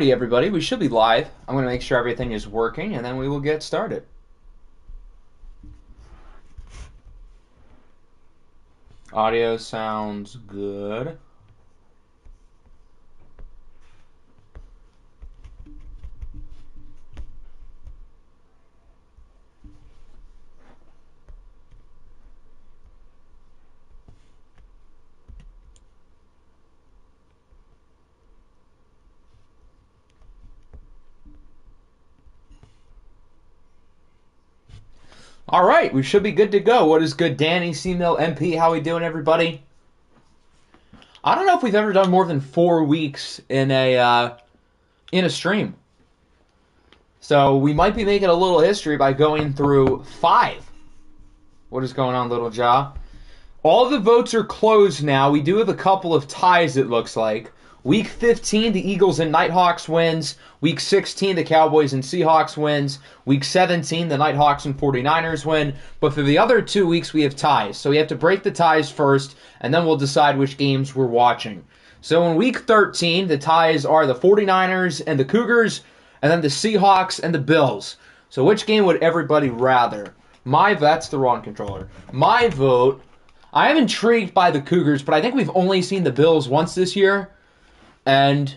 Hey everybody, we should be live. I'm going to make sure everything is working and then we will get started. Audio sounds good. All right, we should be good to go. What is good, Danny, C-Mill, MP? How we doing, everybody? I don't know if we've ever done more than 4 weeks in a stream. So we might be making a little history by going through 5. What is going on, Little Jaw? All the votes are closed now. We do have a couple of ties, it looks like. Week 15, the Eagles and Nighthawks wins. Week 16, the Cowboys and Seahawks wins. Week 17, the Nighthawks and 49ers win. But for the other 2 weeks, we have ties. So we have to break the ties first, and then we'll decide which games we're watching. So in Week 13, the ties are the 49ers and the Cougars, and then the Seahawks and the Bills. So which game would everybody rather? That's the wrong controller. My vote, I am intrigued by the Cougars, but I think we've only seen the Bills once this year. And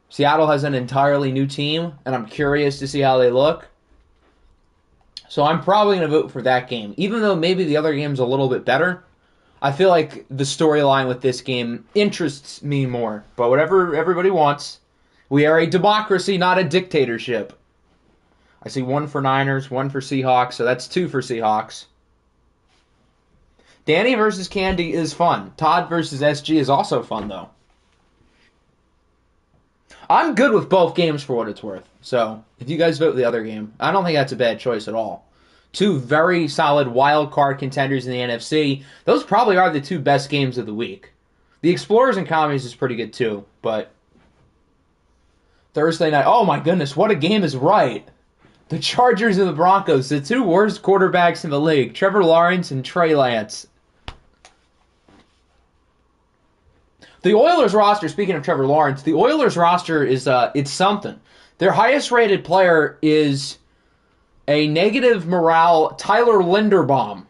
Seattle has an entirely new team, and I'm curious to see how they look. So I'm probably going to vote for that game. Even though maybe the other game's a little bit better, I feel like the storyline with this game interests me more. But whatever everybody wants, we are a democracy, not a dictatorship. I see 1 for Niners, 1 for Seahawks, so that's 2 for Seahawks. Danny versus Candy is fun. Todd versus SG is also fun, though. I'm good with both games for what it's worth. So, if you guys vote the other game, I don't think that's a bad choice at all. 2 very solid wild card contenders in the NFC. Those probably are the 2 best games of the week. The Explorers and Commies is pretty good too, but Thursday night, oh my goodness, what a game is right. The Chargers and the Broncos, the 2 worst quarterbacks in the league, Trevor Lawrence and Trey Lance. The Oilers roster, speaking of Trevor Lawrence, the Oilers roster is it's something. Their highest rated player is a negative morale Tyler Linderbaum.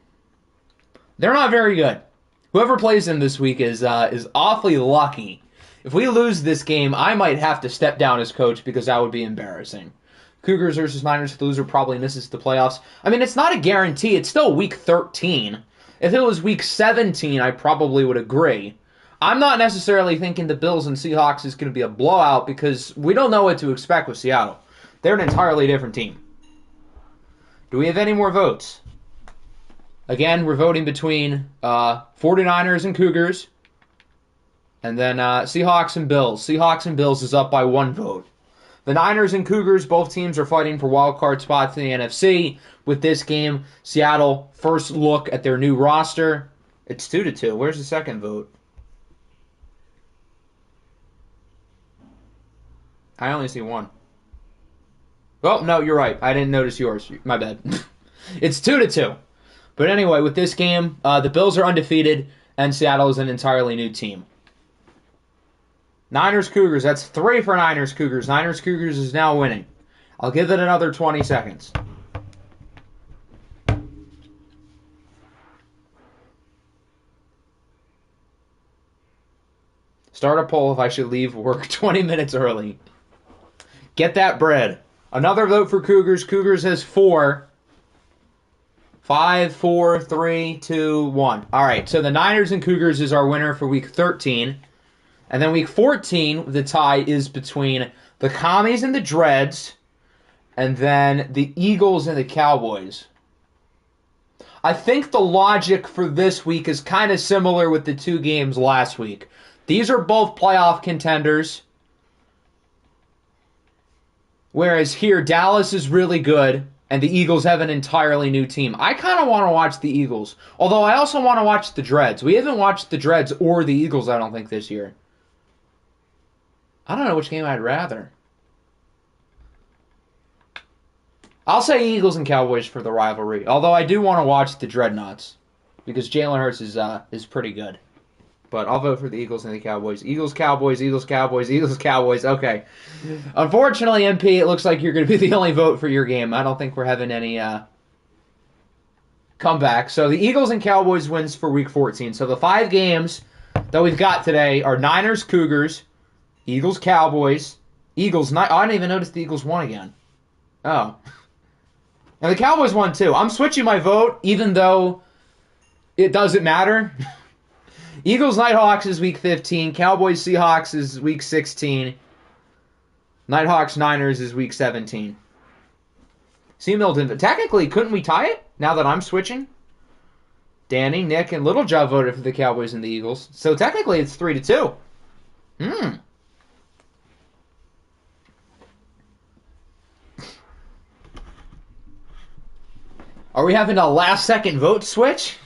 They're not very good. Whoever plays them this week is awfully lucky. If we lose this game, I might have to step down as coach because that would be embarrassing. Cougars versus Niners, the loser probably misses the playoffs. I mean, it's not a guarantee. It's still week 13. If it was week 17, I probably would agree. I'm not necessarily thinking the Bills and Seahawks is going to be a blowout because we don't know what to expect with Seattle. They're an entirely different team. Do we have any more votes? Again, we're voting between 49ers and Cougars. And then Seahawks and Bills. Seahawks and Bills is up by 1 vote. The Niners and Cougars, both teams are fighting for wild card spots in the NFC. With this game, Seattle, first look at their new roster. It's 2-2. Where's the second vote? I only see 1. Oh, no, you're right. I didn't notice yours. My bad. It's 2-2. But anyway, with this game, the Bills are undefeated, and Seattle is an entirely new team. Niners-Cougars. That's 3 for Niners-Cougars. Niners-Cougars is now winning. I'll give it another 20 seconds. Start a poll if I should leave work 20 minutes early. Get that bread. Another vote for Cougars. Cougars has 4. 5, 4, 3, 2, 1. All right, so the Niners and Cougars is our winner for week 13. And then week 14, the tie is between the Commies and the Dreads, and then the Eagles and the Cowboys. I think the logic for this week is kind of similar with the 2 games last week. These are both playoff contenders. Whereas here, Dallas is really good, and the Eagles have an entirely new team. I kind of want to watch the Eagles. Although I also want to watch the Dreads. We haven't watched the Dreads or the Eagles, I don't think, this year. I don't know which game I'd rather. I'll say Eagles and Cowboys for the rivalry. Although I do want to watch the Dreadnoughts. Because Jalen Hurts is pretty good. But I'll vote for the Eagles and the Cowboys. Eagles, Cowboys, Eagles, Cowboys, Eagles, Cowboys. Okay. Unfortunately, MP, it looks like you're going to be the only vote for your game. I don't think we're having any comeback. So the Eagles and Cowboys wins for Week 14. So the 5 games that we've got today are Niners, Cougars, Eagles, Cowboys, Eagles. Oh, I didn't even notice the Eagles won again. Oh. And the Cowboys won too. I'm switching my vote even though it doesn't matter. Eagles, Nighthawks is Week 15. Cowboys, Seahawks is Week 16. Nighthawks, Niners is Week 17. C-Mill didn't. Technically, couldn't we tie it now that I'm switching? Danny, Nick, and Little Job voted for the Cowboys and the Eagles. So technically, it's 3-2. Are we having a last-second vote switch?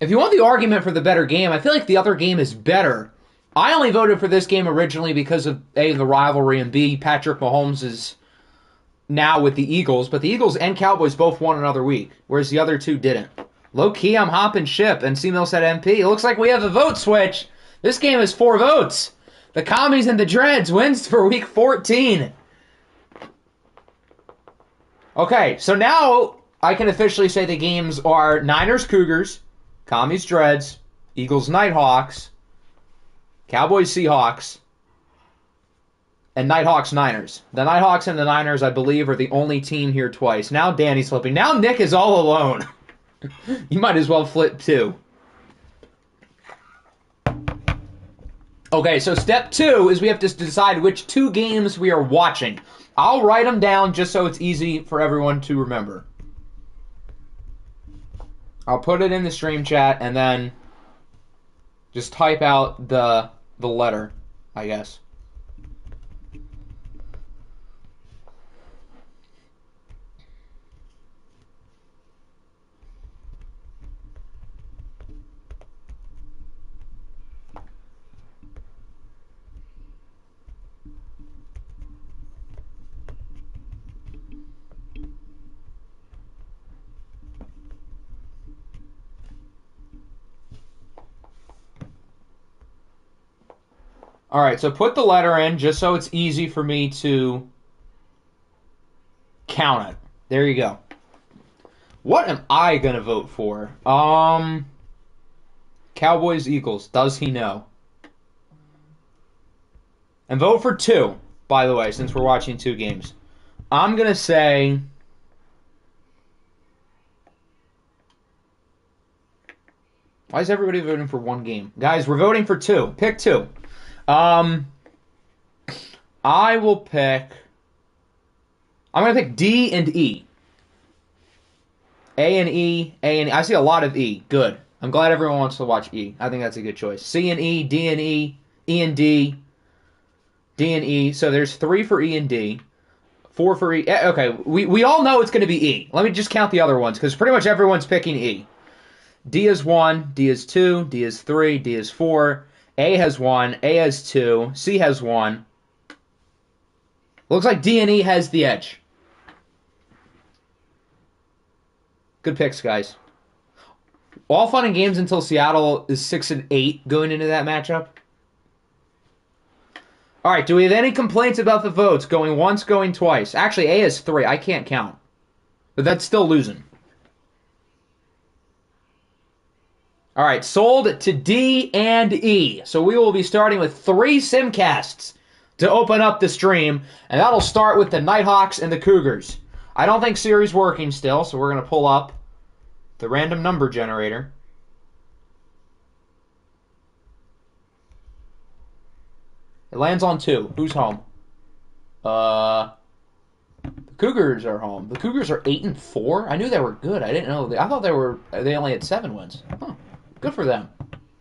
If you want the argument for the better game, I feel like the other game is better. I only voted for this game originally because of, A, the rivalry, and B, Patrick Mahomes is now with the Eagles, but the Eagles and Cowboys both won another week, whereas the other two didn't. Low-key, I'm hopping ship, and C-Mill said MP. It looks like we have a vote switch. This game is 4 votes. The Commies and the Dreads wins for Week 14. Okay, so now I can officially say the games are Niners, Cougars, Commies, Dreads, Eagles, Nighthawks, Cowboys, Seahawks, and Nighthawks, Niners. The Nighthawks and the Niners, I believe, are the only team here twice. Now Danny's flipping. Now Nick is all alone. You might as well flip too. Okay, so step 2 is we have to decide which 2 games we are watching. I'll write them down just so it's easy for everyone to remember. I'll put it in the stream chat and then just type out the letter, I guess. All right, so put the letter in just so it's easy for me to count it. There you go. What am I going to vote for? Cowboys, Eagles. Does he know? And vote for 2, by the way, since we're watching 2 games. I'm going to say... Why is everybody voting for 1 game? Guys, we're voting for 2. Pick 2. I will pick... I'm going to pick D and E. A and E, A and E. I see a lot of E. Good. I'm glad everyone wants to watch E. I think that's a good choice. C and E, D and E, E and D, D and E. So there's 3 for E and D. 4 for E. Okay, we all know it's going to be E. Let me just count the other ones, because pretty much everyone's picking E. D is 1, D is 2, D is 3, D is 4... A has 1, A has 2, C has 1. Looks like D and E has the edge. Good picks, guys. All fun and games until Seattle is 6-8 going into that matchup. All right, do we have any complaints about the votes? Going once, going twice. Actually, A is 3. I can't count. But that's still losing. All right, sold to D and E. So we will be starting with 3 simcasts to open up the stream, and that'll start with the Nighthawks and the Cougars. I don't think Siri's working still, so we're going to pull up the random number generator. It lands on 2. Who's home? The Cougars are home. The Cougars are 8-4. I knew they were good. I didn't know. I thought they only had 7 wins. Huh. Good for them.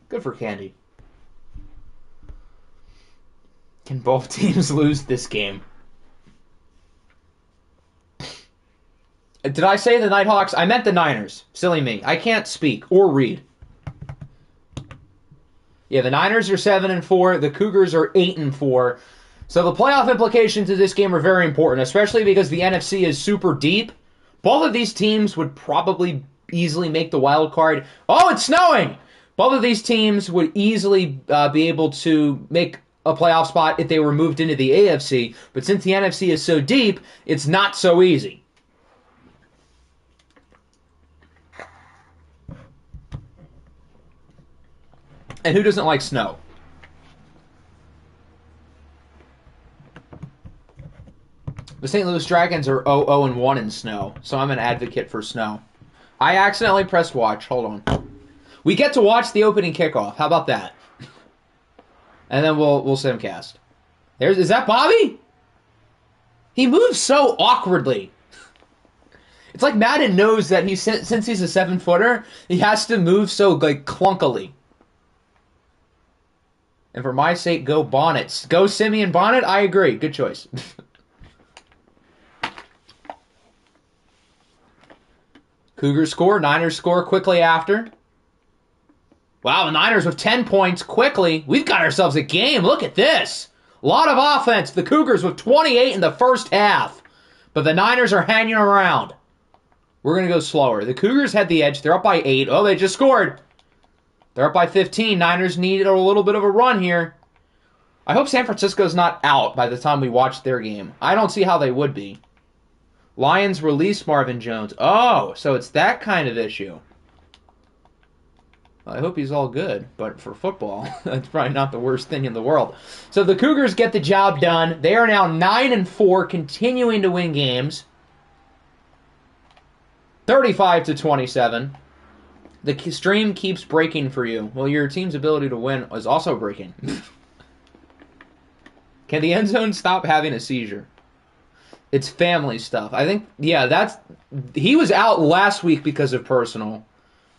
Good for Candy. Can both teams lose this game? Did I say the Nighthawks? I meant the Niners. Silly me. I can't speak or read. Yeah, the Niners are 7-4. The Cougars are 8-4. So the playoff implications of this game are very important, especially because the NFC is super deep. Both of these teams would probably easily make the wild card. Oh, it's snowing! Both of these teams would easily be able to make a playoff spot if they were moved into the AFC. But since the NFC is so deep, it's not so easy. And who doesn't like snow? The St. Louis Dragons are 0-1 in snow, so I'm an advocate for snow. I accidentally pressed watch. Hold on. We get to watch the opening kickoff. How about that? And then we'll simcast. Is that Bobby? He moves so awkwardly. It's like Madden knows that since he's a 7-footer, he has to move so like clunkily. And for my sake, go Bonnets. Go Simeon Bonnet? I agree. Good choice. Cougars score. Niners score quickly after. Wow, the Niners with 10 points quickly. We've got ourselves a game. Look at this. A lot of offense. The Cougars with 28 in the first half. But the Niners are hanging around. We're going to go slower. The Cougars had the edge. They're up by 8. Oh, they just scored. They're up by 15. Niners need a little bit of a run here. I hope San Francisco's not out by the time we watch their game. I don't see how they would be. Lions release Marvin Jones. Oh, so it's that kind of issue. Well, I hope he's all good, but for football, that's probably not the worst thing in the world. So the Cougars get the job done. They are now 9-4, continuing to win games. 35-27. The stream keeps breaking for you. Well, your team's ability to win is also breaking. Can the end zone stop having a seizure? It's family stuff. I think, yeah, he was out last week because of personal.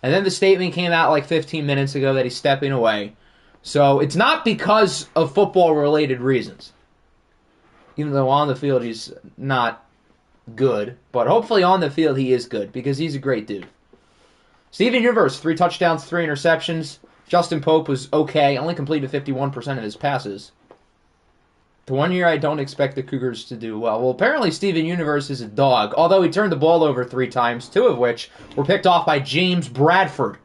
And then the statement came out like 15 minutes ago that he's stepping away. So it's not because of football-related reasons. Even though on the field he's not good. But hopefully on the field he is good because he's a great dude. Steven Universe, 3 touchdowns, 3 interceptions. Justin Pope was okay. Only completed 51% of his passes. The one year I don't expect the Cougars to do well. Well, apparently Steven Universe is a dog, although he turned the ball over 3 times, 2 of which were picked off by James Bradford,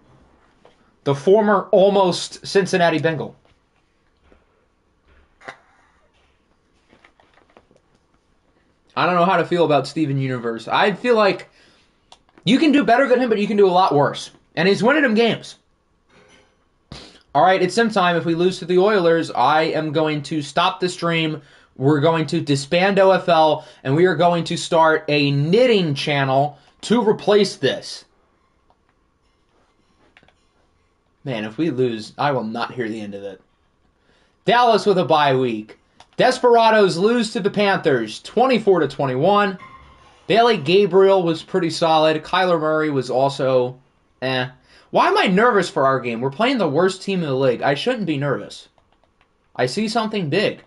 the former almost Cincinnati Bengal. I don't know how to feel about Steven Universe. I feel like you can do better than him, but you can do a lot worse. And he's winning them games. All right, it's sim time. If we lose to the Oilers, I am going to stop the stream. We're going to disband OFL, and we are going to start a knitting channel to replace this. Man, if we lose, I will not hear the end of it. Dallas with a bye week. Desperados lose to the Panthers, 24-21. Bailey Gabriel was pretty solid. Kyler Murray was also Why am I nervous for our game? We're playing the worst team in the league. I shouldn't be nervous. I see something big.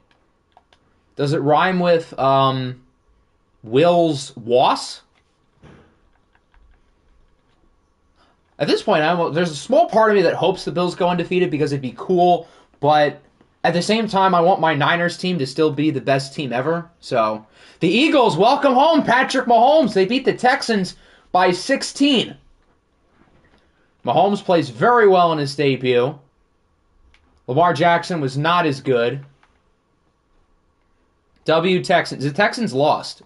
Does it rhyme with Will's Was? At this point, there's a small part of me that hopes the Bills go undefeated because it'd be cool, but at the same time, I want my Niners team to still be the best team ever. So, the Eagles, welcome home, Patrick Mahomes. They beat the Texans by 16. Mahomes plays very well in his debut. Lamar Jackson was not as good. W Texans. The Texans lost.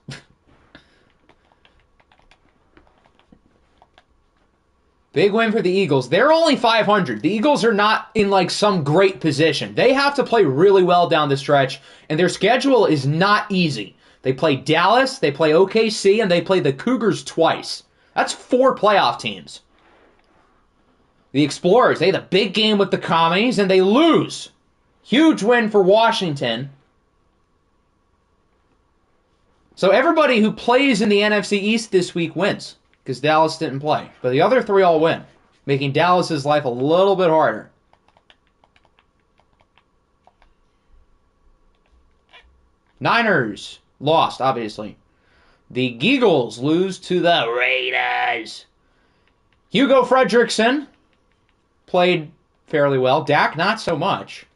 Big win for the Eagles. They're only 500. The Eagles are not in like some great position. They have to play really well down the stretch, and their schedule is not easy. They play Dallas, they play OKC, and they play the Cougars twice. That's 4 playoff teams. The Explorers, they had a big game with the Commies, and they lose. Huge win for Washington. So everybody who plays in the NFC East this week wins, because Dallas didn't play. But the other 3 all win, making Dallas's life a little bit harder. Niners lost, obviously. The Eagles lose to the Raiders. Hugo Fredrickson played fairly well. Dak, not so much.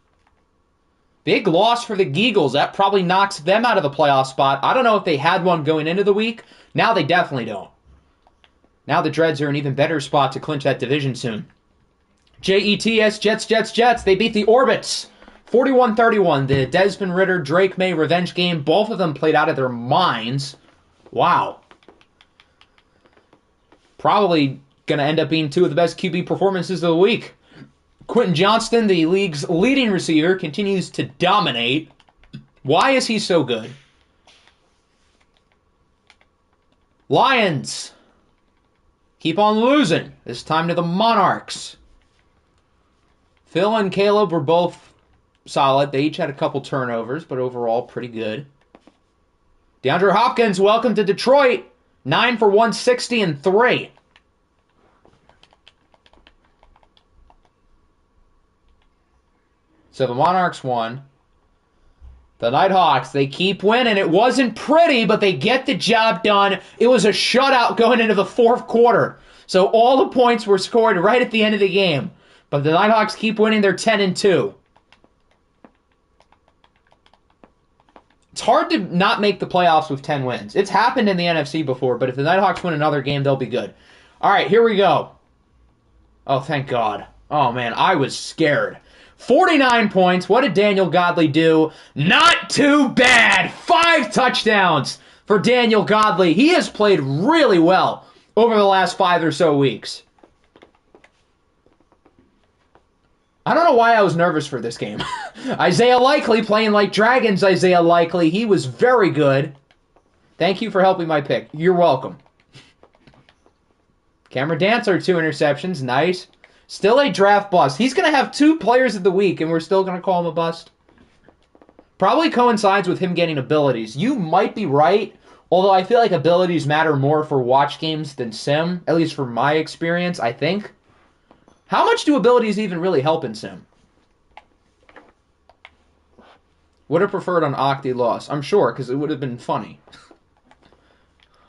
Big loss for the Eagles. That probably knocks them out of the playoff spot. I don't know if they had one going into the week. Now they definitely don't. Now the Dreads are in an even better spot to clinch that division soon. Jets, Jets. They beat the Orbits. 41-31. The Desmond Ridder, Drake May revenge game. Both of them played out of their minds. Wow. Probably going to end up being two of the best QB performances of the week. Quentin Johnston, the league's leading receiver, continues to dominate. Why is he so good? Lions keep on losing. This time to the Monarchs. Phil and Caleb were both solid. They each had a couple turnovers, but overall pretty good. DeAndre Hopkins, welcome to Detroit. 9 for 160 and 3. So the Monarchs won. The Nighthawks, they keep winning. It wasn't pretty, but they get the job done. It was a shutout going into the fourth quarter. So all the points were scored right at the end of the game. But the Nighthawks keep winning. They're 10-2. It's hard to not make the playoffs with 10 wins. It's happened in the NFC before, but if the Nighthawks win another game, they'll be good. All right, here we go. Oh, thank God. Oh, man, I was scared. 49 points. What did Daniel Godley do? Not too bad. 5 touchdowns for Daniel Godley. He has played really well over the last 5 or so weeks. I don't know why I was nervous for this game. Isaiah Likely playing like Dragons. Isaiah Likely. He was very good. Thank you for helping my pick. You're welcome. Cameron Dantzler, 2 interceptions. Nice. Still a draft bust. He's going to have 2 players of the week, and we're still going to call him a bust. Probably coincides with him getting abilities. You might be right, although I feel like abilities matter more for watch games than sim, at least for my experience, I think. How much do abilities even really help in sim? Would have preferred on Octi loss. I'm sure, because it would have been funny.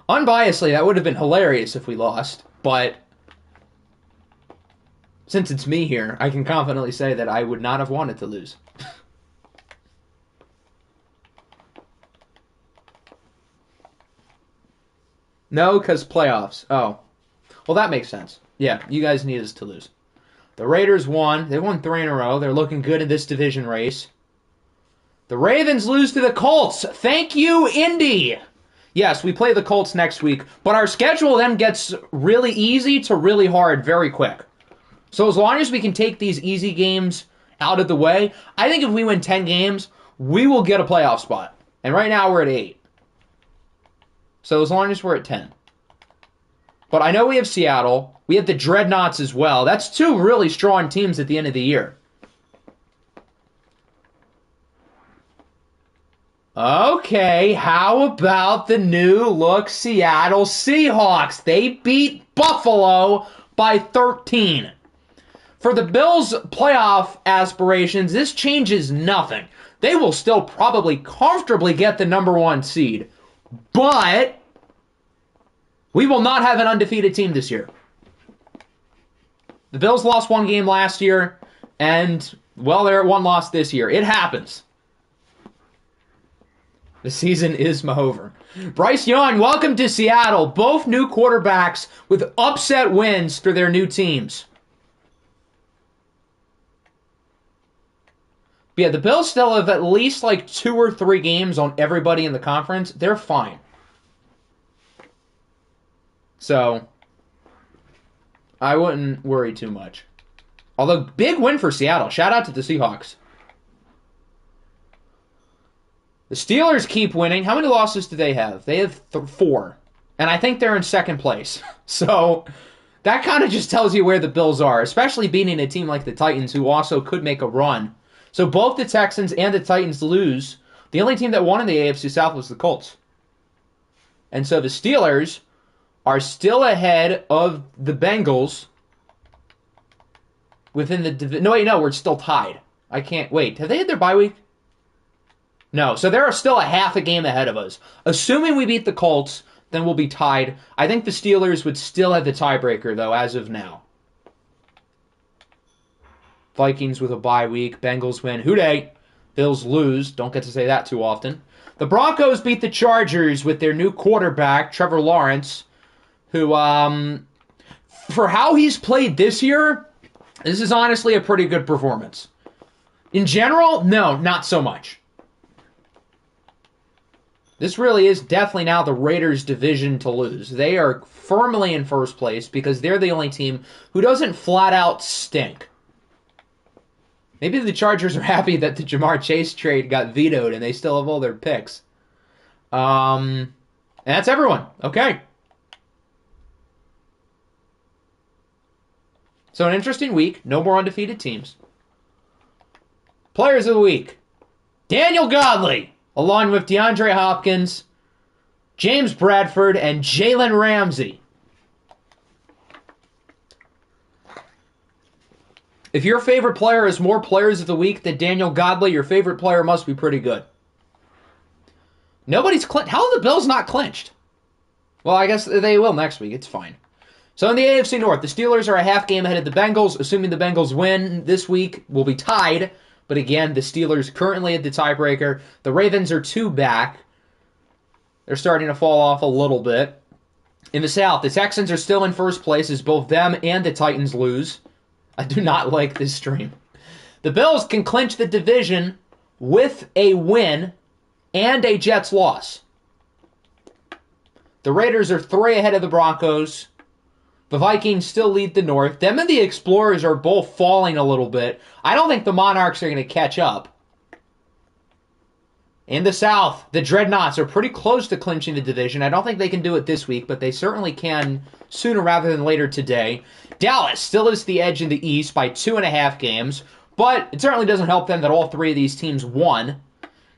Unbiasedly, that would have been hilarious if we lost, but since it's me here, I can confidently say that I would not have wanted to lose. No, because playoffs. Oh. Well, that makes sense. Yeah, you guys need us to lose. The Raiders won. They won 3 in a row. They're looking good in this division race. The Ravens lose to the Colts. Thank you, Indy. Yes, we play the Colts next week, but our schedule then gets really easy to really hard very quick. So as long as we can take these easy games out of the way, I think if we win 10 games, we will get a playoff spot. And right now we're at 8. So as long as we're at 10. But I know we have Seattle. We have the Dreadnoughts as well. That's 2 really strong teams at the end of the year. Okay, how about the new look Seattle Seahawks? They beat Buffalo by 13. For the Bills' playoff aspirations, this changes nothing. They will still probably comfortably get the number 1 seed. But we will not have an undefeated team this year. The Bills lost 1 game last year, and, well, they're at 1 loss this year. It happens. The season is over. Bryce Young, welcome to Seattle. Both new quarterbacks with upset wins for their new teams. But yeah, the Bills still have at least like 2 or 3 games on everybody in the conference. They're fine. So, I wouldn't worry too much. Although, big win for Seattle. Shout out to the Seahawks. The Steelers keep winning. How many losses do they have? They have 4. And I think they're in second place. So, that kind of just tells you where the Bills are. Especially beating a team like the Titans, who also could make a run. So both the Texans and the Titans lose. The only team that won in the AFC South was the Colts. And so the Steelers are still ahead of the Bengals within the division. No, wait, no, we're still tied. I can't wait. Have they had their bye week? No, so they're still a half a game ahead of us. Assuming we beat the Colts, then we'll be tied. I think the Steelers would still have the tiebreaker, though, as of now. Vikings with a bye week. Bengals win. Hooday! Bills lose. Don't get to say that too often. The Broncos beat the Chargers with their new quarterback, Trevor Lawrence, who, for how he's played this year, this is honestly a pretty good performance. In general, no, not so much. This really is definitely now the Raiders' division to lose. They are firmly in first place because they're the only team who doesn't flat out stink. Maybe the Chargers are happy that the Jamar Chase trade got vetoed and they still have all their picks. And that's everyone. Okay. So an interesting week. No more undefeated teams. Players of the week. Daniel Godley, along with DeAndre Hopkins, James Bradford, and Jalen Ramsey. If your favorite player has more players of the week than Daniel Godley, your favorite player must be pretty good. Nobody's clinched. How are the Bills not clinched? Well, I guess they will next week. It's fine. So in the AFC North, the Steelers are a half game ahead of the Bengals. Assuming the Bengals win this week, will be tied. But again, the Steelers currently at the tiebreaker. The Ravens are 2 back. They're starting to fall off a little bit. In the South, the Texans are still in first place as both them and the Titans lose. I do not like this stream. The Bills can clinch the division with a win and a Jets loss. The Raiders are 3 ahead of the Broncos. The Vikings still lead the North. Them and the Explorers are both falling a little bit. I don't think the Monarchs are going to catch up. In the South, the Dreadnoughts are pretty close to clinching the division. I don't think they can do it this week, but they certainly can sooner rather than later today. Dallas still is the edge in the East by 2.5 games, but it certainly doesn't help them that all 3 of these teams won.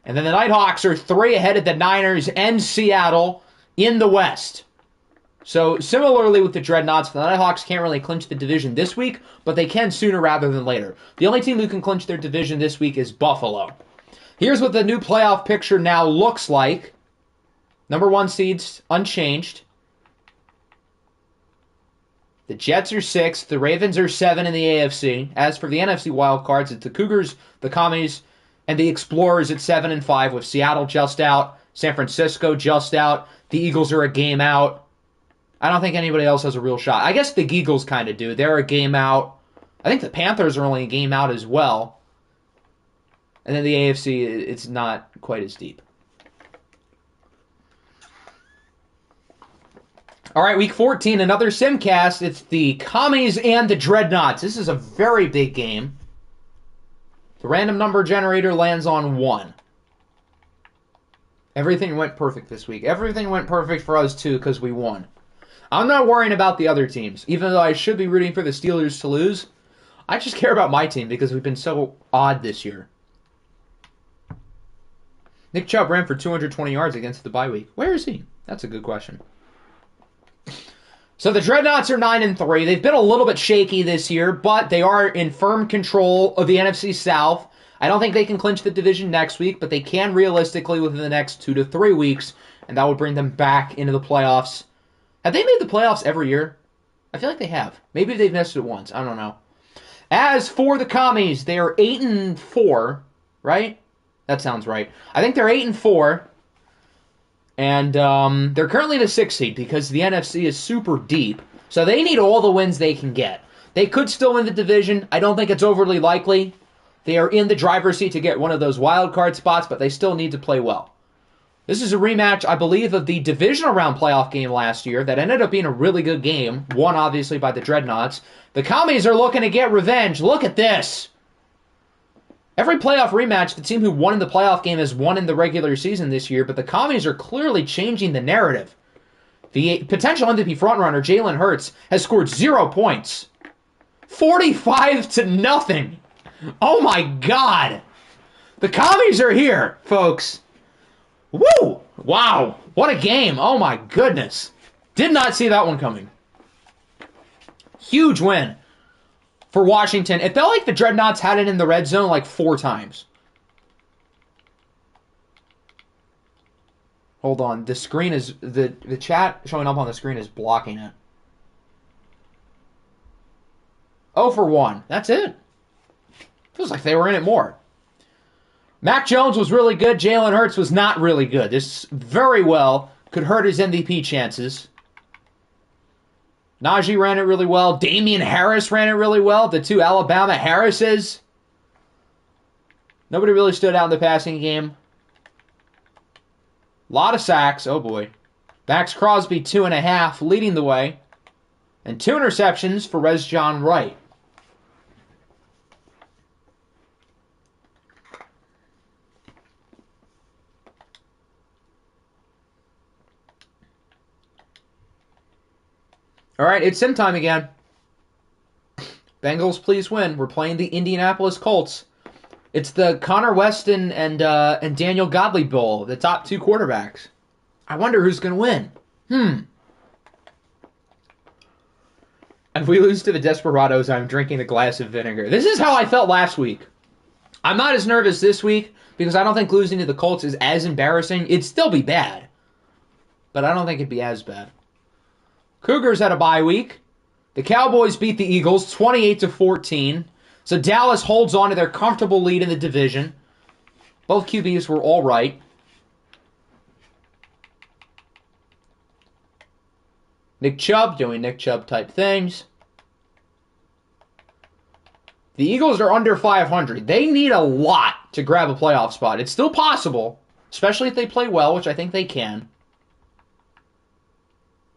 And then the Nighthawks are 3 ahead of the Niners and Seattle in the West. So similarly with the Dreadnoughts, the Nighthawks can't really clinch the division this week, but they can sooner rather than later. The only team who can clinch their division this week is Buffalo. Here's what the new playoff picture now looks like. Number 1 seeds unchanged. The Jets are 6. The Ravens are 7 in the AFC. As for the NFC wildcards, it's the Cougars, the Commies, and the Explorers at 7 and 5, with Seattle just out, San Francisco just out. The Eagles are a game out. I don't think anybody else has a real shot. I guess the Eagles kind of do. They're a game out. I think the Panthers are only a game out as well. And then the AFC, it's not quite as deep. All right, week 14, another Simcast. It's the Commies and the Dreadnoughts. This is a very big game. The random number generator lands on 1. Everything went perfect this week. Everything went perfect for us, too, because we won. I'm not worrying about the other teams. Even though I should be rooting for the Steelers to lose, I just care about my team because we've been so odd this year. Nick Chubb ran for 220 yards against the bye week. Where is he? That's a good question. So the Dreadnoughts are 9 and 3. They've been a little bit shaky this year, but they are in firm control of the NFC South. I don't think they can clinch the division next week, but they can realistically within the next 2 to 3 weeks, and that would bring them back into the playoffs. Have they made the playoffs every year? I feel like they have. Maybe they've missed it once. I don't know. As for the Commies, they are 8 and 4, right? That sounds right. I think they're 8 and 4. And they're currently the 6th seed because the NFC is super deep. So they need all the wins they can get. They could still win the division. I don't think it's overly likely. They are in the driver's seat to get one of those wild card spots, but they still need to play well. This is a rematch, I believe, of the divisional round playoff game last year that ended up being a really good game, won obviously by the Dreadnoughts. The Commies are looking to get revenge. Look at this. Every playoff rematch, the team who won in the playoff game has won in the regular season this year, but the Commies are clearly changing the narrative. The potential MVP frontrunner, Jalen Hurts, has scored 0 points. 45-0. Oh my God. The Commies are here, folks. Woo! Wow. What a game. Oh my goodness. Did not see that one coming. Huge win for Washington. It felt like the Dreadnoughts had it in the red zone like 4 times. Hold on. The screen is... The chat showing up on the screen is blocking it. 0 for 1. That's it. Feels like they were in it more. Mac Jones was really good. Jalen Hurts was not really good. This very well could hurt his MVP chances. Najee ran it really well. Damian Harris ran it really well. The two Alabama Harrises. Nobody really stood out in the passing game. A lot of sacks. Oh, boy. Max Crosby, 2.5, leading the way. And 2 interceptions for Rezjon Wright. All right, it's sim time again. Bengals, please win. We're playing the Indianapolis Colts. It's the Connor Weston and Daniel Godley Bowl, the top 2 quarterbacks. I wonder who's going to win. If we lose to the Desperados, I'm drinking a glass of vinegar. This is how I felt last week. I'm not as nervous this week because I don't think losing to the Colts is as embarrassing. It'd still be bad, but I don't think it'd be as bad. Cougars had a bye week. The Cowboys beat the Eagles 28-14. So Dallas holds on to their comfortable lead in the division. Both QBs were all right. Nick Chubb doing Nick Chubb type things. The Eagles are under 500. They need a lot to grab a playoff spot. It's still possible, especially if they play well, which I think they can.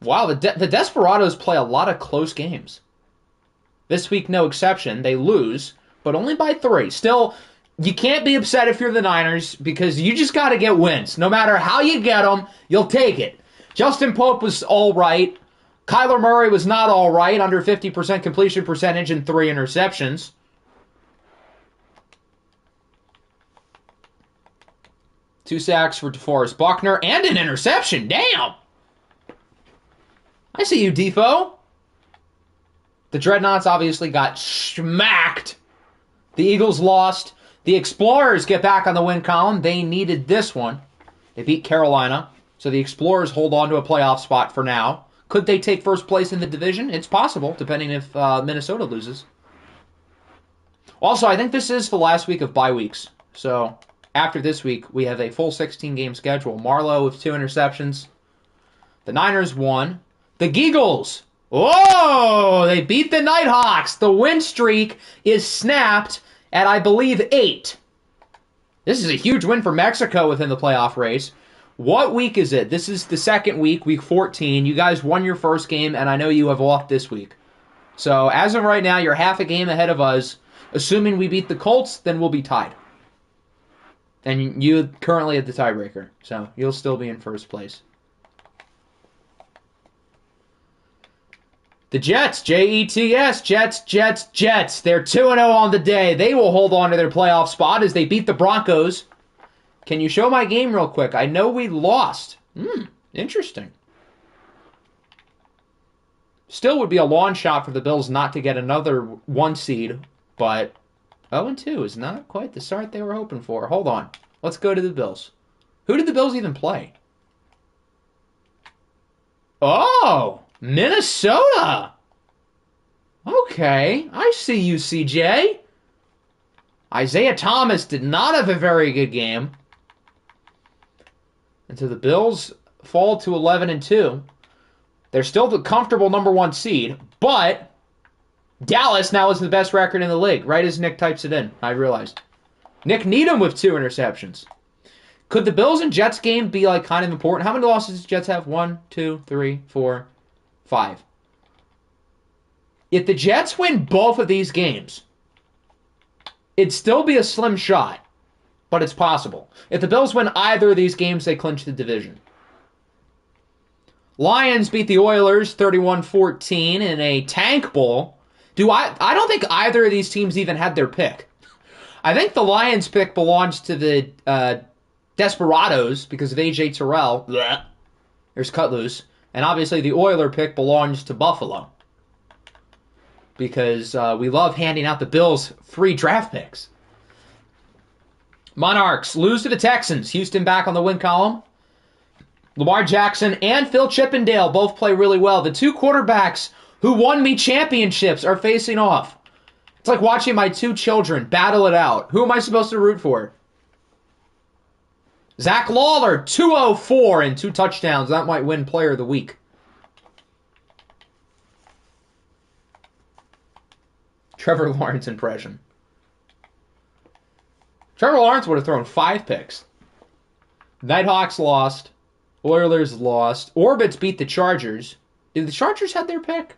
Wow, the Desperados play a lot of close games. This week, no exception. They lose, but only by 3. Still, you can't be upset if you're the Niners because you just got to get wins. No matter how you get them, you'll take it. Justin Pope was all right. Kyler Murray was not all right, under 50% completion percentage and 3 interceptions. Two sacks for DeForest Buckner and an interception. Damn! I see you, Defo. The Dreadnoughts obviously got smacked. The Eagles lost. The Explorers get back on the win column. They needed this one. They beat Carolina. So the Explorers hold on to a playoff spot for now. Could they take first place in the division? It's possible, depending if Minnesota loses. Also, I think this is the last week of bye weeks. So after this week, we have a full 16-game schedule. Marlowe with 2 interceptions. The Niners won. The Geagles, oh, they beat the Nighthawks. The win streak is snapped at, I believe, 8. This is a huge win for Mexico within the playoff race. What week is it? This is the second week, week 14. You guys won your first game, and I know you have off this week. So as of right now, you're half a game ahead of us. Assuming we beat the Colts, then we'll be tied. And you currently at the tiebreaker, so you'll still be in first place. The Jets, Jets, Jets. They're 2-0 on the day. They will hold on to their playoff spot as they beat the Broncos. Can you show my game real quick? I know we lost. Interesting. Still would be a long shot for the Bills not to get another 1 seed, but 0-2 is not quite the start they were hoping for. Hold on. Let's go to the Bills. Who did the Bills even play? Oh! Minnesota! Okay, I see you, CJ. Isaiah Thomas did not have a very good game. And so the Bills fall to 11-2. They're still the comfortable number 1 seed, but Dallas now is the best record in the league, right as Nick types it in, I realized. Nick Needham with 2 interceptions. Could the Bills and Jets game be like kind of important? How many losses does Jets have? 1, 2, 3, 4, 5. If the Jets win both of these games, it'd still be a slim shot, but it's possible. If the Bills win either of these games, they clinch the division. Lions beat the Oilers 31-14 in a tank bowl. I don't think either of these teams even had their pick. I think the Lions pick belongs to the Desperados because of A.J. Terrell. Blech. There's cut loose. And obviously the Oiler pick belongs to Buffalo because we love handing out the Bills free draft picks. Monarchs lose to the Texans. Houston back on the win column. Lamar Jackson and Phil Chippendale both play really well. The 2 quarterbacks who won me championships are facing off. It's like watching my 2 children battle it out. Who am I supposed to root for? Zach Lawler, 204 and 2 touchdowns. That might win Player of the Week. Trevor Lawrence impression. Trevor Lawrence would have thrown 5 picks. Nighthawks lost. Oilers lost. Orbits beat the Chargers. Did the Chargers have their pick?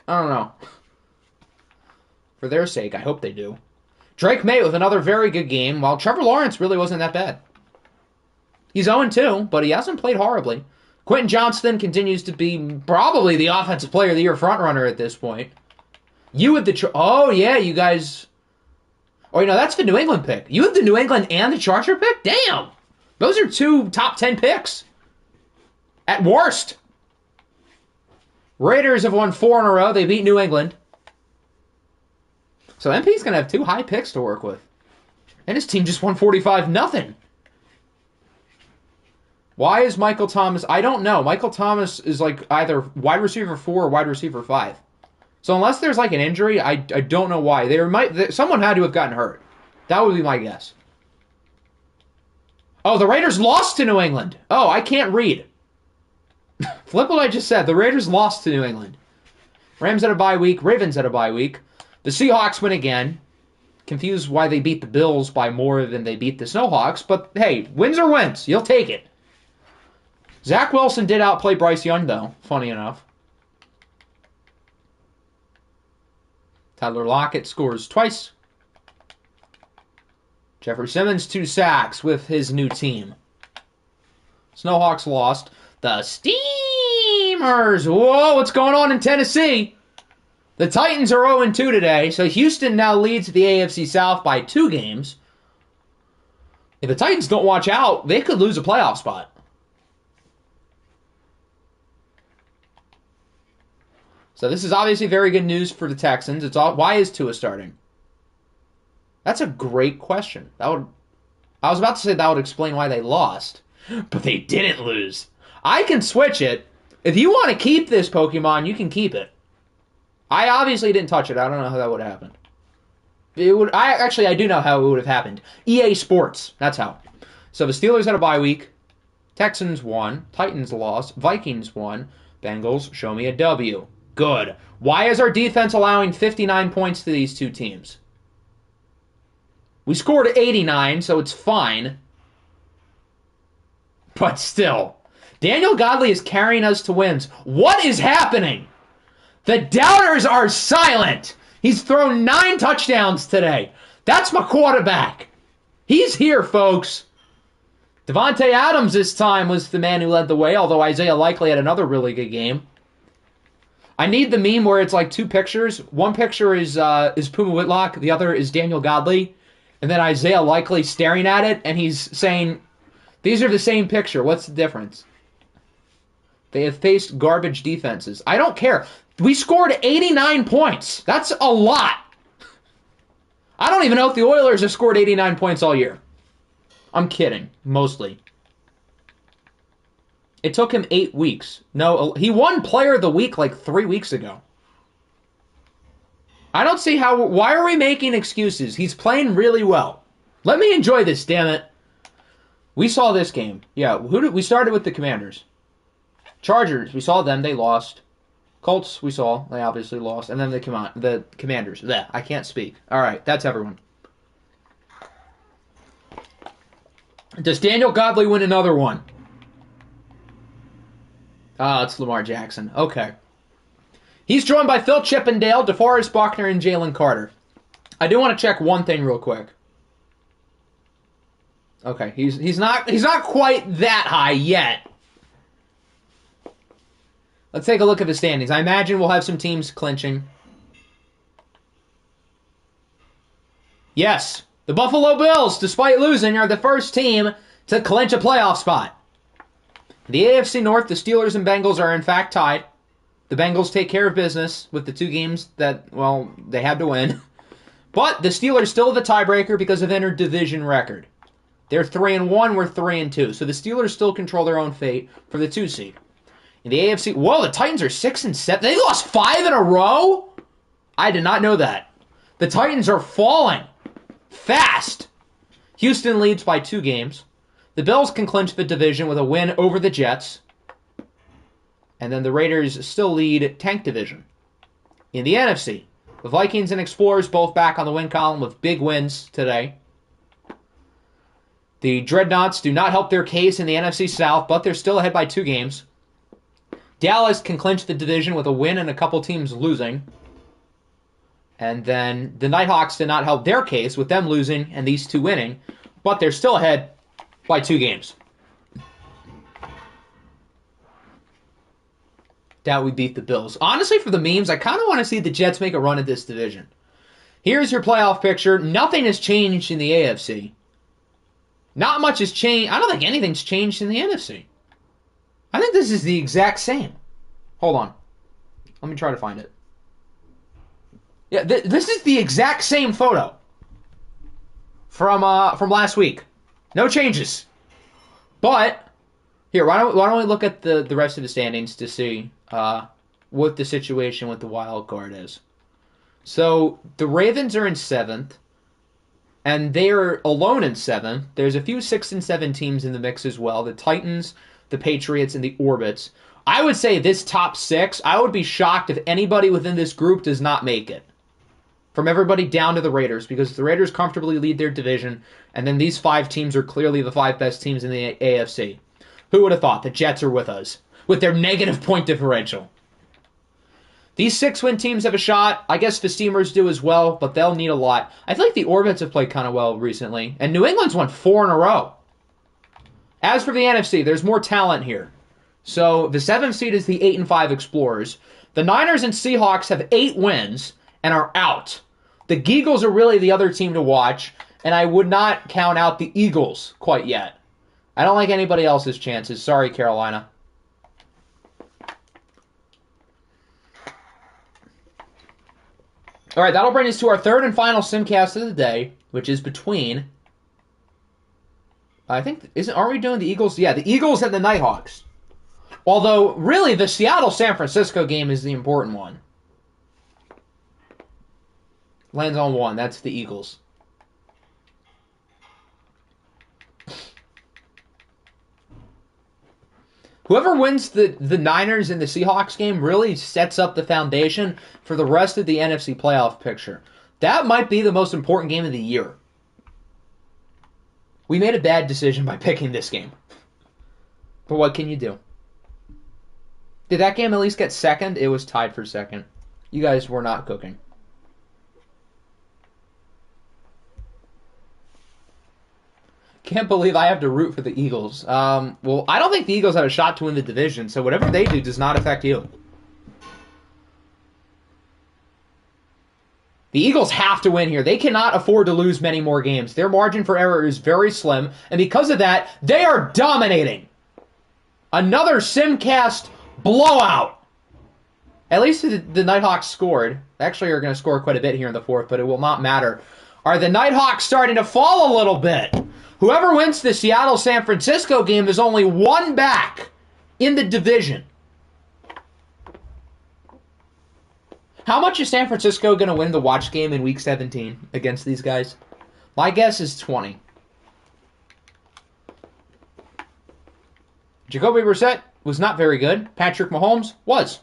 I don't know. For their sake, I hope they do. Drake May with another very good game, while Trevor Lawrence really wasn't that bad. He's 0-2, but he hasn't played horribly. Quentin Johnston continues to be probably the Offensive Player of the Year frontrunner at this point. You with the... Oh, yeah, you guys... Oh, that's the New England pick. You have the New England and the Charger pick? Damn! Those are 2 top 10 picks. At worst. Raiders have won 4 in a row. They beat New England. So MP's going to have 2 high picks to work with. And his team just won 45-0. Why is Michael Thomas... I don't know. Michael Thomas is like either wide receiver 4 or wide receiver 5. So unless there's like an injury, I don't know why. Someone had to have gotten hurt. That would be my guess. Oh, the Raiders lost to New England. Oh, I can't read. Flip what I just said. The Raiders lost to New England. Rams had a bye week. Ravens had a bye week. The Seahawks win again. Confused why they beat the Bills by more than they beat the Snowhawks. But hey, wins are wins. You'll take it. Zach Wilson did outplay Bryce Young, though. Funny enough. Tyler Lockett scores twice. Jeffrey Simmons, 2 sacks with his new team. Snowhawks lost. The Steamers. Whoa, what's going on in Tennessee? The Titans are 0-2 today, so Houston now leads the AFC South by 2 games. If the Titans don't watch out, they could lose a playoff spot. So this is obviously very good news for the Texans. Why is Tua starting? That's a great question. I was about to say that would explain why they lost, but they didn't lose. I can switch it. If you want to keep this Pokemon, you can keep it. I obviously didn't touch it. I don't know how that would have happened. I do know how it would have happened. EA Sports. That's how. So the Steelers had a bye week. Texans won. Titans lost. Vikings won. Bengals show me a W. Good. Why is our defense allowing 59 points to these 2 teams? We scored 89, so it's fine. But still. Daniel Godley is carrying us to wins. What is happening? The doubters are silent. He's thrown 9 touchdowns today. That's my quarterback. He's here, folks. Devontae Adams this time was the man who led the way, although Isaiah Likely had another really good game. I need the meme where it's like 2 pictures. One picture is Puma Whitlock. The other is Daniel Godley. And then Isaiah Likely staring at it, and he's saying, these are the same picture. What's the difference? They have faced garbage defenses. I don't care. We scored 89 points. That's a lot. I don't even know if the Oilers have scored 89 points all year. I'm kidding, mostly. It took him 8 weeks. No, he won Player of the Week like 3 weeks ago. I don't see how... Why are we making excuses? He's playing really well. Let me enjoy this, damn it. We saw this game. Yeah, we started with the Commanders. Chargers, we saw them. They lost. Colts, we saw. They obviously lost. And then the Commanders. Blech, I can't speak. All right, that's everyone. Does Daniel Godley win another one? It's Lamar Jackson. Okay. He's joined by Phil Chippendale, DeForest Buckner, and Jalen Carter. I do want to check one thing real quick. Okay, he's not quite that high yet. Let's take a look at the standings. I imagine we'll have some teams clinching. Yes, the Buffalo Bills, despite losing, are the first team to clinch a playoff spot. The AFC North, the Steelers and Bengals are in fact tied. The Bengals take care of business with the 2 games that, well, they had to win. But the Steelers still have the tiebreaker because of inter-division record. They're 3-1, we're 3-2. So the Steelers still control their own fate for the 2 seed. In the AFC, whoa, the Titans are 6-7. They lost 5 in a row? I did not know that. The Titans are falling fast. Houston leads by 2 games. The Bills can clinch the division with a win over the Jets. And then the Raiders still lead Tank Division. In the NFC, The Vikings and Explorers both back on the win column with big wins today. The Dreadnoughts do not help their case in the NFC South, but they're still ahead by 2 games. Dallas can clinch the division with a win and a couple teams losing. And then the Nighthawks did not help their case with them losing and these 2 winning, but they're still ahead by 2 games. Doubt we beat the Bills. Honestly, for the memes, I kind of want to see the Jets make a run at this division. Here's your playoff picture. Nothing has changed in the AFC. Not much has changed. I don't think anything's changed in the NFC. I think this is the exact same. Hold on. Let me try to find it. Yeah, this is the exact same photo from last week. No changes. But here, why don't we look at the rest of the standings to see what the situation with the wild card is. So the Ravens are in 7th, and they're alone in 7th. There's a few 6 and 7 teams in the mix as well. The Titans, the Patriots, and the Orbits. I would say this top 6, I would be shocked if anybody within this group does not make it. From everybody down to the Raiders, because the Raiders comfortably lead their division, and then these 5 teams are clearly the 5 best teams in the AFC. Who would have thought the Jets are with us, with their negative point differential? These 6-win teams have a shot. I guess the Steamers do as well, but they'll need a lot. I feel like the Orbits have played kind of well recently, and New England's won 4 in a row. As for the NFC, there's more talent here. So the 7th seed is the 8-5 Explorers. The Niners and Seahawks have 8 wins and are out. The Geagles are really the other team to watch, and I would not count out the Eagles quite yet. I don't like anybody else's chances. Sorry, Carolina. All right, that'll bring us to our 3rd and final simcast of the day, which is between, I think, aren't we doing the Eagles? Yeah, the Eagles and the Nighthawks. Although, really, the Seattle-San Francisco game is the important one. Lands on 1. That's the Eagles. Whoever wins the Niners and the Seahawks game really sets up the foundation for the rest of the NFC playoff picture. That might be the most important game of the year. We made a bad decision by picking this game. But what can you do? Did that game at least get 2nd? It was tied for 2nd. You guys were not cooking. Can't believe I have to root for the Eagles. Well, I don't think the Eagles have a shot to win the division, so whatever they do does not affect you. The Eagles have to win here. They cannot afford to lose many more games. Their margin for error is very slim, and because of that, they are dominating. Another Simcast blowout. At least the Nighthawks scored. Actually, are going to score quite a bit here in the 4th, but it will not matter. Are the Nighthawks starting to fall a little bit? Whoever wins the Seattle-San Francisco game is only 1 back in the division. How much is San Francisco going to win the watch game in Week 17 against these guys? My guess is 20. Jacoby Brissett was not very good. Patrick Mahomes was.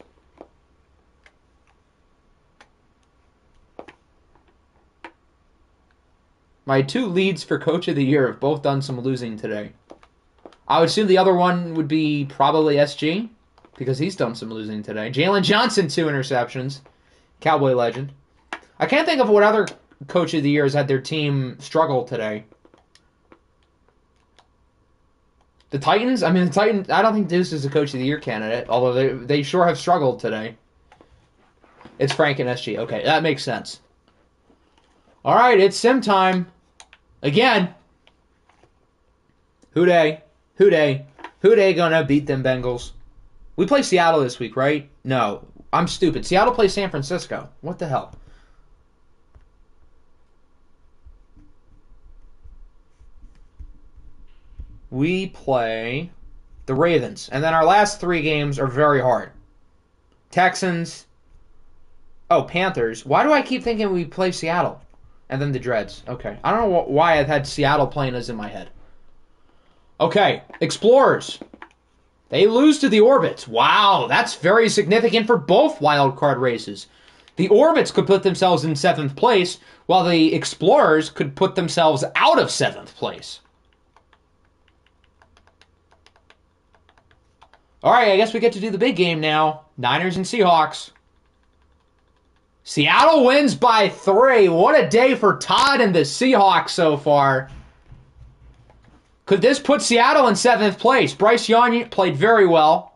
My 2 leads for Coach of the Year have both done some losing today. I would assume the other one would be probably SG, because he's done some losing today. Jalen Johnson, 2 interceptions. Cowboy legend. I can't think of what other Coach of the Year has had their team struggle today. The Titans? I mean, the Titans, I don't think this is a Coach of the Year candidate, although they sure have struggled today. It's Frank and SG. Okay, that makes sense. All right, it's sim time. Again. Who dey? Who dey? Who dey gonna beat them Bengals? We play Seattle this week, right? No, I'm stupid. Seattle plays San Francisco. What the hell? We play the Ravens. And then our last 3 games are very hard. Texans. Oh, Panthers. Why do I keep thinking we play Seattle? And then the Dreads. Okay. I don't know why I've had Seattle playing us in my head. Okay. Explorers. They lose to the Orbits. Wow. That's very significant for both wild card races. The Orbits could put themselves in 7th place, while the Explorers could put themselves out of 7th place. All right, I guess we get to do the big game now. Niners and Seahawks. Seattle wins by 3. What a day for Todd and the Seahawks so far. Could this put Seattle in 7th place? Bryce Young played very well.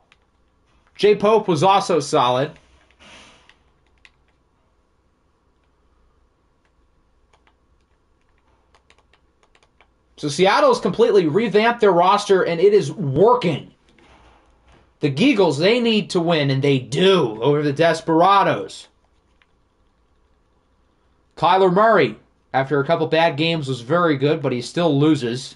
Jay Pope was also solid. So Seattle's completely revamped their roster, and it is working. The Geagles, they need to win, and they do, over the Desperados. Kyler Murray, after a couple bad games, was very good, but he still loses.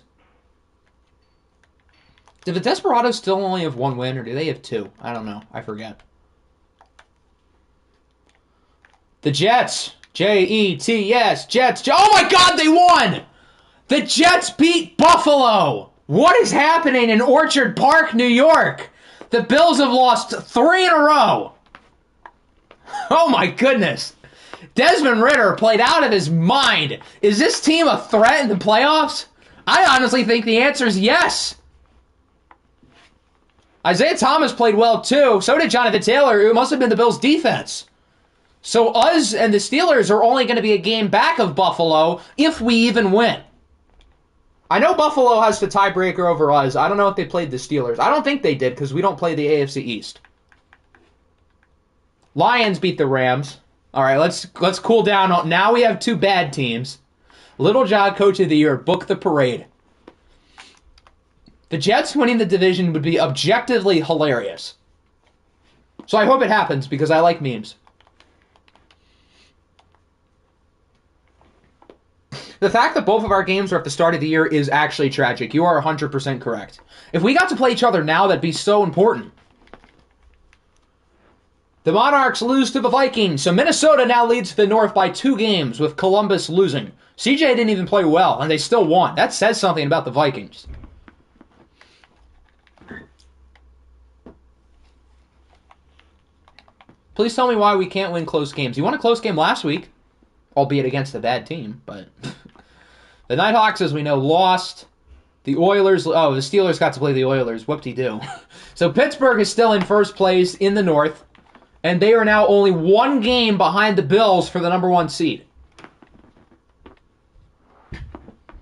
Do the Desperados still only have 1 win, or do they have 2? I don't know. I forget. The Jets. Jets. Jets. Oh my God, they won! The Jets beat Buffalo! What is happening in Orchard Park, New York? The Bills have lost 3 in a row. Oh my goodness. Desmond Ridder played out of his mind. Is this team a threat in the playoffs? I honestly think the answer is yes. Isaiah Thomas played well too. So did Jonathan Taylor. It must have been the Bills' defense. So us and the Steelers are only going to be a game back of Buffalo if we even win. I know Buffalo has the tiebreaker over us. I don't know if they played the Steelers. I don't think they did because we don't play the AFC East. Lions beat the Rams. All right, let's cool down. Now we have 2 bad teams. Little John, Coach of the Year, book the parade. The Jets winning the division would be objectively hilarious. So I hope it happens because I like memes. The fact that both of our games are at the start of the year is actually tragic. You are 100% correct. If we got to play each other now, that'd be so important. The Monarchs lose to the Vikings, so Minnesota now leads the North by 2 games, with Columbus losing. CJ didn't even play well, and they still won. That says something about the Vikings. Please tell me why we can't win close games. You won a close game last week, albeit against a bad team, but... The Nighthawks, as we know, lost. The Oilers... Oh, the Steelers got to play the Oilers. Whoop-de-doo. So Pittsburgh is still in 1st place in the North, and they are now only 1 game behind the Bills for the number 1 seed.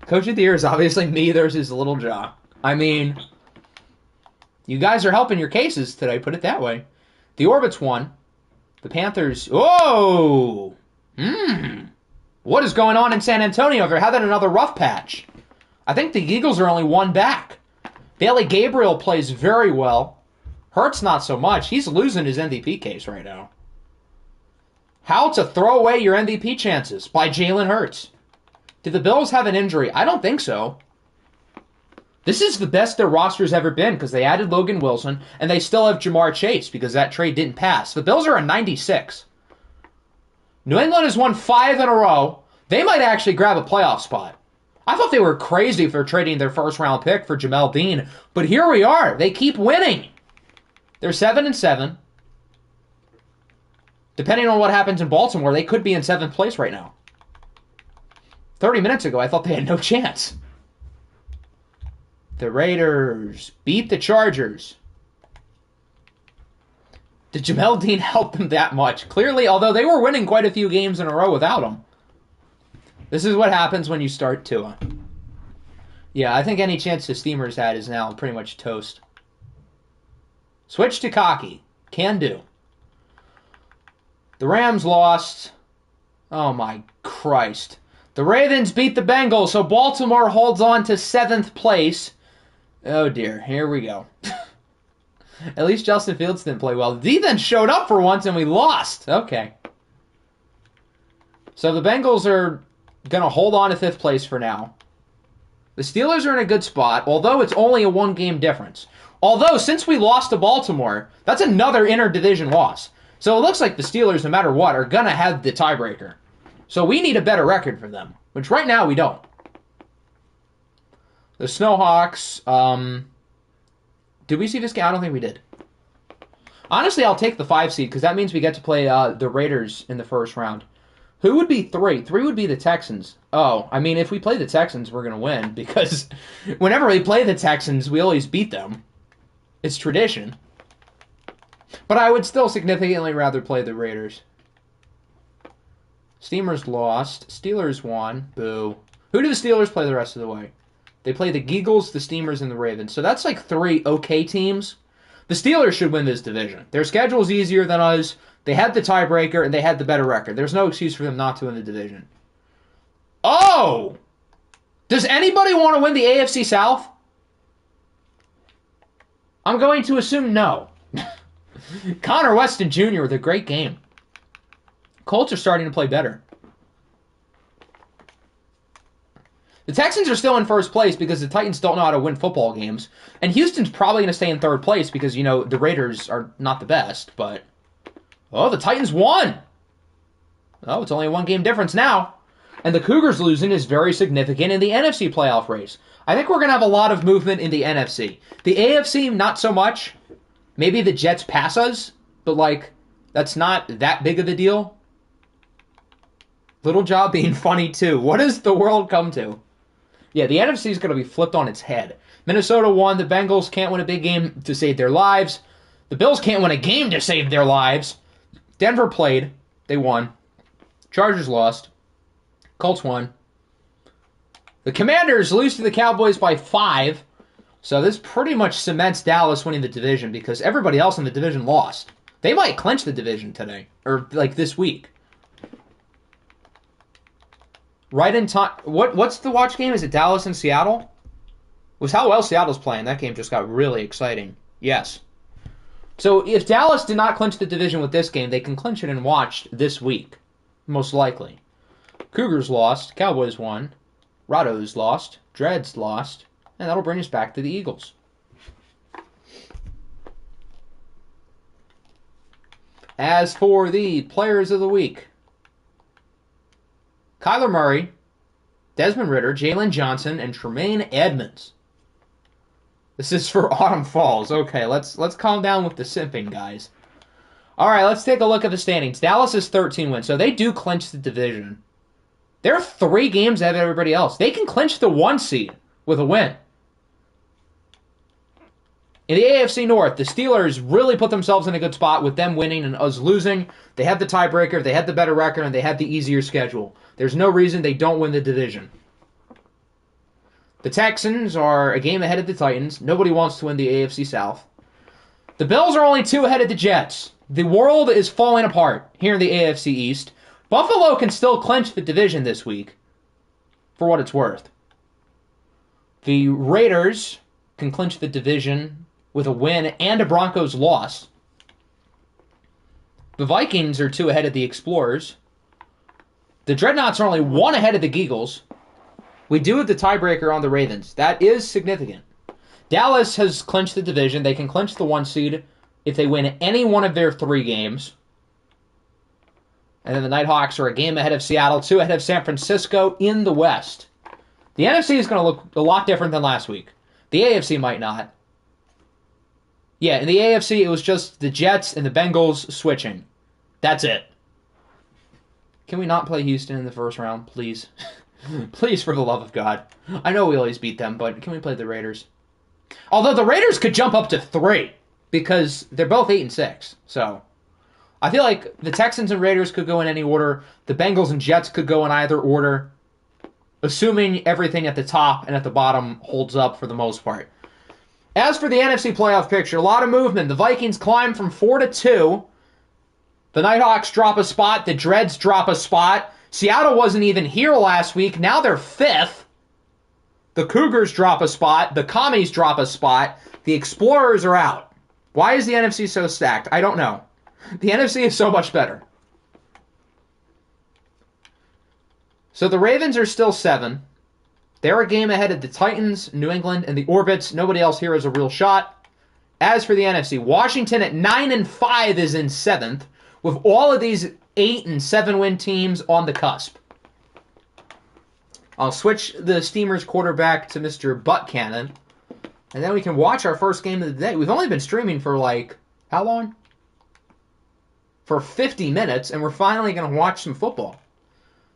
Coach of the Year is obviously me versus Little Jaw. I mean, you guys are helping your cases today, put it that way. The Orbits won. The Panthers... Oh! What is going on in San Antonio? They're having another rough patch. I think the Eagles are only 1 back. Bailey Gabriel plays very well. Hurts not so much. He's losing his MVP case right now. How to throw away your MVP chances by Jalen Hurts. Did the Bills have an injury? I don't think so. This is the best their roster's ever been because they added Logan Wilson and they still have Jamar Chase because that trade didn't pass. The Bills are a 96. New England has won 5 in a row. They might actually grab a playoff spot. I thought they were crazy for trading their 1st-round pick for Jamel Dean, but here we are. They keep winning. They're 7-7. Depending on what happens in Baltimore, they could be in 7th place right now. 30 minutes ago, I thought they had no chance. The Raiders beat the Chargers. Did Jamel Dean help them that much? Clearly, although they were winning quite a few games in a row without him. This is what happens when you start Tua. Yeah, I think any chance the Steamers had is now pretty much toast. Switch to cocky. Can do. The Rams lost. Oh my Christ. The Ravens beat the Bengals, so Baltimore holds on to 7th place. Oh dear, here we go. At least Justin Fields didn't play well. The defense showed up for once and we lost. Okay. So the Bengals are going to hold on to 5th place for now. The Steelers are in a good spot, although it's only a 1-game difference. Although, since we lost to Baltimore, that's another inter-division loss. So it looks like the Steelers, no matter what, are going to have the tiebreaker. So we need a better record for them, which right now we don't. The Snowhawks, did we see this game? I don't think we did. Honestly, I'll take the 5 seed because that means we get to play the Raiders in the first round. Who would be 3? 3 would be the Texans. Oh, I mean, if we play the Texans, we're going to win because whenever we play the Texans, we always beat them. It's tradition. But I would still significantly rather play the Raiders. Steamers lost. Steelers won. Boo. Who do the Steelers play the rest of the way? They play the Eagles, the Steamers, and the Ravens. So that's like 3 okay teams. The Steelers should win this division. Their schedule is easier than us. They had the tiebreaker, and they had the better record. There's no excuse for them not to win the division. Oh! Does anybody want to win the AFC South? I'm going to assume no. Connor Weston Jr. with a great game. Colts are starting to play better. The Texans are still in first place because the Titans don't know how to win football games. And Houston's probably going to stay in third place because, you know, the Raiders are not the best. But, oh, the Titans won. Oh, it's only a 1-game difference now. And the Cougars losing is very significant in the NFC playoff race. I think we're going to have a lot of movement in the NFC. The AFC, not so much. Maybe the Jets pass us, but, like, that's not that big of a deal. Little job being funny, too. What has the world come to? Yeah, the NFC is going to be flipped on its head. Minnesota won. The Bengals can't win a big game to save their lives. The Bills can't win a game to save their lives. Denver played. They won. Chargers lost. Colts won. The Commanders lose to the Cowboys by 5. So this pretty much cements Dallas winning the division because everybody else in the division lost. They might clinch the division today. Or, like, this week. Right in time. What's the watch game? Is it Dallas and Seattle? It was how well Seattle's playing. That game just got really exciting. Yes. So if Dallas did not clinch the division with this game, they can clinch it and watch this week. Most likely. Cougars lost. Cowboys won. Rados lost. Dreads lost. And that'll bring us back to the Eagles. As for the players of the week. Kyler Murray, Desmond Ridder, Jalen Johnson, and Tremaine Edmonds. This is for Autumn Falls. Okay, let's calm down with the simping, guys. All right, let's take a look at the standings. Dallas is 13 wins, so they do clinch the division. They're 3 games ahead of everybody else. They can clinch the 1 seed with a win. In the AFC North, the Steelers really put themselves in a good spot with them winning and us losing. They had the tiebreaker, they had the better record, and they had the easier schedule. There's no reason they don't win the division. The Texans are a game ahead of the Titans. Nobody wants to win the AFC South. The Bills are only 2 ahead of the Jets. The world is falling apart here in the AFC East. Buffalo can still clinch the division this week, for what it's worth. The Raiders can clinch the division with a win and a Broncos loss. The Vikings are 2 ahead of the Explorers. The Dreadnoughts are only 1 ahead of the Eagles. We do have the tiebreaker on the Ravens. That is significant. Dallas has clinched the division. They can clinch the 1 seed if they win any one of their 3 games. And then the Nighthawks are a game ahead of Seattle, 2 ahead of San Francisco in the West. The NFC is going to look a lot different than last week. The AFC might not. Yeah, in the AFC, it was just the Jets and the Bengals switching. That's it. Can we not play Houston in the first round, please? Please, for the love of God. I know we always beat them, but can we play the Raiders? Although the Raiders could jump up to 3, because they're both 8-6. So, I feel like the Texans and Raiders could go in any order. The Bengals and Jets could go in either order. Assuming everything at the top and at the bottom holds up for the most part. As for the NFC playoff picture, a lot of movement. The Vikings climb from 4 to 2. The Nighthawks drop a spot. The Dreads drop a spot. Seattle wasn't even here last week. Now they're 5th. The Cougars drop a spot. The Commies drop a spot. The Explorers are out. Why is the NFC so stacked? I don't know. The NFC is so much better. So the Ravens are still 7. They're a game ahead of the Titans, New England, and the Orbits. Nobody else here has a real shot. As for the NFC, Washington at 9-5 is in 7th, with all of these 8 and 7 win teams on the cusp. I'll switch the Steamers quarterback to Mr. Butt Cannon, and then we can watch our first game of the day. We've only been streaming for, like, how long? for 50 minutes, and we're finally going to watch some football.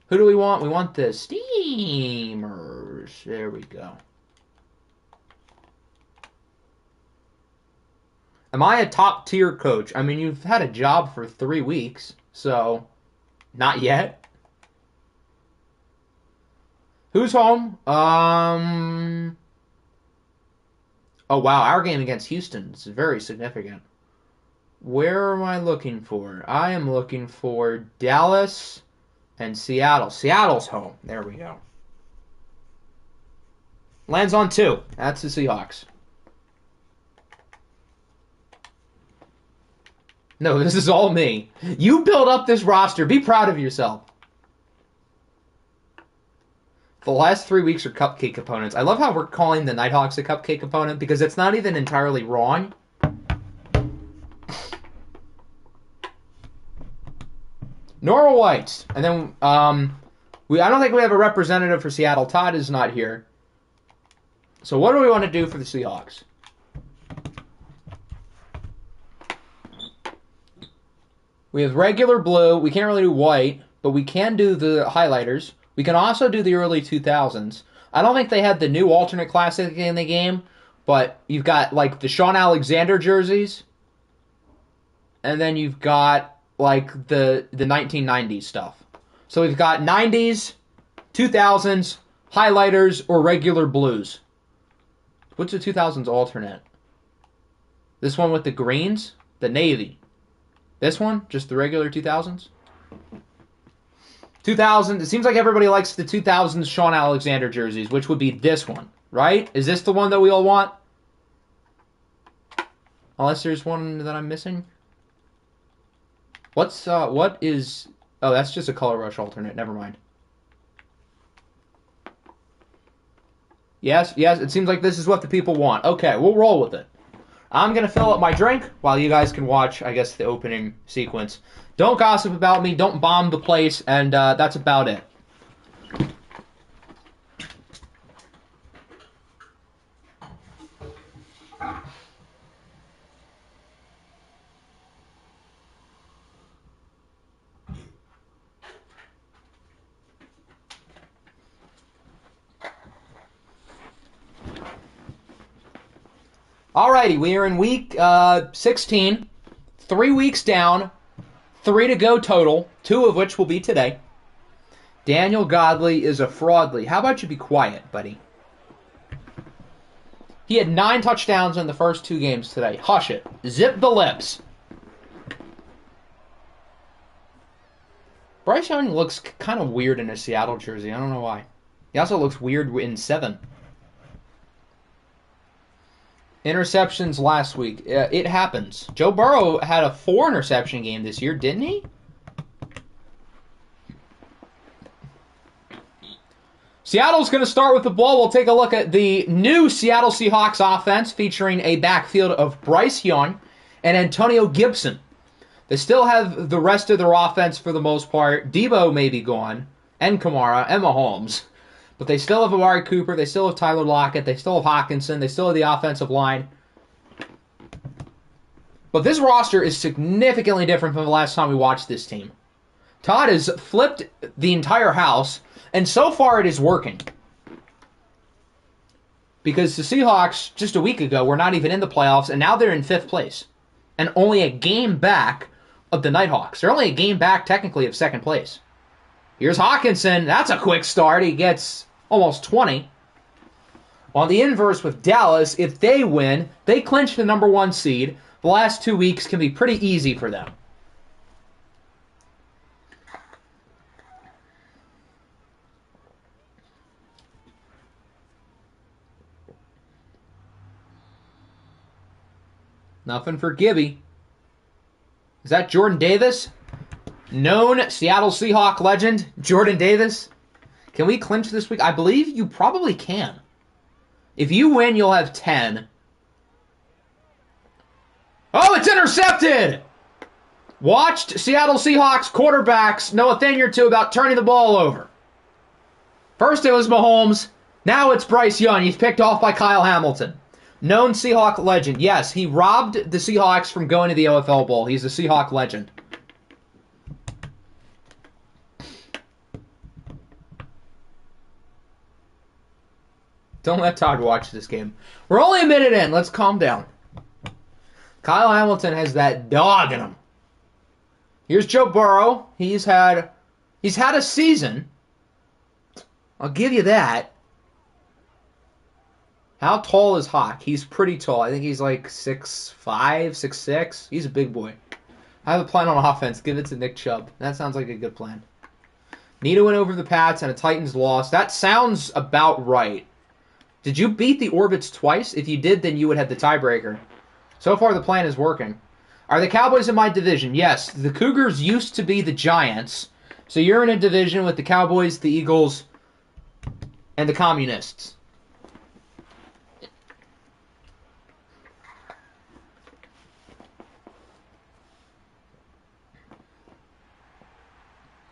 Who do we want? We want the Steamers. There we go. Am I a top-tier coach? I mean, you've had a job for 3 weeks, so not yet. Who's home? Oh, wow. Our game against Houston is very significant. Where am I looking for? I am looking for Dallas and Seattle. Seattle's home. There we go. Lands on 2. That's the Seahawks. No, this is all me. You build up this roster. Be proud of yourself. The last 3 weeks are cupcake opponents. I love how we're calling the Nighthawks a cupcake opponent because it's not even entirely wrong. Normal Whites. And then, I don't think we have a representative for Seattle. Todd is not here. So what do we want to do for the Seahawks? We have regular blue. We can't really do white, but we can do the highlighters. We can also do the early 2000s. I don't think they had the new alternate classic in the game, but you've got like the Sean Alexander jerseys, and then you've got like the 1990s stuff. So we've got 90s, 2000s, highlighters, or regular blues. What's the 2000s alternate? This one with the greens? The navy. This one? Just the regular 2000s? 2000, it seems like everybody likes the 2000s Sean Alexander jerseys, which would be this one, right? Is this the one that we all want? Unless there's one that I'm missing. What is... Oh, that's just a Color Rush alternate. Never mind. Yes, it seems like this is what the people want. Okay, we'll roll with it. I'm going to fill up my drink while you guys can watch, I guess, the opening sequence. Don't gossip about me, don't bomb the place, and that's about it. Alrighty, we are in week 16. 3 weeks down. 3 to go total, 2 of which will be today. Daniel Godley is a fraudly. How about you be quiet, buddy? He had 9 touchdowns in the first 2 games today. Hush it. Zip the lips. Bryce Young looks kind of weird in a Seattle jersey. I don't know why. He also looks weird in 7. Interceptions last week. It happens. Joe Burrow had a 4 interception game this year, didn't he? Seattle's going to start with the ball. We'll take a look at the new Seattle Seahawks offense featuring a backfield of Bryce Young and Antonio Gibson. They still have the rest of their offense for the most part. Debo may be gone, and Kamara, and Mahomes. But they still have Amari Cooper, they still have Tyler Lockett, they still have Hawkinson, they still have the offensive line. But this roster is significantly different from the last time we watched this team. Todd has flipped the entire house, and so far it is working. Because the Seahawks, just a week ago, were not even in the playoffs, and now they're in 5th place. And only a game back of the Nighthawks. They're only a game back, technically, of 2nd place. Here's Hawkinson. That's a quick start. He gets almost 20. On the inverse with Dallas, if they win, they clinch the number 1 seed. The last 2 weeks can be pretty easy for them. Nothing for Gibby. Is that Jordan Davis? Known Seattle Seahawk legend, Jordan Davis. Can we clinch this week? I believe you probably can. If you win, you'll have 10. Oh, it's intercepted! Watched Seattle Seahawks quarterbacks know a thing or two about turning the ball over. First it was Mahomes. Now it's Bryce Young. He's picked off by Kyle Hamilton. Known Seahawk legend. Yes, he robbed the Seahawks from going to the OFL Bowl. He's a Seahawk legend. Don't let Todd watch this game. We're only a minute in. Let's calm down. Kyle Hamilton has that dog in him. Here's Joe Burrow. He's had a season. I'll give you that. How tall is Hawk? He's pretty tall. I think he's like 6'5", 6'6". He's a big boy. I have a plan on offense. Give it to Nick Chubb. That sounds like a good plan. Need to win over the Pats and a Titans loss. That sounds about right. Did you beat the Orbits twice? If you did, then you would have the tiebreaker. So far, the plan is working. Are the Cowboys in my division? Yes. The Cougars used to be the Giants. So you're in a division with the Cowboys, the Eagles, and the Communists.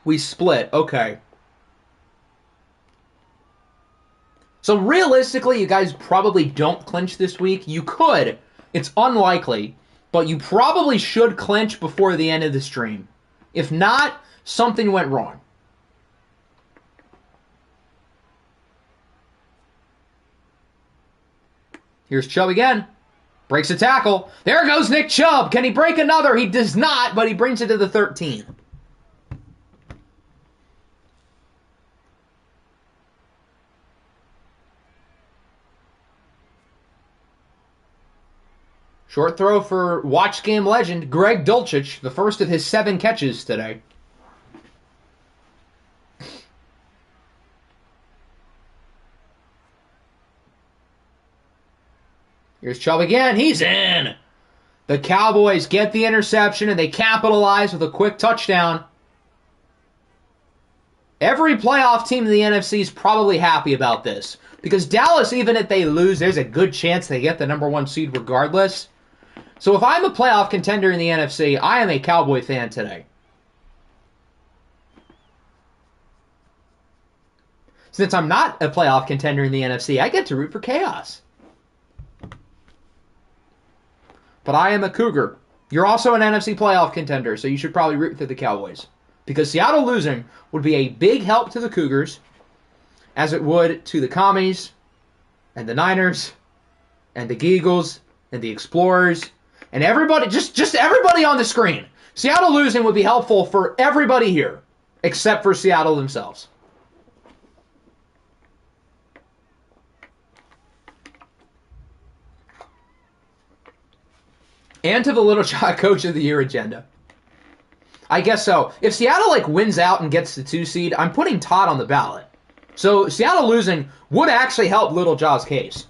We split. Okay. So realistically, you guys probably don't clinch this week. You could. It's unlikely. But you probably should clinch before the end of the stream. If not, something went wrong. Here's Chubb again. Breaks a tackle. There goes Nick Chubb. Can he break another? He does not, but he brings it to the 13. Short throw for watch game legend Greg Dulcich, the first of his 7 catches today. Here's Chubb again. He's in. The Cowboys get the interception and they capitalize with a quick touchdown. Every playoff team in the NFC is probably happy about this. Because Dallas, even if they lose, there's a good chance they get the number 1 seed regardless. So if I'm a playoff contender in the NFC, I am a Cowboy fan today. Since I'm not a playoff contender in the NFC, I get to root for chaos. But I am a Cougar. You're also an NFC playoff contender, so you should probably root for the Cowboys. Because Seattle losing would be a big help to the Cougars, as it would to the Commies, and the Niners, and the Eagles, and the Explorers, and everybody, just everybody on the screen. Seattle losing would be helpful for everybody here, except for Seattle themselves. And to the Little Shot Coach of the Year agenda. I guess so. If Seattle wins out and gets the 2 seed, I'm putting Todd on the ballot. So Seattle losing would actually help Little Jaw's case.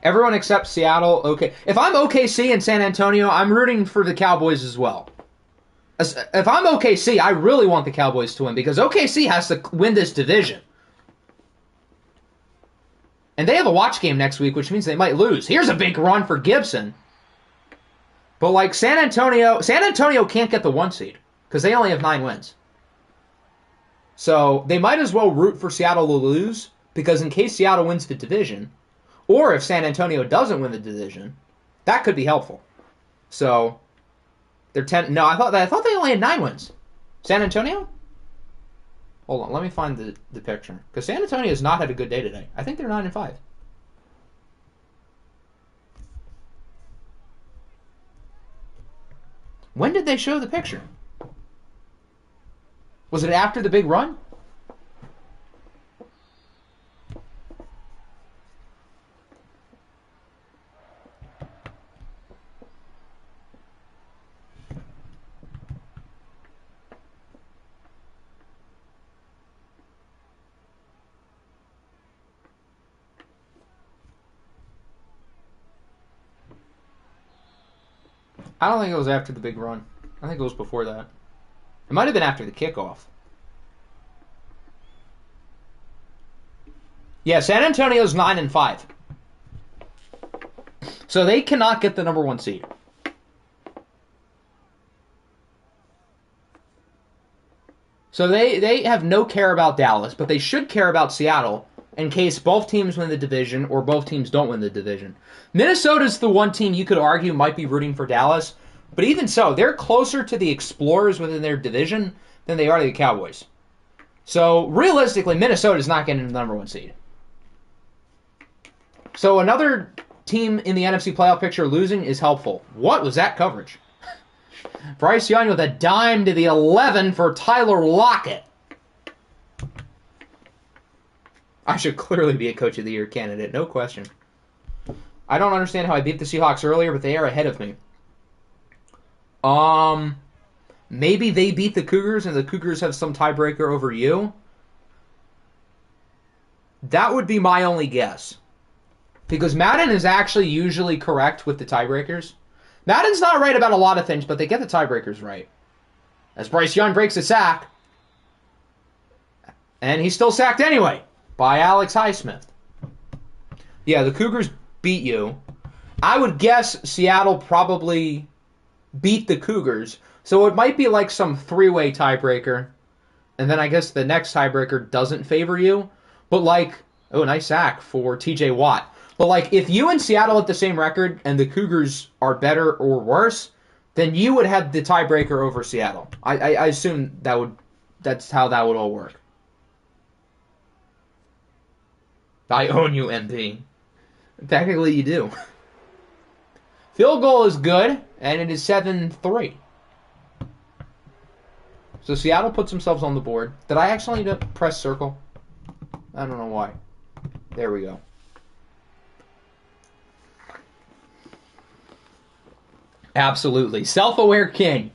Everyone except Seattle, okay. If I'm OKC and San Antonio, I'm rooting for the Cowboys as well. If I'm OKC, I really want the Cowboys to win because OKC has to win this division. And they have a watch game next week, which means they might lose. Here's a big run for Gibson. But San Antonio can't get the 1 seed because they only have 9 wins. So they might as well root for Seattle to lose because in case Seattle wins the division, or if San Antonio doesn't win the division, that could be helpful. So they're 10. No, I thought they only had 9 wins. San Antonio? Hold on, let me find the picture because San Antonio has not had a good day today. I think they're 9-5. When did they show the picture? Was it after the big run? I don't think it was after the big run. I think it was before that. It might have been after the kickoff. Yeah, San Antonio's 9-5. So they cannot get the number 1 seed. So they have no care about Dallas, but they should care about Seattle in case both teams win the division or both teams don't win the division. Minnesota's the one team you could argue might be rooting for Dallas, but even so, they're closer to the Explorers within their division than they are to the Cowboys. So realistically, Minnesota's not getting the number 1 seed. So another team in the NFC playoff picture losing is helpful. What was that coverage? Bryce Young with a dime to the 11 for Tyler Lockett. I should clearly be a Coach of the Year candidate, no question. I don't understand how I beat the Seahawks earlier, but they are ahead of me. Maybe they beat the Cougars and the Cougars have some tiebreaker over you. That would be my only guess. Because Madden is actually usually correct with the tiebreakers. Madden's not right about a lot of things, but they get the tiebreakers right. As Bryce Young breaks a sack. And he's still sacked anyway by Alex Highsmith. Yeah, the Cougars beat you. I would guess Seattle probably beat the Cougars. So it might be like some three-way tiebreaker. And then I guess the next tiebreaker doesn't favor you. But like, oh, nice sack for TJ Watt. But like, if you and Seattle have the same record and the Cougars are better or worse, then you would have the tiebreaker over Seattle. I assume that's how that would all work. I own you, MP. Technically, you do. Field goal is good, and it is 7-3. So Seattle puts themselves on the board. Did I actually need to press circle? I don't know why. There we go. Absolutely. Self-aware king.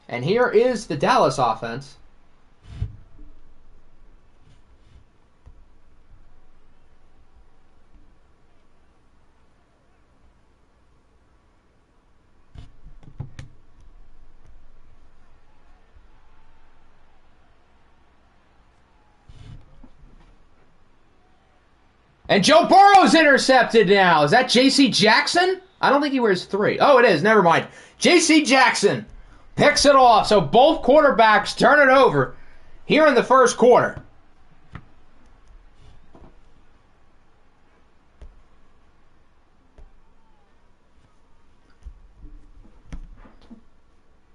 And here is the Dallas offense. And Joe Burrow's intercepted now. Is that J.C. Jackson? I don't think he wears 3. Oh, it is. Never mind. J.C. Jackson picks it off. So both quarterbacks turn it over here in the first quarter.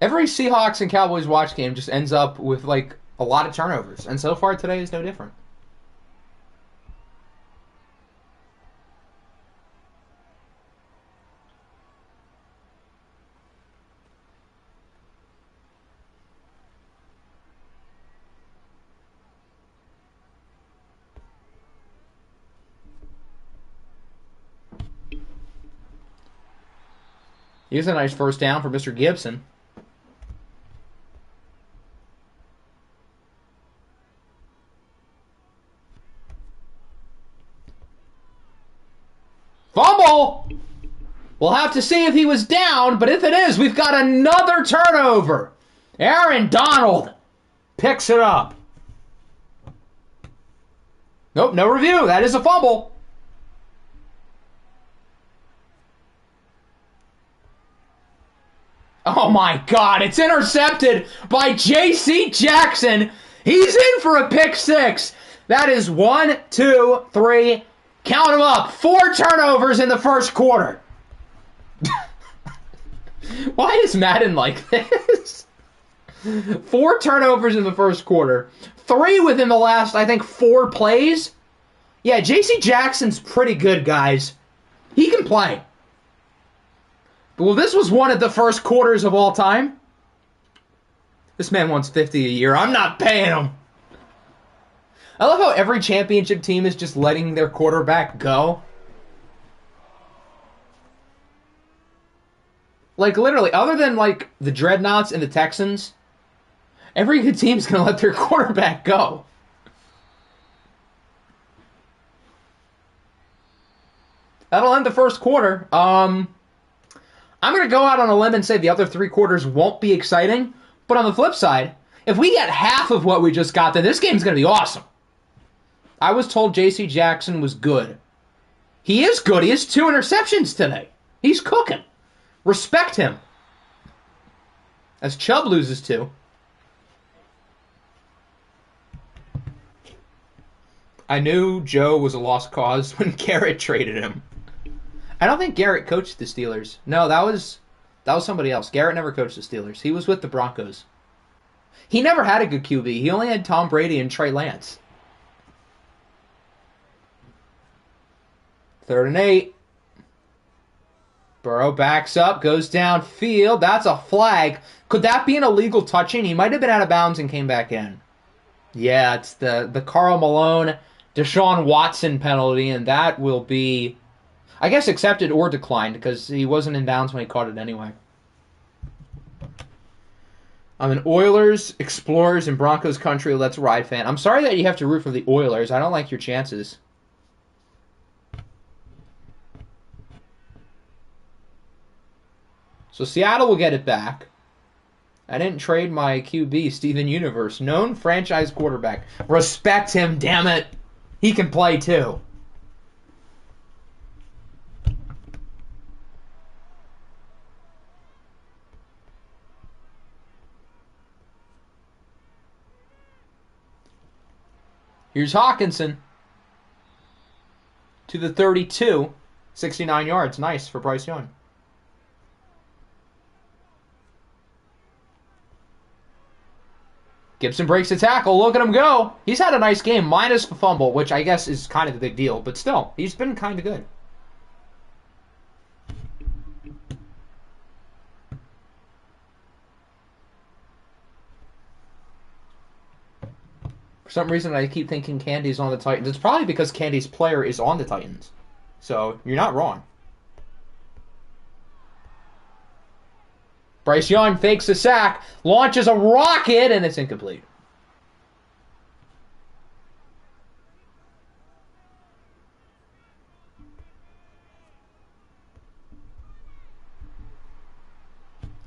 Every Seahawks and Cowboys watch game just ends up with like a lot of turnovers. And so far today is no different. Here's a nice first down for Mr. Gibson. Fumble! We'll have to see if he was down, but if it is, we've got another turnover. Aaron Donald picks it up. Nope, no review. That is a fumble. Oh my God, it's intercepted by J.C. Jackson. He's in for a pick 6. That is 1, 2, 3, count them up, 4 turnovers in the first quarter. Why is Madden like this? 4 turnovers in the first quarter. 3 within the last, I think, 4 plays. Yeah, J.C. Jackson's pretty good, guys. He can play. Well, this was one of the first quarters of all time. This man wants $50 a year. I'm not paying him. I love how every championship team is just letting their quarterback go. Like, literally, other than, like, the Dreadnoughts and the Texans, every good team's going to let their quarterback go. That'll end the first quarter. I'm going to go out on a limb and say the other 3 quarters won't be exciting. But on the flip side, if we get half of what we just got, then this game's going to be awesome. I was told J.C. Jackson was good. He is good. He has 2 interceptions today. He's cooking. Respect him. As Chubb loses 2. I knew Joe was a lost cause when Garrett traded him. I don't think Garrett coached the Steelers. No, that was somebody else. Garrett never coached the Steelers. He was with the Broncos. He never had a good QB. He only had Tom Brady and Trey Lance. 3rd and 8. Burrow backs up, goes downfield. That's a flag. Could that be an illegal touching? He might have been out of bounds and came back in. Yeah, it's the Karl Malone, Deshaun Watson penalty, and that will be, I guess, accepted or declined because he wasn't in bounds when he caught it anyway. I'm an Oilers, Explorers, and Broncos country Let's Ride fan. I'm sorry that you have to root for the Oilers. I don't like your chances. So Seattle will get it back. I didn't trade my QB, Steven Universe. Known franchise quarterback. Respect him, damn it. He can play too. Here's Hawkinson. To the 32. 69 yards. Nice for Bryce Young. Gibson breaks the tackle. Look at him go. He's had a nice game, minus the fumble, which I guess is kind of the big deal. But still, he's been kind of good. For some reason, I keep thinking Candy's on the Titans. It's probably because Candy's player is on the Titans. So, you're not wrong. Bryce Young fakes a sack, launches a rocket, and it's incomplete.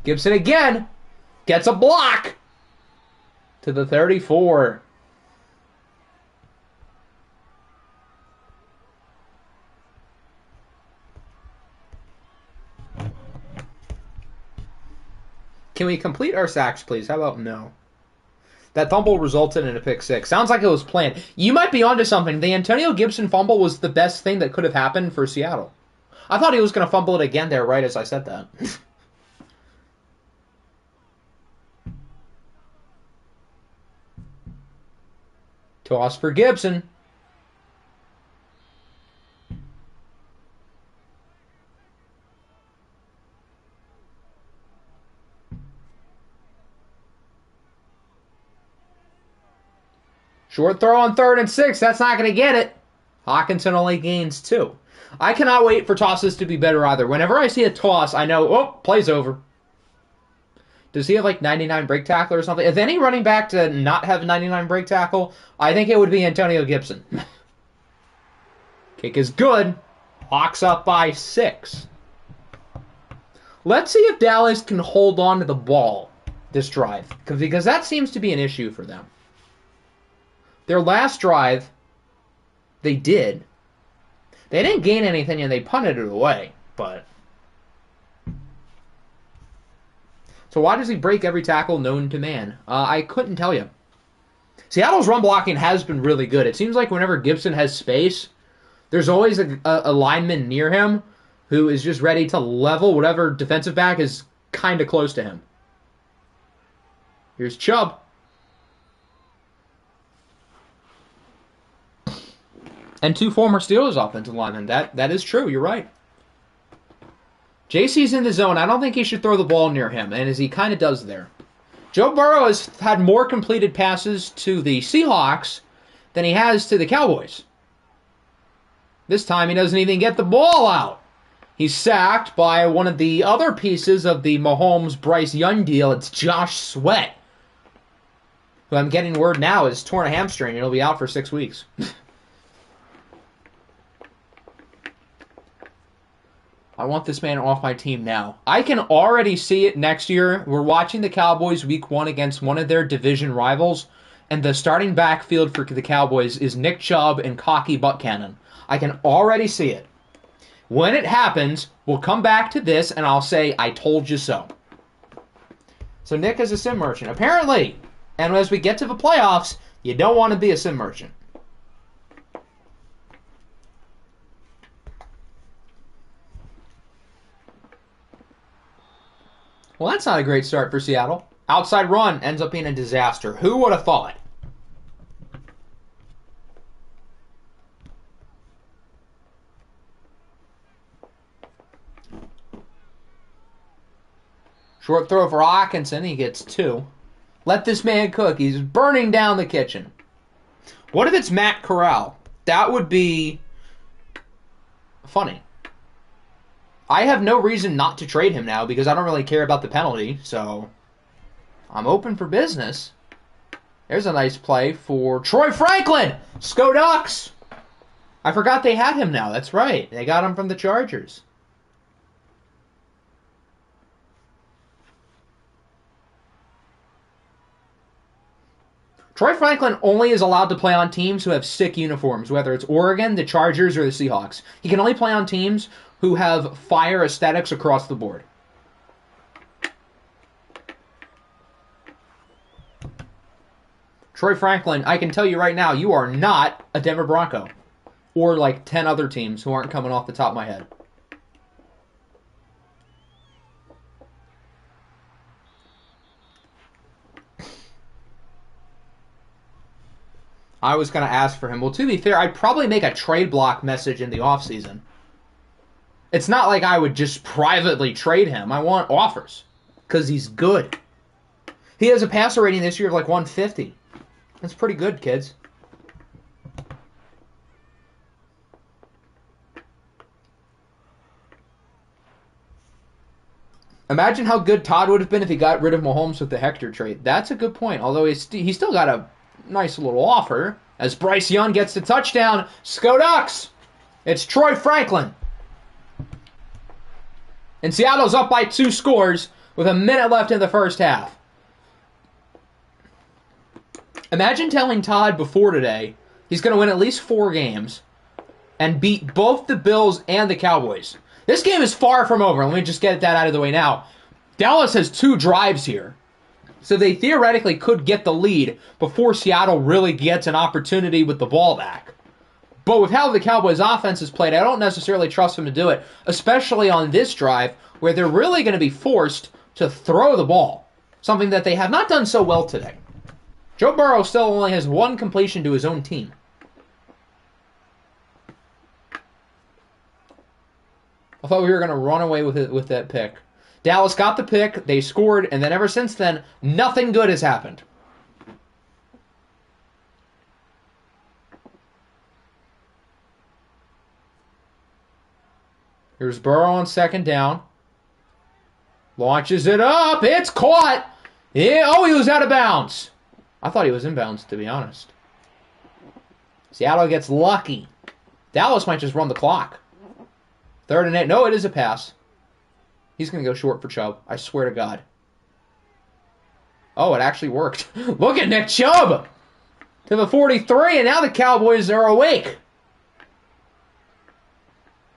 Gibson again gets a block to the 34. Can we complete our sacks, please? How about no? That fumble resulted in a pick six. Sounds like it was planned. You might be onto something. The Antonio Gibson fumble was the best thing that could have happened for Seattle. I thought he was going to fumble it again there right as I said that. Toss for Gibson. Short throw on 3rd and 6. That's not going to get it. Hawkinson only gains 2. I cannot wait for tosses to be better either. Whenever I see a toss, I know, oh, play's over. Does he have like 99 break tackle or something? If any running back to not have 99 break tackle, I think it would be Antonio Gibson. Kick is good. Hawks up by 6. Let's see if Dallas can hold on to the ball this drive, because that seems to be an issue for them. Their last drive, they did. They didn't gain anything and they punted it away, but... So why does he break every tackle known to man? I couldn't tell you. Seattle's run blocking has been really good. It seems like whenever Gibson has space, there's always a lineman near him who is just ready to level whatever defensive back is kind of close to him. Here's Chubb. And 2 former Steelers offensive linemen. That is true. You're right. JC's in the zone. I don't think he should throw the ball near him, and as he kind of does there. Joe Burrow has had more completed passes to the Seahawks than he has to the Cowboys. This time he doesn't even get the ball out. He's sacked by one of the other pieces of the Mahomes-Bryce Young deal. It's Josh Sweat, who I'm getting word now is torn a hamstring and he'll be out for 6 weeks. I want this man off my team now. I can already see it next year. We're watching the Cowboys week 1 against one of their division rivals, and the starting backfield for the Cowboys is Nick Chubb and Cocky Butt Cannon. I can already see it. When it happens, we'll come back to this, and I'll say, I told you so. So Nick is a sim merchant. Apparently, and as we get to the playoffs, you don't want to be a sim merchant. Well, that's not a great start for Seattle. Outside run ends up being a disaster. Who would have thought? Short throw for Hawkinson. He gets 2. Let this man cook. He's burning down the kitchen. What if it's Matt Corral? That would be funny. I have no reason not to trade him now because I don't really care about the penalty, so I'm open for business. There's a nice play for Troy Franklin. Sco Ducks. I forgot they had him now. That's right. They got him from the Chargers. Troy Franklin only is allowed to play on teams who have sick uniforms, whether it's Oregon, the Chargers, or the Seahawks. He can only play on teams who have fire aesthetics across the board. Troy Franklin, I can tell you right now, you are not a Denver Bronco. Or like 10 other teams who aren't coming off the top of my head. I was going to ask for him. Well, to be fair, I'd probably make a trade block message in the offseason. It's not like I would just privately trade him. I want offers because he's good. He has a passer rating this year of like 150. That's pretty good, kids. Imagine how good Todd would have been if he got rid of Mahomes with the Hector trade. That's a good point, although he's still got a nice little offer. As Bryce Young gets the touchdown, Sco Ducks! It's Troy Franklin. And Seattle's up by 2 scores with a minute left in the first half. Imagine telling Todd before today he's going to win at least 4 games and beat both the Bills and the Cowboys. This game is far from over. Let me just get that out of the way now. Dallas has 2 drives here. So they theoretically could get the lead before Seattle really gets an opportunity with the ball back. But with how the Cowboys' offense is played, I don't necessarily trust them to do it, especially on this drive where they're really going to be forced to throw the ball, something that they have not done so well today. Joe Burrow still only has 1 completion to his own team. I thought we were going to run away with that pick. Dallas got the pick, they scored, and then ever since then, nothing good has happened. Here's Burrow on second down. Launches it up. It's caught. Yeah, oh, he was out of bounds. I thought he was in bounds, to be honest. Seattle gets lucky. Dallas might just run the clock. 3rd and 8. No, it is a pass. He's going to go short for Chubb. I swear to God. Oh, it actually worked. Look at Nick Chubb to the 43, and now the Cowboys are awake.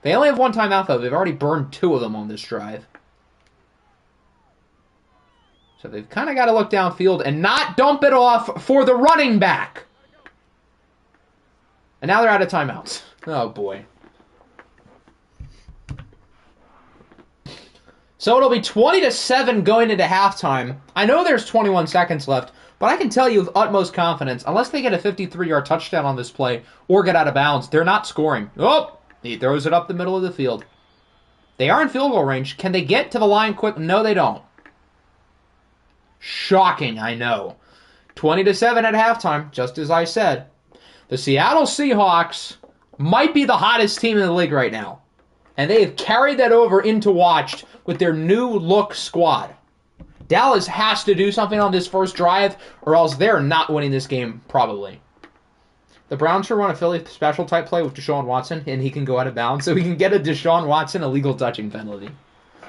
They only have 1 timeout, though. They've already burned 2 of them on this drive. So they've kind of got to look downfield and not dump it off for the running back. And now they're out of timeouts. Oh, boy. So it'll be 20-7 going into halftime. I know there's 21 seconds left, but I can tell you with utmost confidence, unless they get a 53-yard touchdown on this play or get out of bounds, they're not scoring. Oh, he throws it up the middle of the field. They are in field goal range. Can they get to the line quick? No, they don't. Shocking, I know. 20-7 at halftime, just as I said. The Seattle Seahawks might be the hottest team in the league right now. And they have carried that over into watched with their new look squad. Dallas has to do something on this first drive, or else they're not winning this game, probably. The Browns should run a Philly special type play with Deshaun Watson, and he can go out of bounds, so we can get a Deshaun Watson illegal touching penalty.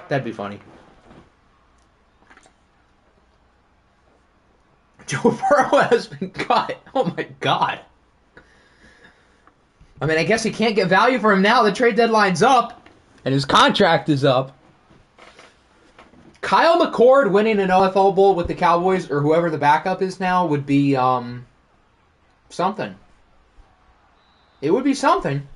That'd be funny. Joe Burrow has been cut. Oh my God. I mean, I guess he can't get value for him now. The trade deadline's up, and his contract is up. Kyle McCord winning an OFL Bowl with the Cowboys, or whoever the backup is now, would be something. It would be something.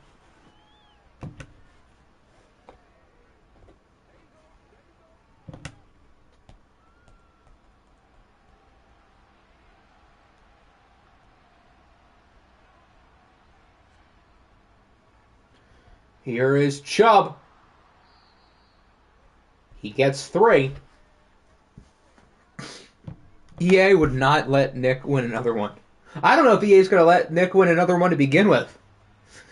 Here is Chubb. He gets 3. EA would not let Nick win another one. I don't know if EA's going to let Nick win another one to begin with.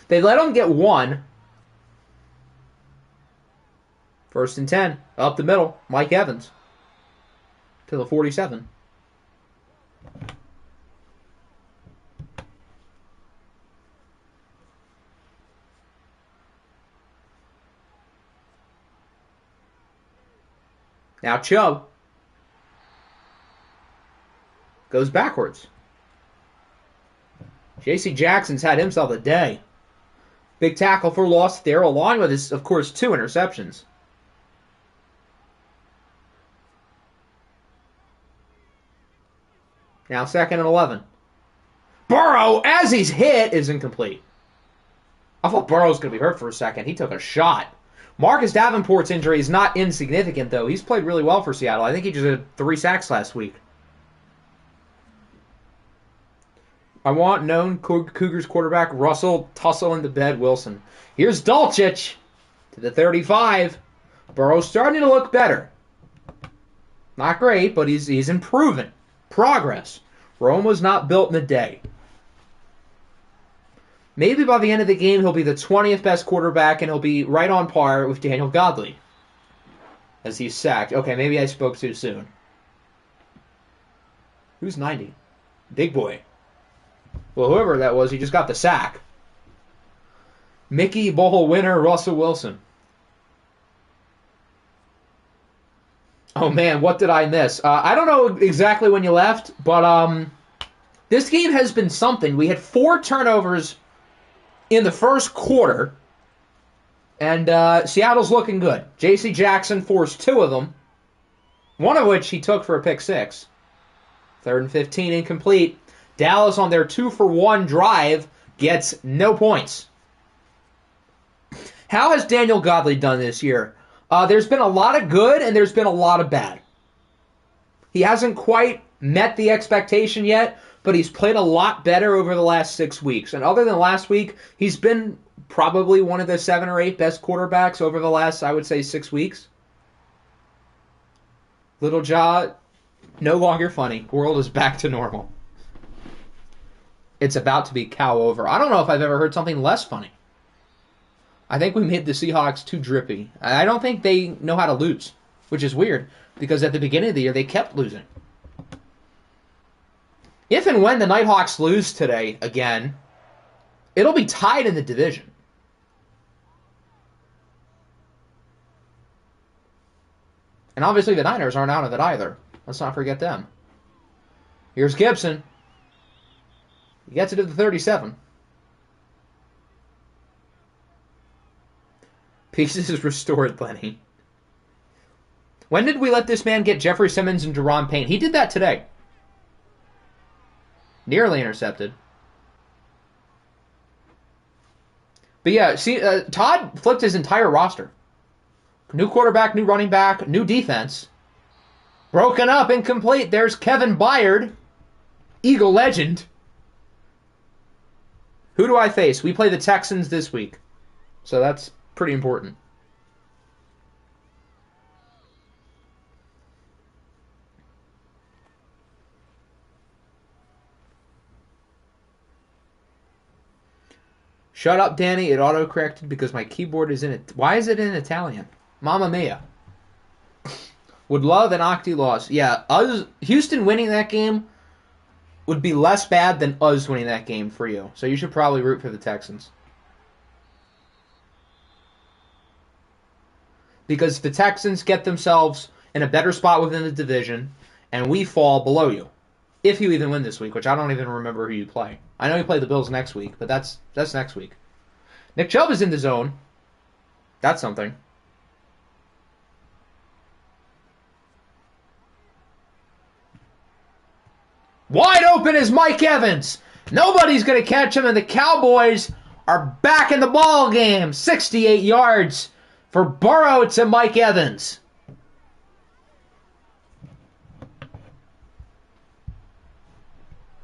They let him get 1. 1st and 10. Up the middle. Mike Evans. To the 47. Now Chubb goes backwards. J.C. Jackson's had himself a day. Big tackle for loss there, along with his, of course, 2 interceptions. Now 2nd and 11. Burrow, as he's hit, is incomplete. I thought Burrow was going to be hurt for a second. He took a shot. Marcus Davenport's injury is not insignificant, though. He's played really well for Seattle. I think he just had 3 sacks last week. I want known Cougars quarterback Russell tussle into bed Wilson. Here's Dulcich to the 35. Burrow's starting to look better. Not great, but he's improving. Progress. Rome was not built in a day. Maybe by the end of the game, he'll be the 20th best quarterback, and he'll be right on par with Daniel Godley. As he's sacked. Okay, maybe I spoke too soon. Who's 90? Big boy. Well, whoever that was, he just got the sack. Mickey Bowl winner, Russell Wilson. Oh, man, what did I miss? I don't know exactly when you left, but this game has been something. We had 4 turnovers in the first quarter, and Seattle's looking good. J.C. Jackson forced 2 of them, one of which he took for a pick 6. 3rd and 15, incomplete. Dallas on their 2-for-1 drive gets no points. How has Daniel Godley done this year? There's been a lot of good and there's been a lot of bad. He hasn't quite met the expectation yet, but he's played a lot better over the last 6 weeks. And other than last week, he's been probably one of the 7 or 8 best quarterbacks over the last, I would say, 6 weeks. Little Jaw, no longer funny. World is back to normal. It's about to be cow over. I don't know if I've ever heard something less funny. I think we made the Seahawks too drippy. I don't think they know how to lose, which is weird, because at the beginning of the year, they kept losing. If and when the Nighthawks lose today again, it'll be tied in the division. And obviously the Niners aren't out of it either. Let's not forget them. Here's Gibson. He gets it to the 37. Pieces is restored, Lenny. When did we let this man get Jeffrey Simmons and Jerron Payne? He did that today. Nearly intercepted. But yeah, see, Todd flipped his entire roster. New quarterback, new running back, new defense. Broken up, incomplete. There's Kevin Byard, Eagle legend. Who do I face? We play the Texans this week. So that's pretty important. Shut up, Danny. It auto-corrected because my keyboard is in it. Why is it in Italian? Mamma mia. Would love an Octi loss. Yeah, Houston winning that game would be less bad than us winning that game for you. So you should probably root for the Texans. Because the Texans get themselves in a better spot within the division, and we fall below you. If you even win this week, which I don't even remember who you play. I know you play the Bills next week, but that's next week. Nick Chubb is in the zone. That's something. Wide open is Mike Evans. Nobody's going to catch him, and the Cowboys are back in the ball game. 68 yards for Burrow to Mike Evans.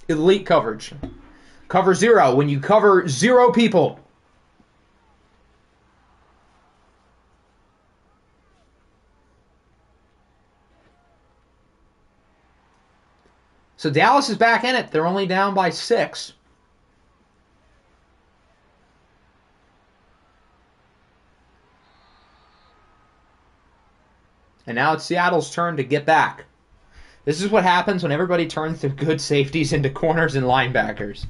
Elite coverage. Cover 0 when you cover 0 people. So Dallas is back in it. They're only down by 6. And now it's Seattle's turn to get back. This is what happens when everybody turns their good safeties into corners and linebackers.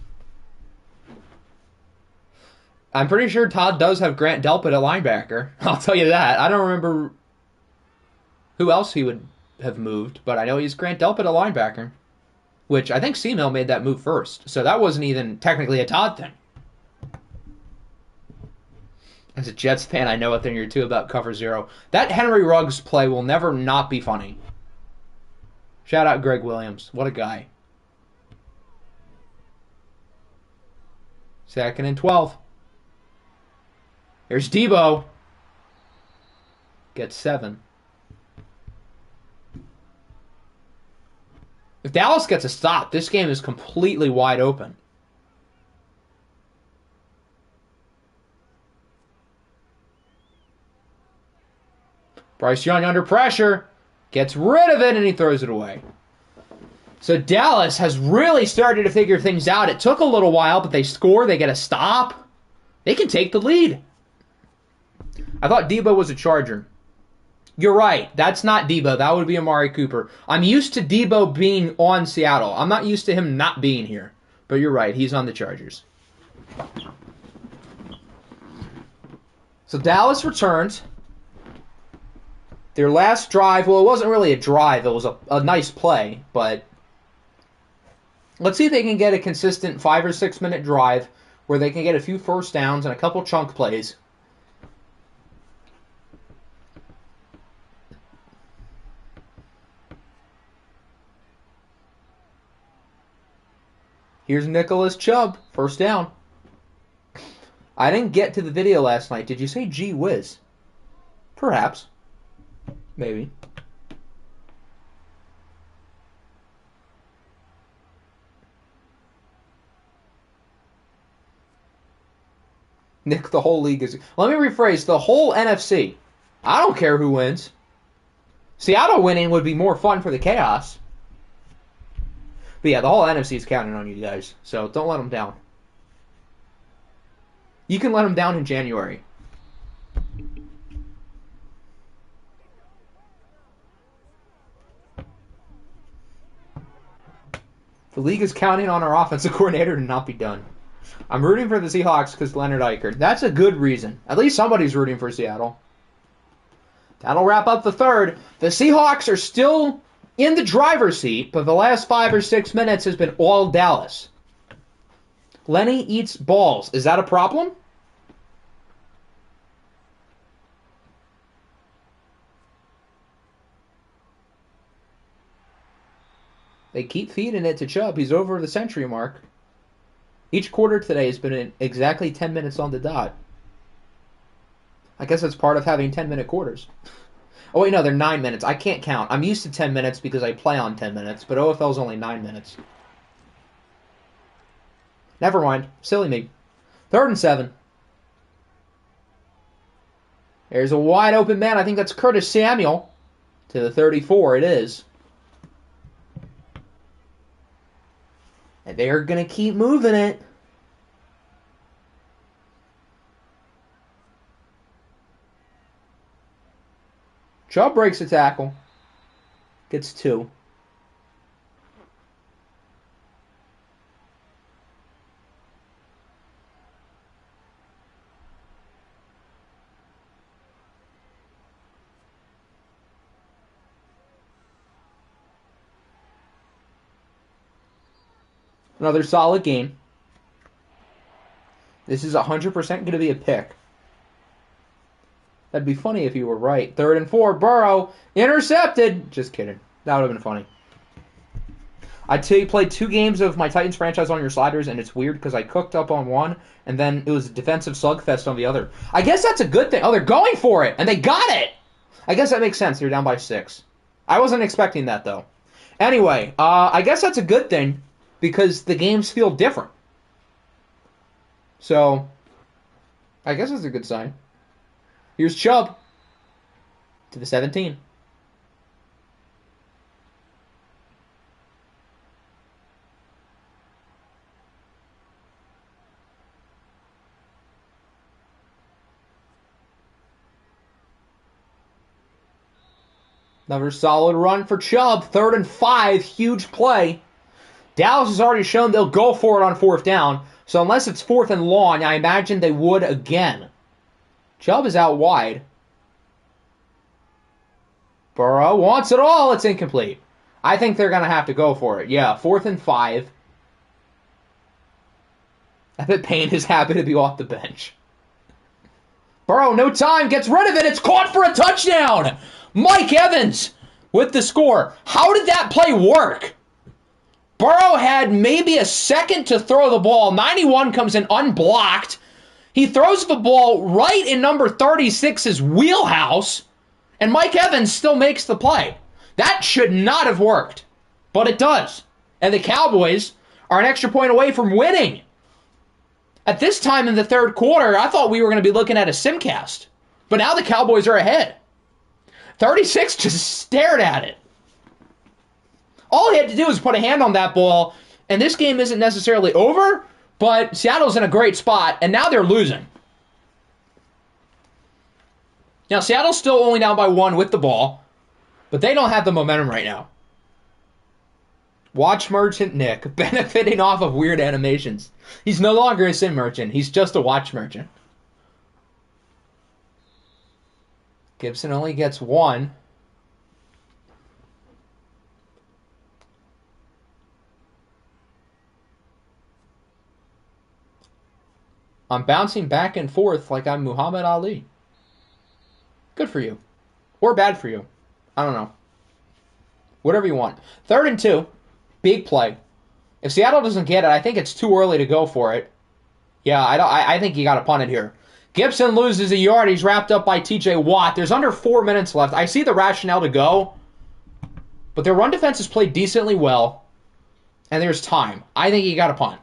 I'm pretty sure Todd does have Grant Delpit at linebacker. I'll tell you that. I don't remember who else he would have moved, but I know he's Grant Delpit at linebacker, which I think C-Mill made that move first. So that wasn't even technically a Todd thing. As a Jets fan, I know a thing or two about cover 0. That Henry Ruggs play will never not be funny. Shout out Greg Williams. What a guy. 2nd and 12. Here's Debo. Gets 7. If Dallas gets a stop, this game is completely wide open. Bryce Young under pressure. Gets rid of it, and he throws it away. So Dallas has really started to figure things out. It took a little while, but they score. They get a stop. They can take the lead. I thought Debo was a Charger. You're right. That's not Debo. That would be Amari Cooper. I'm used to Debo being on Seattle. I'm not used to him not being here. But you're right. He's on the Chargers. So Dallas returns. Their last drive, well, it wasn't really a drive. It was a nice play. But let's see if they can get a consistent 5 or 6 minute drive where they can get a few first downs and a couple chunk plays. Here's Nicholas Chubb. First down. I didn't get to the video last night. Did you say gee whiz? Perhaps. Maybe. Nick, the whole league is... Let me rephrase. The whole NFC. I don't care who wins. Seattle winning would be more fun for the chaos. But yeah, the whole NFC is counting on you guys. So don't let them down. You can let them down in January. The league is counting on our offensive coordinator to not be done. I'm rooting for the Seahawks because Leonard Eichert. That's a good reason. At least somebody's rooting for Seattle. That'll wrap up the third. The Seahawks are still in the driver's seat, but the last 5 or 6 minutes has been all Dallas. Lenny eats balls. Is that a problem? They keep feeding it to Chubb. He's over the century mark. Each quarter today has been exactly 10 minutes on the dot. I guess that's part of having 10-minute quarters. Oh, wait, no, they're 9 minutes. I can't count. I'm used to 10 minutes because I play on 10 minutes, but OFL is only 9 minutes. Never mind. Silly me. 3rd and 7. There's a wide open man. I think that's Curtis Samuel. To the 34, it is. And they're going to keep moving it. Chubb breaks a tackle. Gets 2. Another solid game. This is 100% going to be a pick. That'd be funny if you were right. 3rd and 4, Burrow, intercepted. Just kidding. That would have been funny. I played 2 games of my Titans franchise on your sliders, and it's weird because I cooked up on one, and then it was a defensive slugfest on the other. I guess that's a good thing. Oh, they're going for it, and they got it. I guess that makes sense. They're down by 6. I wasn't expecting that, though. Anyway, I guess that's a good thing because the games feel different. So, I guess that's a good sign. Here's Chubb to the 17. Another solid run for Chubb. 3rd and 5. Huge play. Dallas has already shown they'll go for it on 4th down. So unless it's 4th and long, I imagine they would again. Chubb is out wide. Burrow wants it all. It's incomplete. I think they're going to have to go for it. Yeah, 4th and 5. I bet Payne is happy to be off the bench. Burrow, no time, gets rid of it. It's caught for a touchdown. Mike Evans with the score. How did that play work? Burrow had maybe a second to throw the ball. 91 comes in unblocked. He throws the ball right in number 36's wheelhouse, and Mike Evans still makes the play. That should not have worked, but it does. And the Cowboys are an extra point away from winning. At this time in the 3rd quarter, I thought we were going to be looking at a simcast, but now the Cowboys are ahead. 36 just stared at it. All he had to do was put a hand on that ball, and this game isn't necessarily over, but Seattle's in a great spot, and now they're losing. Now, Seattle's still only down by 1 with the ball, but they don't have the momentum right now. Watch Merchant Nick, benefiting off of weird animations. He's no longer a sim merchant. He's just a watch merchant. Gibson only gets 1. I'm bouncing back and forth like I'm Muhammad Ali. Good for you. Or bad for you. I don't know. Whatever you want. 3rd and 2. Big play. If Seattle doesn't get it, I think it's too early to go for it. Yeah, I think you got to punt it here. Gibson loses a yard. He's wrapped up by T.J. Watt. There's under 4 minutes left. I see the rationale to go, but their run defense has played decently well, and there's time. I think you got to punt.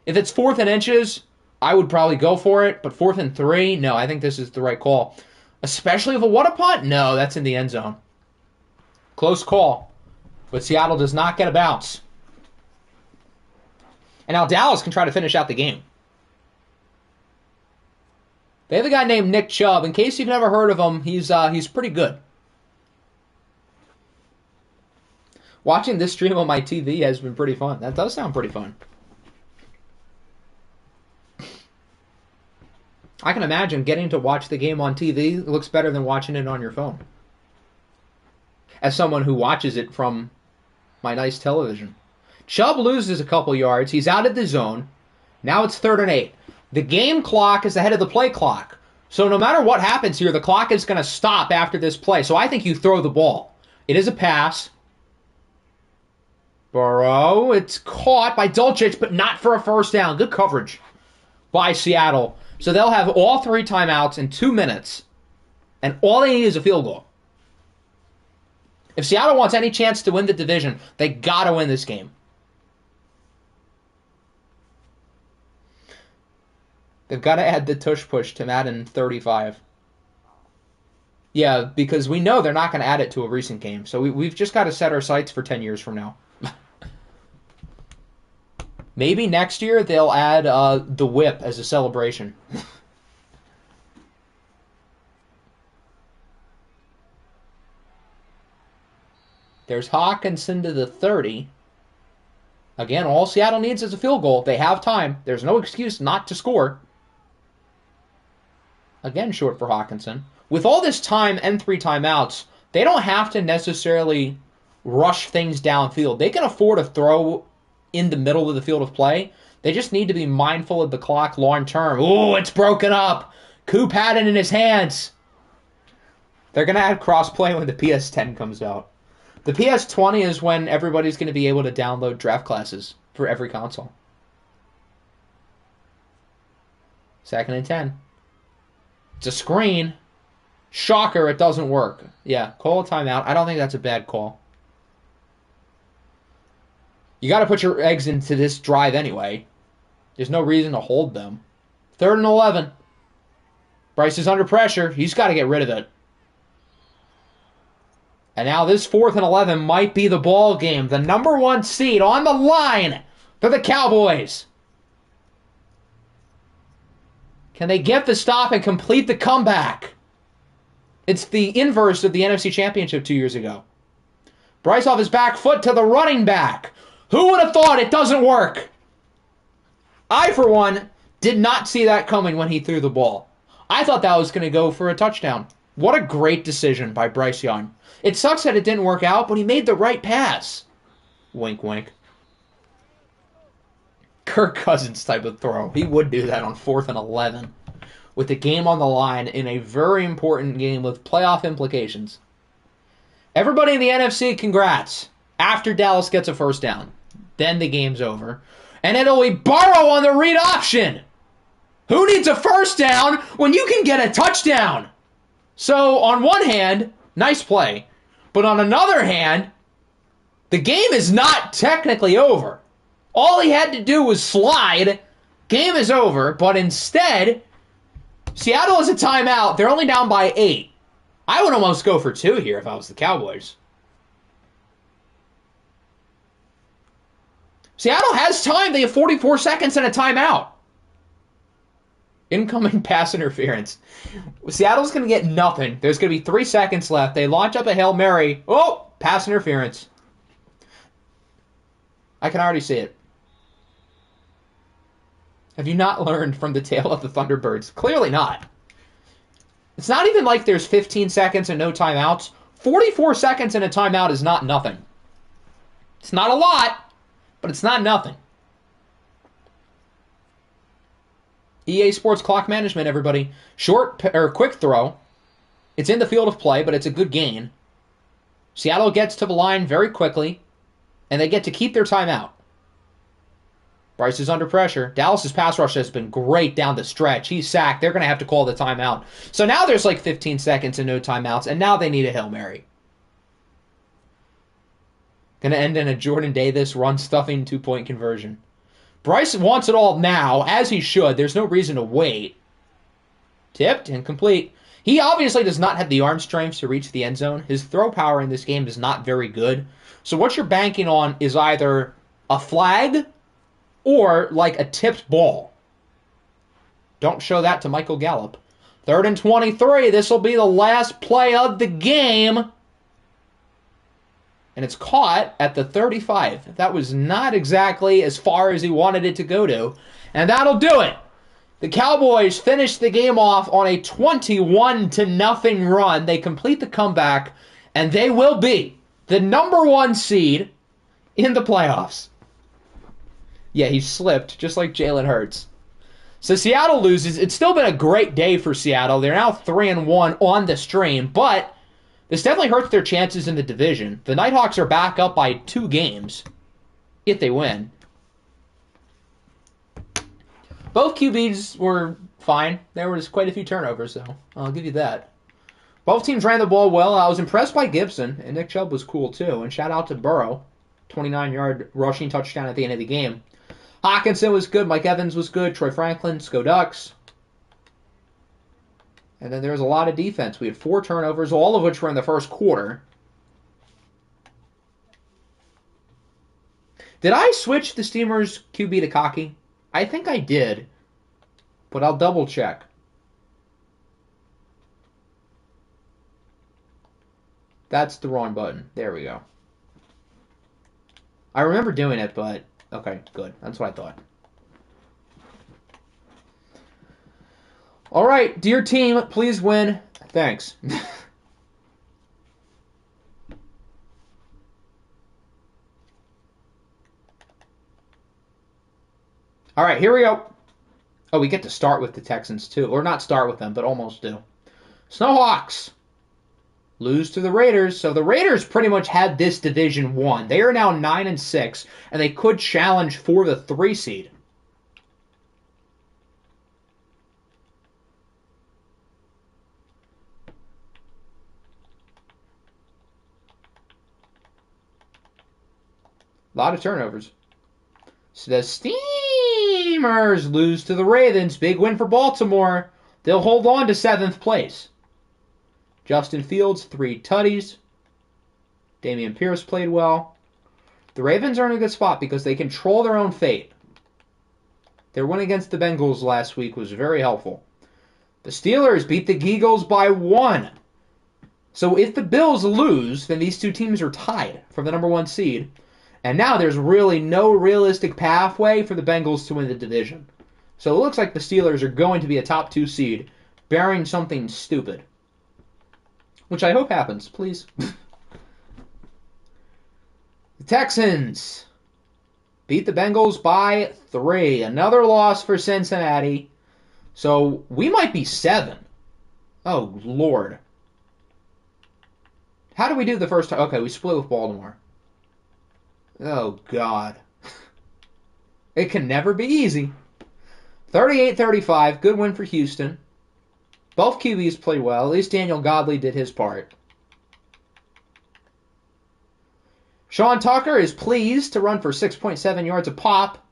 If it's 4th and inches, I would probably go for it, but 4th and 3, no, I think this is the right call. Especially if a punt? No, that's in the end zone. Close call. But Seattle does not get a bounce. And now Dallas can try to finish out the game. They have a guy named Nick Chubb. In case you've never heard of him, he's pretty good. Watching this stream on my TV has been pretty fun. That does sound pretty fun. I can imagine getting to watch the game on TV looks better than watching it on your phone. As someone who watches it from my nice television. Chubb loses a couple yards. He's out of the zone. Now it's 3rd and 8. The game clock is ahead of the play clock. So no matter what happens here, the clock is going to stop after this play. So I think you throw the ball. It is a pass. Burrow. It's caught by Dulcich, but not for a 1st down. Good coverage by Seattle. So they'll have all 3 timeouts in 2 minutes. And all they need is a field goal. If Seattle wants any chance to win the division, they got to win this game. They've got to add the tush push to Madden 35. Yeah, because we know they're not going to add it to a recent game. So we've just got to set our sights for 10 years from now. Maybe next year they'll add the whip as a celebration. There's Hawkinson to the 30. Again, all Seattle needs is a field goal. They have time. There's no excuse not to score. Again, short for Hawkinson. With all this time and 3 timeouts, they don't have to necessarily rush things downfield. They can afford to throw in the middle of the field of play. They just need to be mindful of the clock long term. Ooh, it's broken up. Coop had it in his hands. They're going to add crossplay when the PS10 comes out. The PS20 is when everybody's going to be able to download draft classes for every console. 2nd and 10. It's a screen. Shocker, it doesn't work. Yeah, call a timeout. I don't think that's a bad call. You got to put your eggs into this drive anyway. There's no reason to hold them. 3rd and 11. Bryce is under pressure. He's got to get rid of it. And now this 4th and 11 might be the ball game. The number 1 seed on the line for the Cowboys. Can they get the stop and complete the comeback? It's the inverse of the NFC Championship 2 years ago. Bryce off his back foot to the running back. Who would have thought it doesn't work? I, for one, did not see that coming when he threw the ball. I thought that was going to go for a touchdown. What a great decision by Bryce Young. It sucks that it didn't work out, but he made the right pass. Wink, wink. Kirk Cousins type of throw. He would do that on 4th and 11. With the game on the line in a very important game with playoff implications. Everybody in the NFC, congrats. After Dallas gets a first down. Then the game's over. And it'll be Burrow on the read option. Who needs a first down when you can get a touchdown? So, on one hand, nice play. But on another hand, the game is not technically over. All he had to do was slide. Game is over. But instead, Seattle has a timeout. They're only down by 8. I would almost go for 2 here if I was the Cowboys. Seattle has time. They have 44 seconds and a timeout. Incoming pass interference. Seattle's going to get nothing. There's going to be 3 seconds left. They launch up a Hail Mary. Oh, pass interference. I can already see it. Have you not learned from the tale of the Thunderbirds? Clearly not. It's not even like there's 15 seconds and no timeouts. 44 seconds and a timeout is not nothing. It's not a lot, but it's not nothing. EA Sports clock management, everybody. Short or quick throw. It's in the field of play, but it's a good gain. Seattle gets to the line very quickly, and they get to keep their timeout. Bryce is under pressure. Dallas's pass rush has been great down the stretch. He's sacked. They're going to have to call the timeout. So now there's like 15 seconds and no timeouts, and now they need a Hail Mary. Going to end in a Jordan Davis run-stuffing 2-point conversion. Bryce wants it all now, as he should. There's no reason to wait. Tipped, incomplete. He obviously does not have the arm strength to reach the end zone. His throw power in this game is not very good. So what you're banking on is either a flag or like a tipped ball. Don't show that to Michael Gallup. 3rd and 23. This will be the last play of the game. And it's caught at the 35. That was not exactly as far as he wanted it to go to. And that'll do it. The Cowboys finish the game off on a 21-0 run. They complete the comeback, and they will be the number 1 seed in the playoffs. Yeah, he slipped, just like Jalen Hurts. So Seattle loses. It's still been a great day for Seattle. They're now 3-1 on the stream, but this definitely hurts their chances in the division. The Nighthawks are back up by 2 games if they win. Both QBs were fine. There was quite a few turnovers, so I'll give you that. Both teams ran the ball well. I was impressed by Gibson, and Nick Chubb was cool too. And shout out to Burrow, 29-yard rushing touchdown at the end of the game. Hawkinson was good. Mike Evans was good. Troy Franklin, Go Ducks. And then there was a lot of defense. We had 4 turnovers, all of which were in the first quarter. Did I switch the Steamers QB to Cocky? I think I did, but I'll double check. That's the wrong button. There we go. I remember doing it, but okay, good. That's what I thought. All right, dear team, please win. Thanks. All right, here we go. Oh, we get to start with the Texans, too. Or not start with them, but almost do. Snowhawks lose to the Raiders. So the Raiders pretty much had this division won. They are now 9-6, and they could challenge for the 3 seed. A lot of turnovers. So the Steamers lose to the Ravens. Big win for Baltimore. They'll hold on to 7th place. Justin Fields, 3 tutties. Dameon Pierce played well. The Ravens are in a good spot because they control their own fate. Their win against the Bengals last week was very helpful. The Steelers beat the Eagles by 1. So if the Bills lose, then these two teams are tied for the number 1 seed. And now there's really no realistic pathway for the Bengals to win the division. So it looks like the Steelers are going to be a top 2 seed, barring something stupid. Which I hope happens, please. The Texans beat the Bengals by 3. Another loss for Cincinnati. So we might be 7. Oh, Lord. How do we do the first time? Okay, we split with Baltimore. Oh, God. It can never be easy. 38-35, good win for Houston. Both QBs played well. At least Daniel Godley did his part. Sean Tucker is pleased to run for 6.7 yards a pop.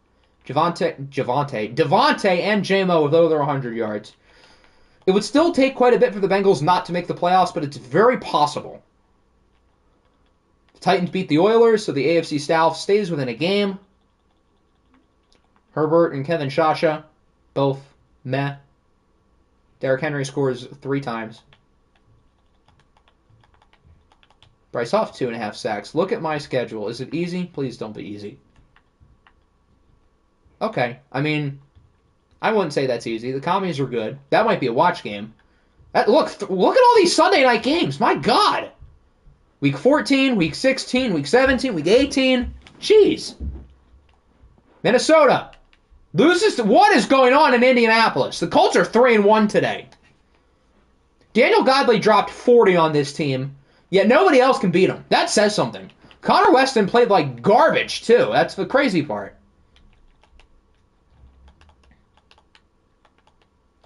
Devontae and J-Mo with over 100 yards. It would still take quite a bit for the Bengals not to make the playoffs, but it's very possible. The Titans beat the Oilers, so the AFC South stays within a game. Herbert and Kevin Shasha, both meh. Derrick Henry scores 3 times. Bryce Huff, 2.5 sacks. Look at my schedule. Is it easy? Please don't be easy. Okay, I mean, I wouldn't say that's easy. The commies are good. That might be a watch game. Look at all these Sunday night games. My God. Week 14, Week 16, Week 17, Week 18. Jeez. Minnesota loses. What is going on in Indianapolis? The Colts are 3-1 today. Daniel Godley dropped 40 on this team, yet nobody else can beat him. That says something. Connor Weston played like garbage, too. That's the crazy part.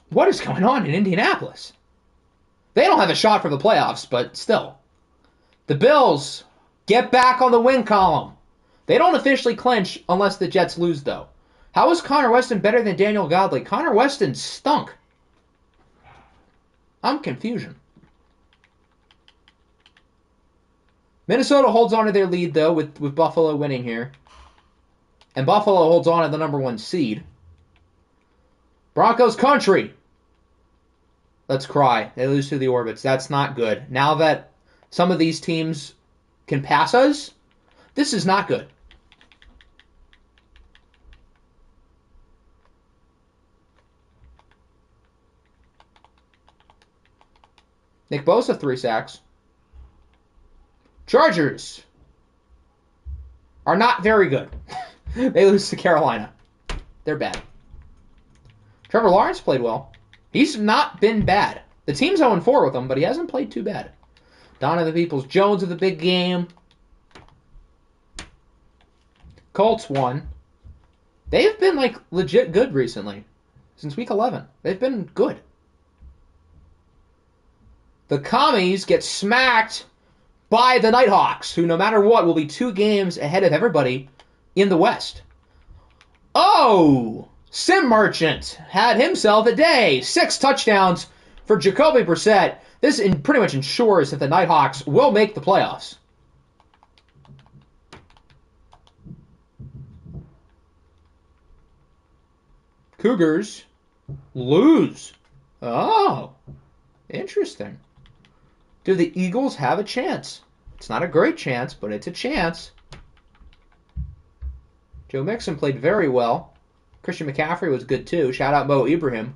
What is going on in Indianapolis? They don't have a shot for the playoffs, but still. The Bills get back on the win column. They don't officially clinch unless the Jets lose, though. How is Connor Weston better than Daniel Godley? Connor Weston stunk. I'm confusion. Minnesota holds on to their lead, though, with Buffalo winning here. And Buffalo holds on to the number 1 seed. Broncos country. Let's cry. They lose to the Orbits. That's not good. Now that some of these teams can pass us, this is not good. Nick Bosa, 3 sacks. Chargers are not very good. They lose to Carolina. They're bad. Trevor Lawrence played well. He's not been bad. The team's 0-4 with him, but he hasn't played too bad. Donovan Peoples-Jones with a big game. Colts won. They've been like legit good recently. Since week 11. They've been good. The Commies get smacked by the Nighthawks, who no matter what will be 2 games ahead of everybody in the West. Oh! Sim Merchant had himself a day. 6 touchdowns for Jacoby Brissett. This pretty much ensures that the Nighthawks will make the playoffs. Cougars lose. Oh, interesting. Do the Eagles have a chance? It's not a great chance, but it's a chance. Joe Mixon played very well. Christian McCaffrey was good too. Shout out Mo Ibrahim.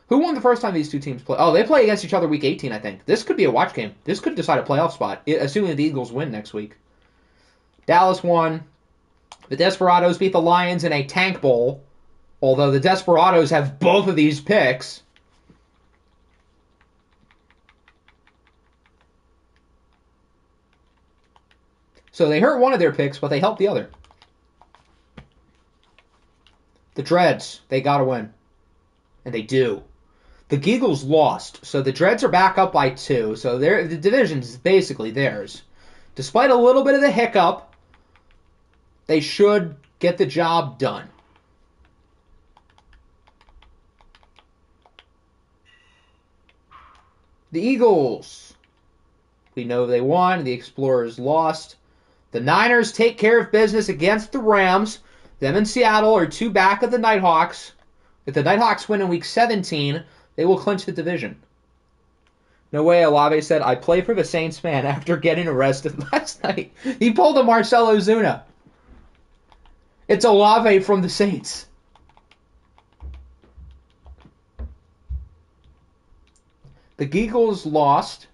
Who won the first time these two teams play? Oh, they play against each other week 18, I think. This could be a watch game. This could decide a playoff spot, assuming the Eagles win next week. Dallas won. The Desperados beat the Lions in a tank bowl, although the Desperados have both of these picks. So they hurt one of their picks, but they helped the other. The Dreads, they got to win. And they do. The Geagles lost, so the Dreads are back up by 2, so the division's basically theirs. Despite a little bit of the hiccup, they should get the job done. The Eagles, we know they won, the Explorers lost. The Niners take care of business against the Rams. Them and Seattle are 2 back of the Nighthawks. If the Nighthawks win in Week 17, They will clinch the division. No way, Olave said, I play for the Saints, man, after getting arrested last night. He pulled a Marcelo Zuna. It's Olave from the Saints. The Eagles lost.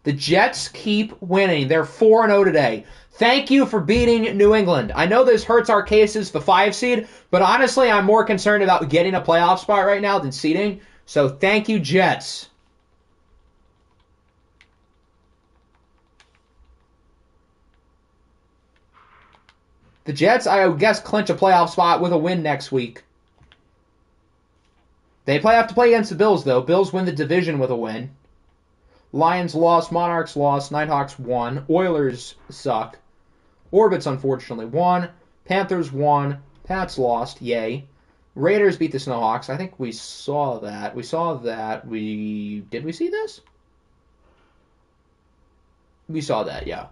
The Jets keep winning. They're 4-0 today. Thank you for beating New England. I know this hurts our cases, the 5 seed, but honestly, I'm more concerned about getting a playoff spot right now than seeding. So thank you, Jets. The Jets, I would guess, clinch a playoff spot with a win next week. They have to play against the Bills, though. Bills win the division with a win. Lions lost, Monarchs lost, Nighthawks won, Oilers suck, Orbits unfortunately won, Panthers won, Pats lost, yay. Raiders beat the Snowhawks. I think we saw that. Did we see this? We saw that, yeah.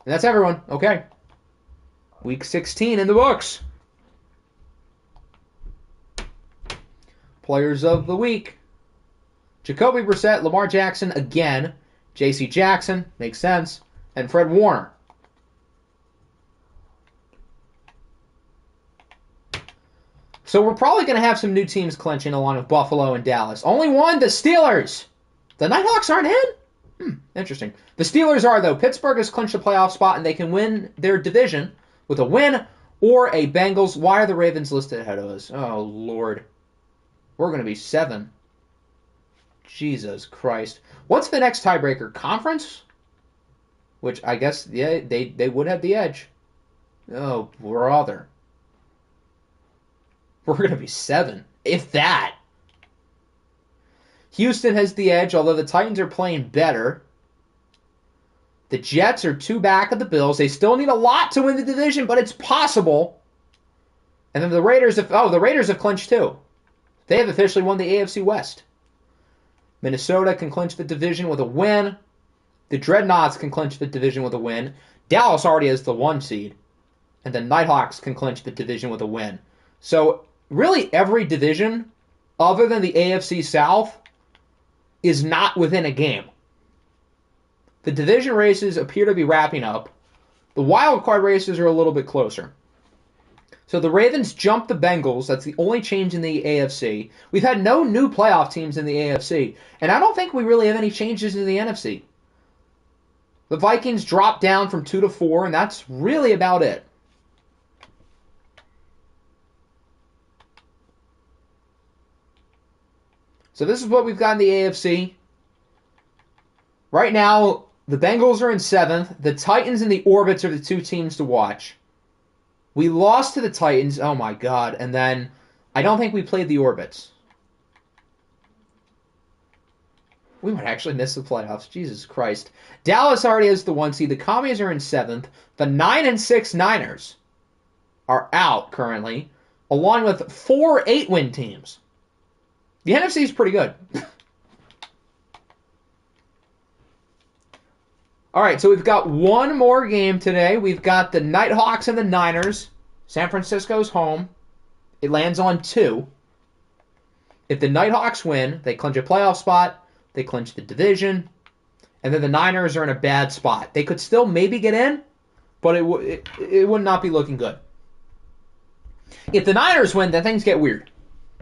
And that's everyone. Okay. Week 16 in the books. Players of the week. Jacoby Brissett, Lamar Jackson again, J.C. Jackson, makes sense, and Fred Warner. So we're probably going to have some new teams clinching along with Buffalo and Dallas. Only one, the Steelers. The Nighthawks aren't in? Interesting. The Steelers are, though. Pittsburgh has clinched a playoff spot, and they can win their division with a win or a Bengals. Why are the Ravens listed ahead of us? Oh, Lord. We're going to be 7. Jesus Christ. What's the next tiebreaker? Conference? Which I guess, yeah, they would have the edge. Oh, brother. We're going to be 7. If that. Houston has the edge, although the Titans are playing better. The Jets are 2 back of the Bills. They still need a lot to win the division, but it's possible. And then the Raiders have clinched too. They have officially won the AFC West. Minnesota can clinch the division with a win. The Dreadnoughts can clinch the division with a win. Dallas already has the 1 seed. And the Nighthawks can clinch the division with a win. So, really every division, other than the AFC South, is not within a game. The division races appear to be wrapping up. The wild card races are a little bit closer. So the Ravens jumped the Bengals. That's the only change in the AFC. We've had no new playoff teams in the AFC. And I don't think we really have any changes in the NFC. The Vikings dropped down from 2 to 4, and that's really about it. So this is what we've got in the AFC. Right now, the Bengals are in 7th. The Titans and the Orbits are the 2 teams to watch. We lost to the Titans, oh my god, and then I don't think we played the Orbits. We might actually miss the playoffs, Jesus Christ. Dallas already has the 1 seed, the Commies are in 7th, the 9 and 6 Niners are out currently, along with 4 8-win teams. The NFC is pretty good. All right, so we've got one more game today. We've got the Nighthawks and the Niners. San Francisco's home. It lands on 2. If the Nighthawks win, they clinch a playoff spot. They clinch the division. And then the Niners are in a bad spot. They could still maybe get in, but it would not be looking good. If the Niners win, then things get weird.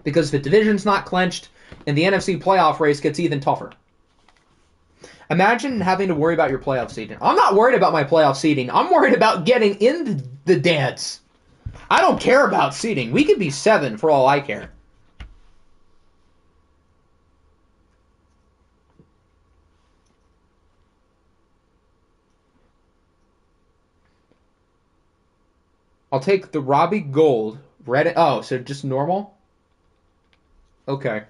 Because the division's not clinched, and the NFC playoff race gets even tougher. Imagine having to worry about your playoff seeding. I'm not worried about my playoff seeding. I'm worried about getting in the dance. I don't care about seeding. We could be 7 for all I care. I'll take the Robbie Gold. Red. Oh, so just normal? Okay.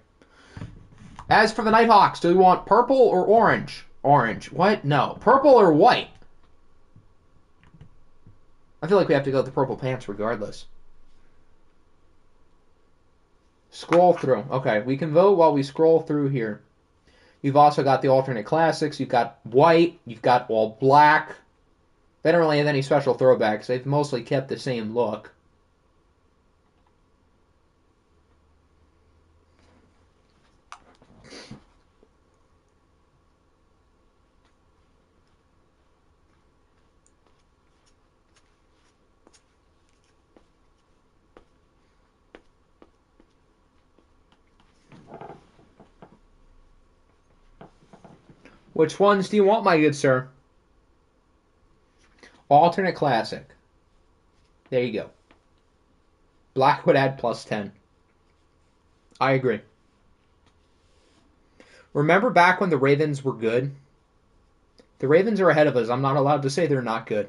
As for the Nighthawks, do we want purple or orange? Orange. What? No. Purple or white? I feel like we have to go with the purple pants regardless. Scroll through. Okay, we can vote while we scroll through here. You've also got the alternate classics. You've got white. You've got all black. They don't really have any special throwbacks. They've mostly kept the same look. Which ones do you want, my good sir? Alternate classic. There you go. Black would add +10. I agree. Remember back when the Ravens were good? The Ravens are ahead of us. I'm not allowed to say they're not good.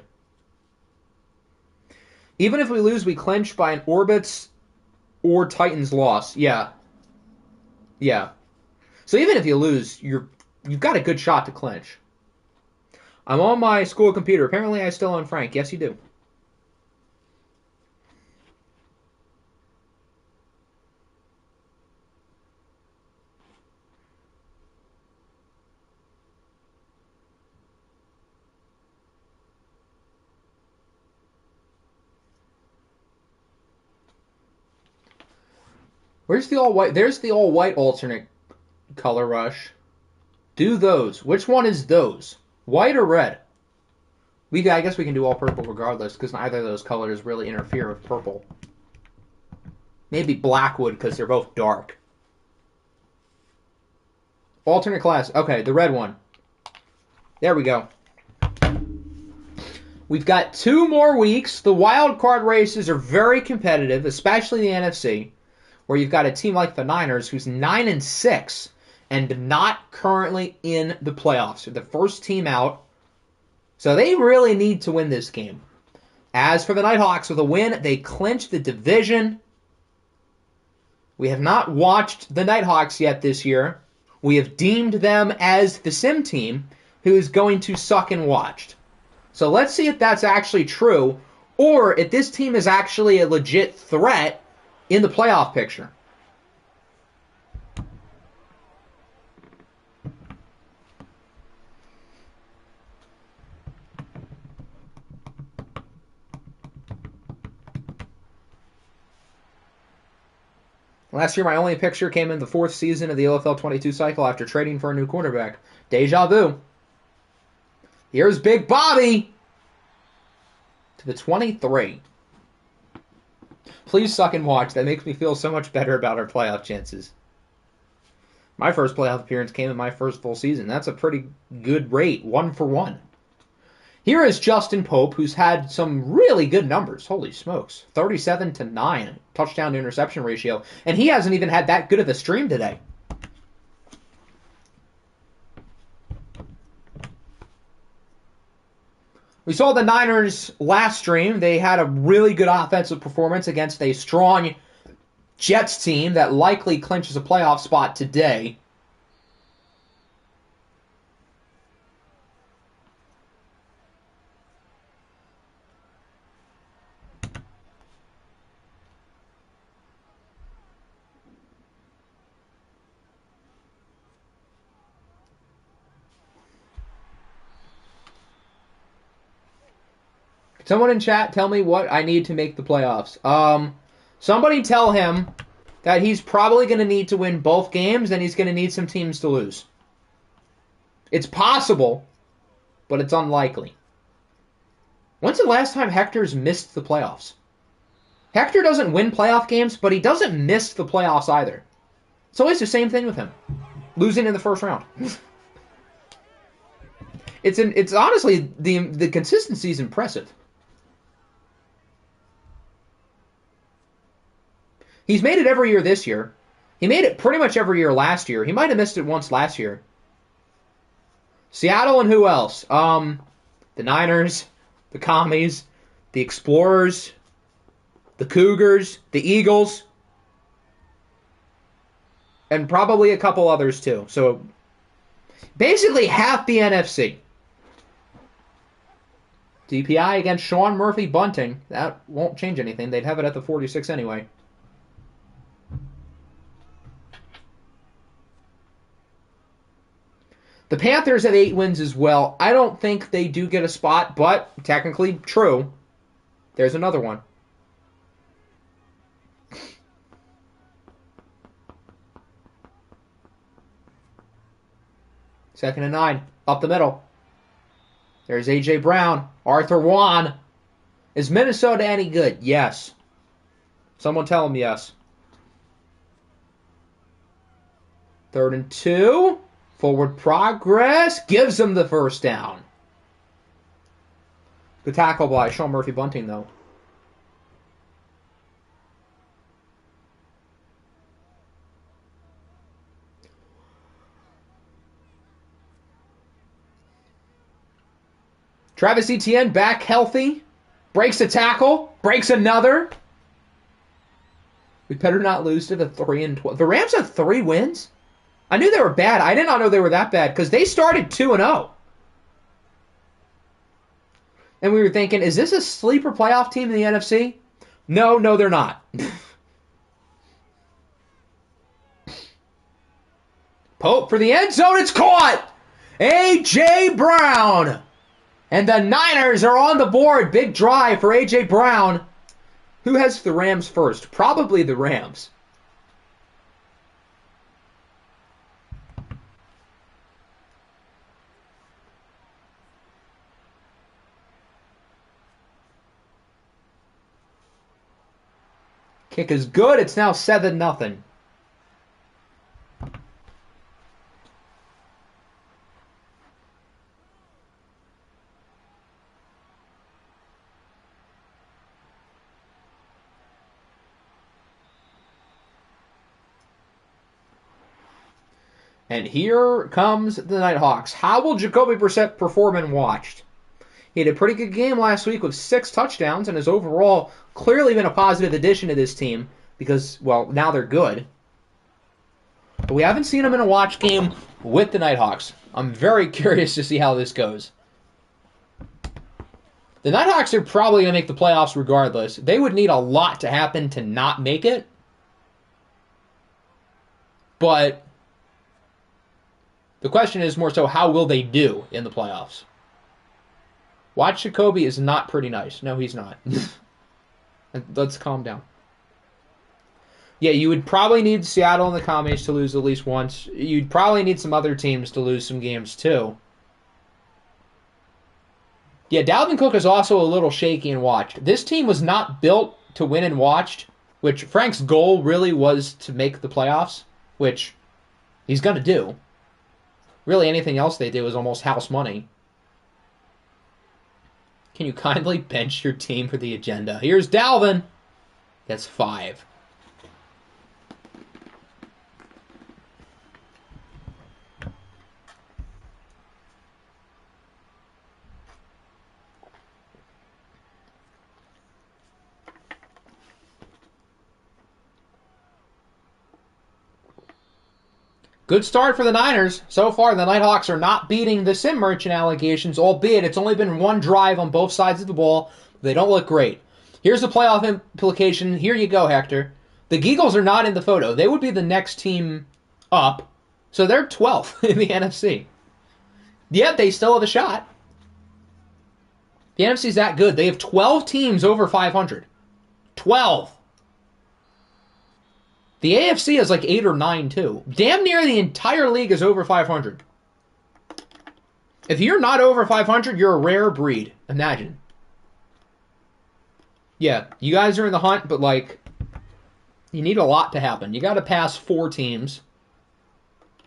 Even if we lose, we clinch by an Orbits or Titans loss. Yeah. Yeah. So even if you lose, you've got a good shot to clinch. I'm on my school computer. Apparently I still own Frank. Yes, you do. Where's the all-white? There's the all-white alternate color rush. Do those. Which one is those? White or red? I guess we can do all purple regardless, because neither of those colors really interfere with purple. Maybe black would, because they're both dark. Alternate class. Okay, the red one. There we go. We've got 2 more weeks. The wild card races are very competitive, especially the NFC, where you've got a team like the Niners who's 9-6 and not currently in the playoffs. They're the first team out. So they really need to win this game. As for the Nighthawks, with a win, they clinch the division. We have not watched the Nighthawks yet this year. We have deemed them as the sim team who is going to suck and watched. So let's see if that's actually true, or if this team is actually a legit threat in the playoff picture. Last year, my only picture came in the 4th season of the OFL 22 cycle after trading for a new quarterback. Deja vu. Here's Big Bobby to the 23. Please suck and watch. That makes me feel so much better about our playoff chances. My first playoff appearance came in my first full season. That's a pretty good rate, 1 for 1. Here is Justin Pope, who's had some really good numbers. Holy smokes. 37-9 touchdown to interception ratio. And he hasn't even had that good of a stream today. We saw the Niners last stream. They had a really good offensive performance against a strong Jets team that likely clinches a playoff spot today. Someone in chat tell me what I need to make the playoffs. Somebody tell him that he's probably going to need to win both games and he's going to need some teams to lose. It's possible, but it's unlikely. When's the last time Hector's missed the playoffs? Hector doesn't win playoff games, but he doesn't miss the playoffs either. It's always the same thing with him. Losing in the first round. It's honestly, the consistency is impressive. He's made it every year this year. He made it pretty much every year last year. He might have missed it once last year. Seattle and who else? The Niners, the Commies, the Explorers, the Cougars, the Eagles, and probably a couple others too. So basically half the NFC. DPI against Sean Murphy Bunting. That won't change anything. They'd have it at the 46 anyway. The Panthers have 8 wins as well. I don't think they do get a spot, but technically true. There's another one. Second and 9. Up the middle. There's A.J. Brown. Arthur Wan. Is Minnesota any good? Yes. Someone tell him yes. 3rd and 2. Forward progress gives them the first down. Good tackle by Sean Murphy-Bunting, though. Travis Etienne back healthy. Breaks a tackle. Breaks another. We better not lose to the 3-12. The Rams have 3 wins? I knew they were bad. I did not know they were that bad because they started 2-0. And we were thinking, is this a sleeper playoff team in the NFC? No, they're not. Pope for the end zone. It's caught. A.J. Brown. And the Niners are on the board. Big drive for A.J. Brown. Who has the Rams first? Probably the Rams. Kick is good. It's now 7-0. And here comes the Nighthawks. How will Jacoby Brissett perform and watched? He had a pretty good game last week with 6 touchdowns and has overall clearly been a positive addition to this team because, well, now they're good. But we haven't seen him in a watch game with the Nighthawks. I'm very curious to see how this goes. The Nighthawks are probably going to make the playoffs regardless. They would need a lot to happen to not make it. But the question is more so, how will they do in the playoffs? Watch Jacoby is not pretty nice. No, he's not. Let's calm down. Yeah, you would probably need Seattle and the Commies to lose at least once. You'd probably need some other teams to lose some games too. Yeah, Dalvin Cook is also a little shaky and watched. This team was not built to win and watched, which Frank's goal really was to make the playoffs, which he's going to do. Really, anything else they do is almost house money. Can you kindly bench your team for the agenda? Here's Dalvin. That's 5. Good start for the Niners. So far, the Nighthawks are not beating the Sim Merchant allegations, albeit it's only been one drive on both sides of the ball. They don't look great. Here's the playoff implication. Here you go, Hector. The Geagles are not in the photo. They would be the next team up, so they're 12th in the NFC. Yet they still have a shot. The NFC's that good. They have 12 teams over 500. 12. The AFC is like 8 or 9, too. Damn near the entire league is over 500. If you're not over 500, you're a rare breed. Imagine. Yeah, you guys are in the hunt, but, like, you need a lot to happen. You got to pass 4 teams.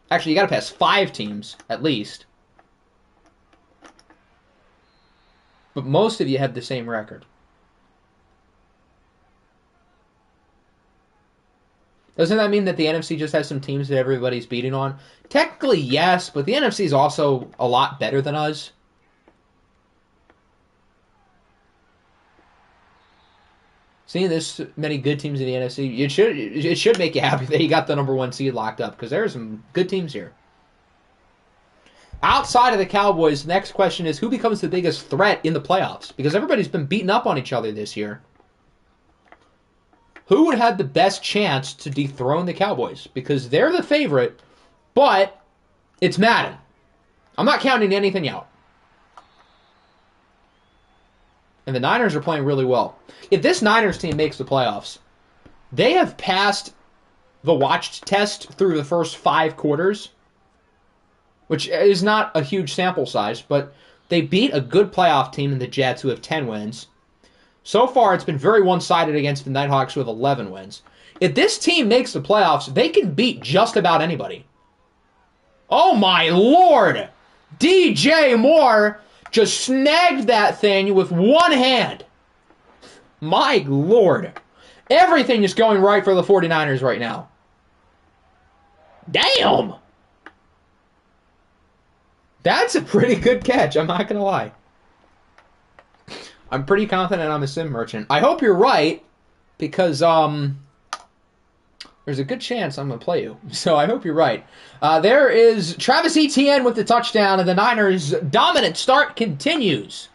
Actually, you got to pass 5 teams, at least. But most of you have the same record. Doesn't that mean that the NFC just has some teams that everybody's beating on? Technically, yes, but the NFC is also a lot better than us. Seeing this many good teams in the NFC, it should make you happy that you got the number 1 seed locked up, because there are some good teams here. Outside of the Cowboys, the next question is, who becomes the biggest threat in the playoffs? Because everybody's been beating up on each other this year. Who would have the best chance to dethrone the Cowboys? Because they're the favorite, but it's Madden. I'm not counting anything out. And the Niners are playing really well. If this Niners team makes the playoffs, they have passed the watched test through the first 5 quarters, which is not a huge sample size, but they beat a good playoff team in the Jets who have 10 wins. So far, it's been very one-sided against the Nighthawks who have 11 wins. If this team makes the playoffs, they can beat just about anybody. Oh my lord! DJ Moore just snagged that thing with one hand. My lord. Everything is going right for the 49ers right now. Damn! That's a pretty good catch, I'm not going to lie. I'm pretty confident I'm a sim merchant. I hope you're right, because there's a good chance I'm going to play you. So I hope you're right. There is Travis Etienne with the touchdown, and the Niners' dominant start continues.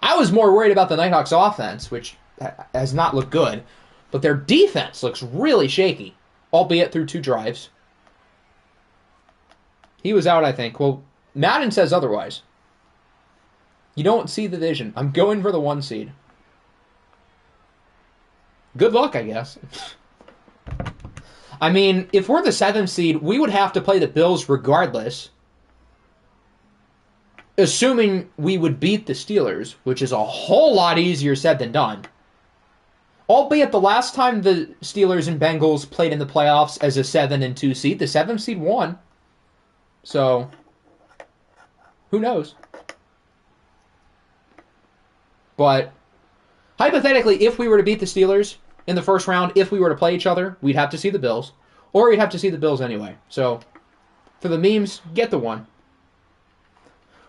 I was more worried about the Nighthawks' offense, which has not looked good, but their defense looks really shaky, albeit through 2 drives. He was out, I think. Well, Madden says otherwise. You don't see the vision. I'm going for the 1 seed. Good luck, I guess. I mean, if we're the 7th seed, we would have to play the Bills regardless. Assuming we would beat the Steelers, which is a whole lot easier said than done. Albeit the last time the Steelers and Bengals played in the playoffs as a 7 and 2 seed, the 7th seed won. So, who knows? But, hypothetically, if we were to beat the Steelers in the first round, if we were to play each other, we'd have to see the Bills. Or we'd have to see the Bills anyway. So, for the memes, get the 1.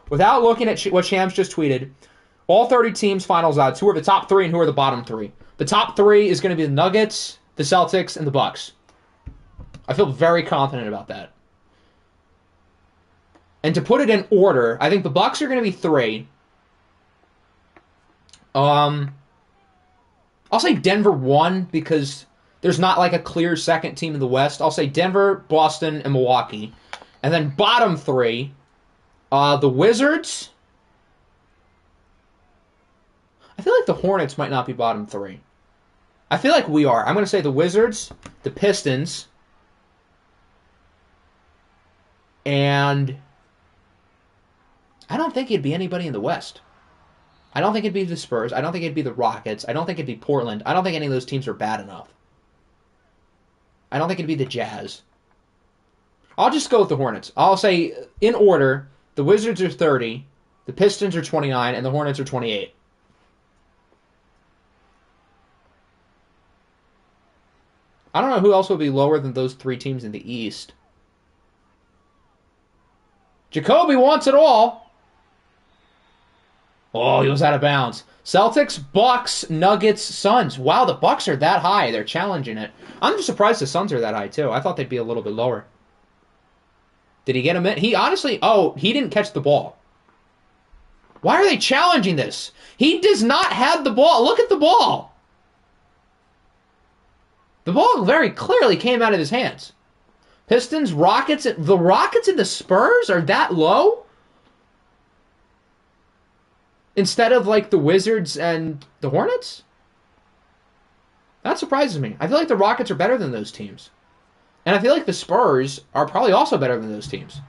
Without looking at what Shams just tweeted, all 30 teams' finals odds, who are the top 3 and who are the bottom 3. The top 3 is going to be the Nuggets, the Celtics, and the Bucks. I feel very confident about that. And to put it in order, I think the Bucks are going to be 3. I'll say Denver 1 because there's not like a clear second team in the West. I'll say Denver, Boston, and Milwaukee. And then bottom 3, the Wizards. I feel like the Hornets might not be bottom 3. I feel like we are. I'm going to say the Wizards, the Pistons, and I don't think it'd be anybody in the West. I don't think it'd be the Spurs. I don't think it'd be the Rockets. I don't think it'd be Portland. I don't think any of those teams are bad enough. I don't think it'd be the Jazz. I'll just go with the Hornets. I'll say, in order, the Wizards are 30, the Pistons are 29, and the Hornets are 28. I don't know who else would be lower than those 3 teams in the East. Jacoby wants it all. Oh, he was out of bounds. Celtics, Bucks, Nuggets, Suns. Wow, the Bucks are that high. They're challenging it. I'm just surprised the Suns are that high, too. I thought they'd be a little bit lower. Did he get him in? He honestly... Oh, he didn't catch the ball. Why are they challenging this? He does not have the ball. Look at the ball. The ball very clearly came out of his hands. Pistons, Rockets... The Rockets and the Spurs are that low? Instead of, like, the Wizards and the Hornets? That surprises me. I feel like the Rockets are better than those teams. And I feel like the Spurs are probably also better than those teams.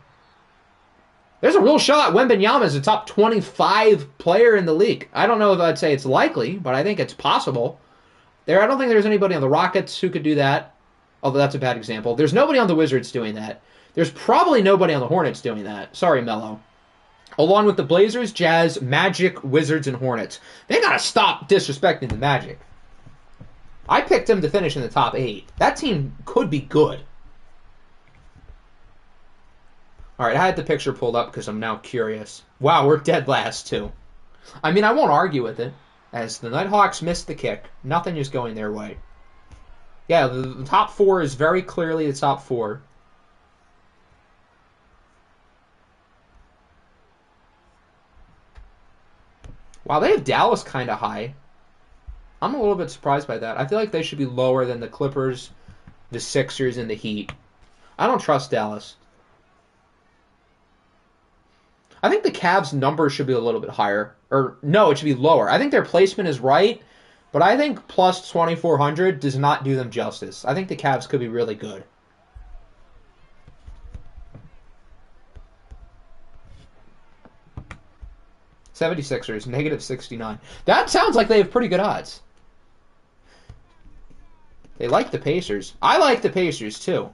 There's a real shot Wembanyama is a top 25 player in the league. I don't know if I'd say it's likely, but I think it's possible. I don't think there's anybody on the Rockets who could do that, although that's a bad example. There's nobody on the Wizards doing that. There's probably nobody on the Hornets doing that. Sorry, Melo. Along with the Blazers, Jazz, Magic, Wizards, and Hornets. They gotta stop disrespecting the Magic. I picked them to finish in the top 8. That team could be good. Alright, I had the picture pulled up because I'm now curious. Wow, we're dead last, too. I mean, I won't argue with it. As the Nighthawks missed the kick, nothing is going their way. Yeah, the top 4 is very clearly the top 4. Wow, they have Dallas kind of high. I'm a little bit surprised by that. I feel like they should be lower than the Clippers, the Sixers, and the Heat. I don't trust Dallas. I think the Cavs' number should be a little bit higher. Or, no, it should be lower. I think their placement is right, but I think plus 2,400 does not do them justice. I think the Cavs could be really good. '76ers, negative 69. That sounds like they have pretty good odds. They like the Pacers. I like the Pacers, too.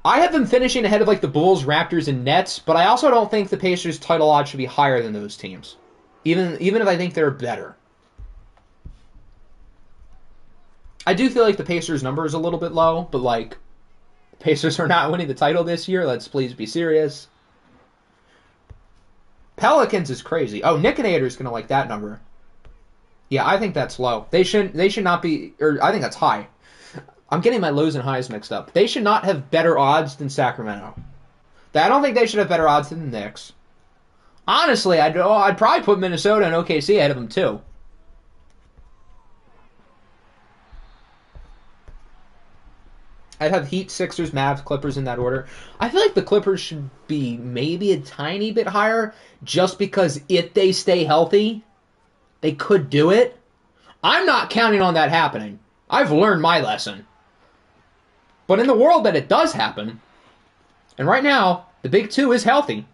I have them finishing ahead of like the Bulls, Raptors, and Nets, but I also don't think the Pacers' title odds should be higher than those teams, even if I think they're better. I do feel like the Pacers' number is a little bit low, but like the Pacers are not winning the title this year. Let's please be serious. Pelicans is crazy. Oh, Nickinator's gonna like that number. Yeah, I think that's low. They should not be, or I think that's high. I'm getting my lows and highs mixed up. They should not have better odds than Sacramento. I don't think they should have better odds than the Knicks. Honestly, I'd probably put Minnesota and OKC ahead of them too. I'd have Heat, Sixers, Mavs, Clippers in that order. I feel like the Clippers should be maybe a tiny bit higher just because if they stay healthy, they could do it. I'm not counting on that happening. I've learned my lesson. But in the world that it does happen, and right now, the Big Two is healthy.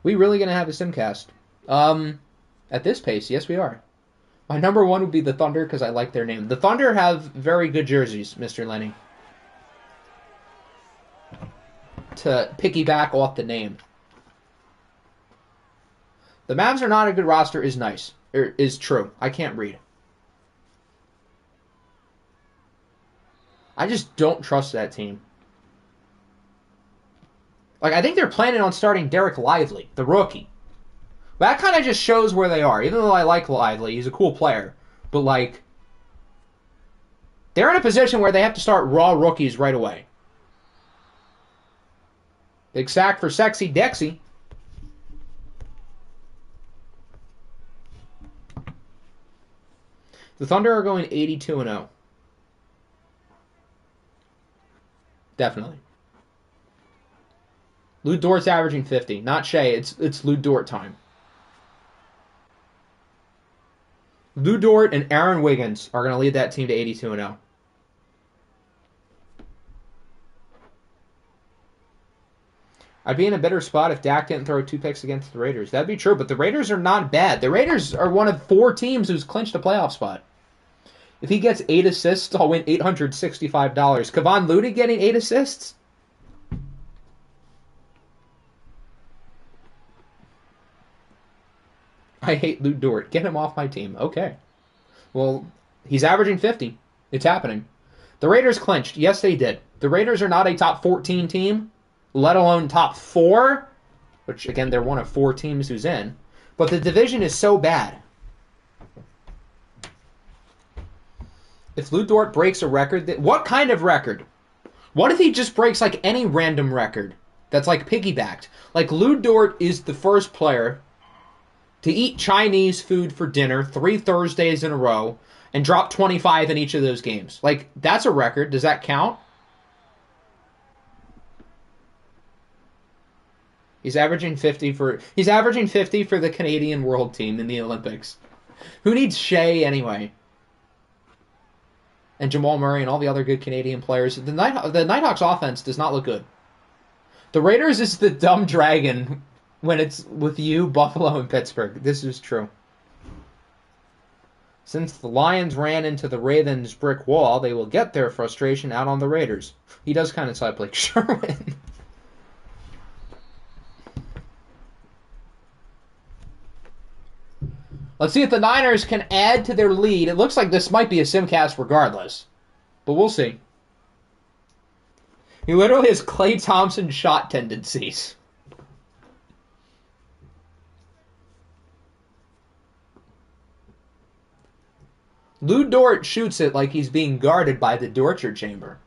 We really going to have a simcast? At this pace, yes we are. My number one would be the Thunder because I like their name. The Thunder have very good jerseys, Mr. Lenny. To piggyback off the name. The Mavs are not a good roster is nice. Is true. I can't read. I just don't trust that team. Like, I think they're planning on starting Derek Lively, the rookie. But that kind of just shows where they are. Even though I like Lively, he's a cool player. But, like, they're in a position where they have to start raw rookies right away. Big sack for Sexy Dexy. The Thunder are going 82-0. Definitely. Lou Dort's averaging 50. Not Shea. It's Lou Dort time. Lou Dort and Aaron Wiggins are going to lead that team to 82-0. I'd be in a better spot if Dak didn't throw 2 picks against the Raiders. That'd be true, but the Raiders are not bad. The Raiders are one of 4 teams who's clinched a playoff spot. If he gets 8 assists, I'll win $865. Kevon Looney getting 8 assists? I hate Lou Dort. Get him off my team. Okay. Well, he's averaging 50. It's happening. The Raiders clinched. Yes, they did. The Raiders are not a top 14 team, let alone top 4, which, again, they're one of 4 teams who's in. But the division is so bad. If Lou Dort breaks a record, what kind of record? What if he just breaks like any random record that's like piggybacked? Like Lou Dort is the first player to eat Chinese food for dinner 3 Thursdays in a row and drop 25 in each of those games. Like, that's a record. Does that count? He's averaging 50 for the Canadian World Team in the Olympics. Who needs Shea anyway? And Jamal Murray and all the other good Canadian players. The Nighthawks offense does not look good. The Raiders is the dumb dragon when it's with you, Buffalo, and Pittsburgh. This is true. Since the Lions ran into the Ravens' brick wall, they will get their frustration out on the Raiders. He does kind of sound like Sherman. Let's see if the Niners can add to their lead. It looks like this might be a simcast regardless. But we'll see. He literally has Klay Thompson shot tendencies. Lou Dort shoots it like he's being guarded by the torture chamber.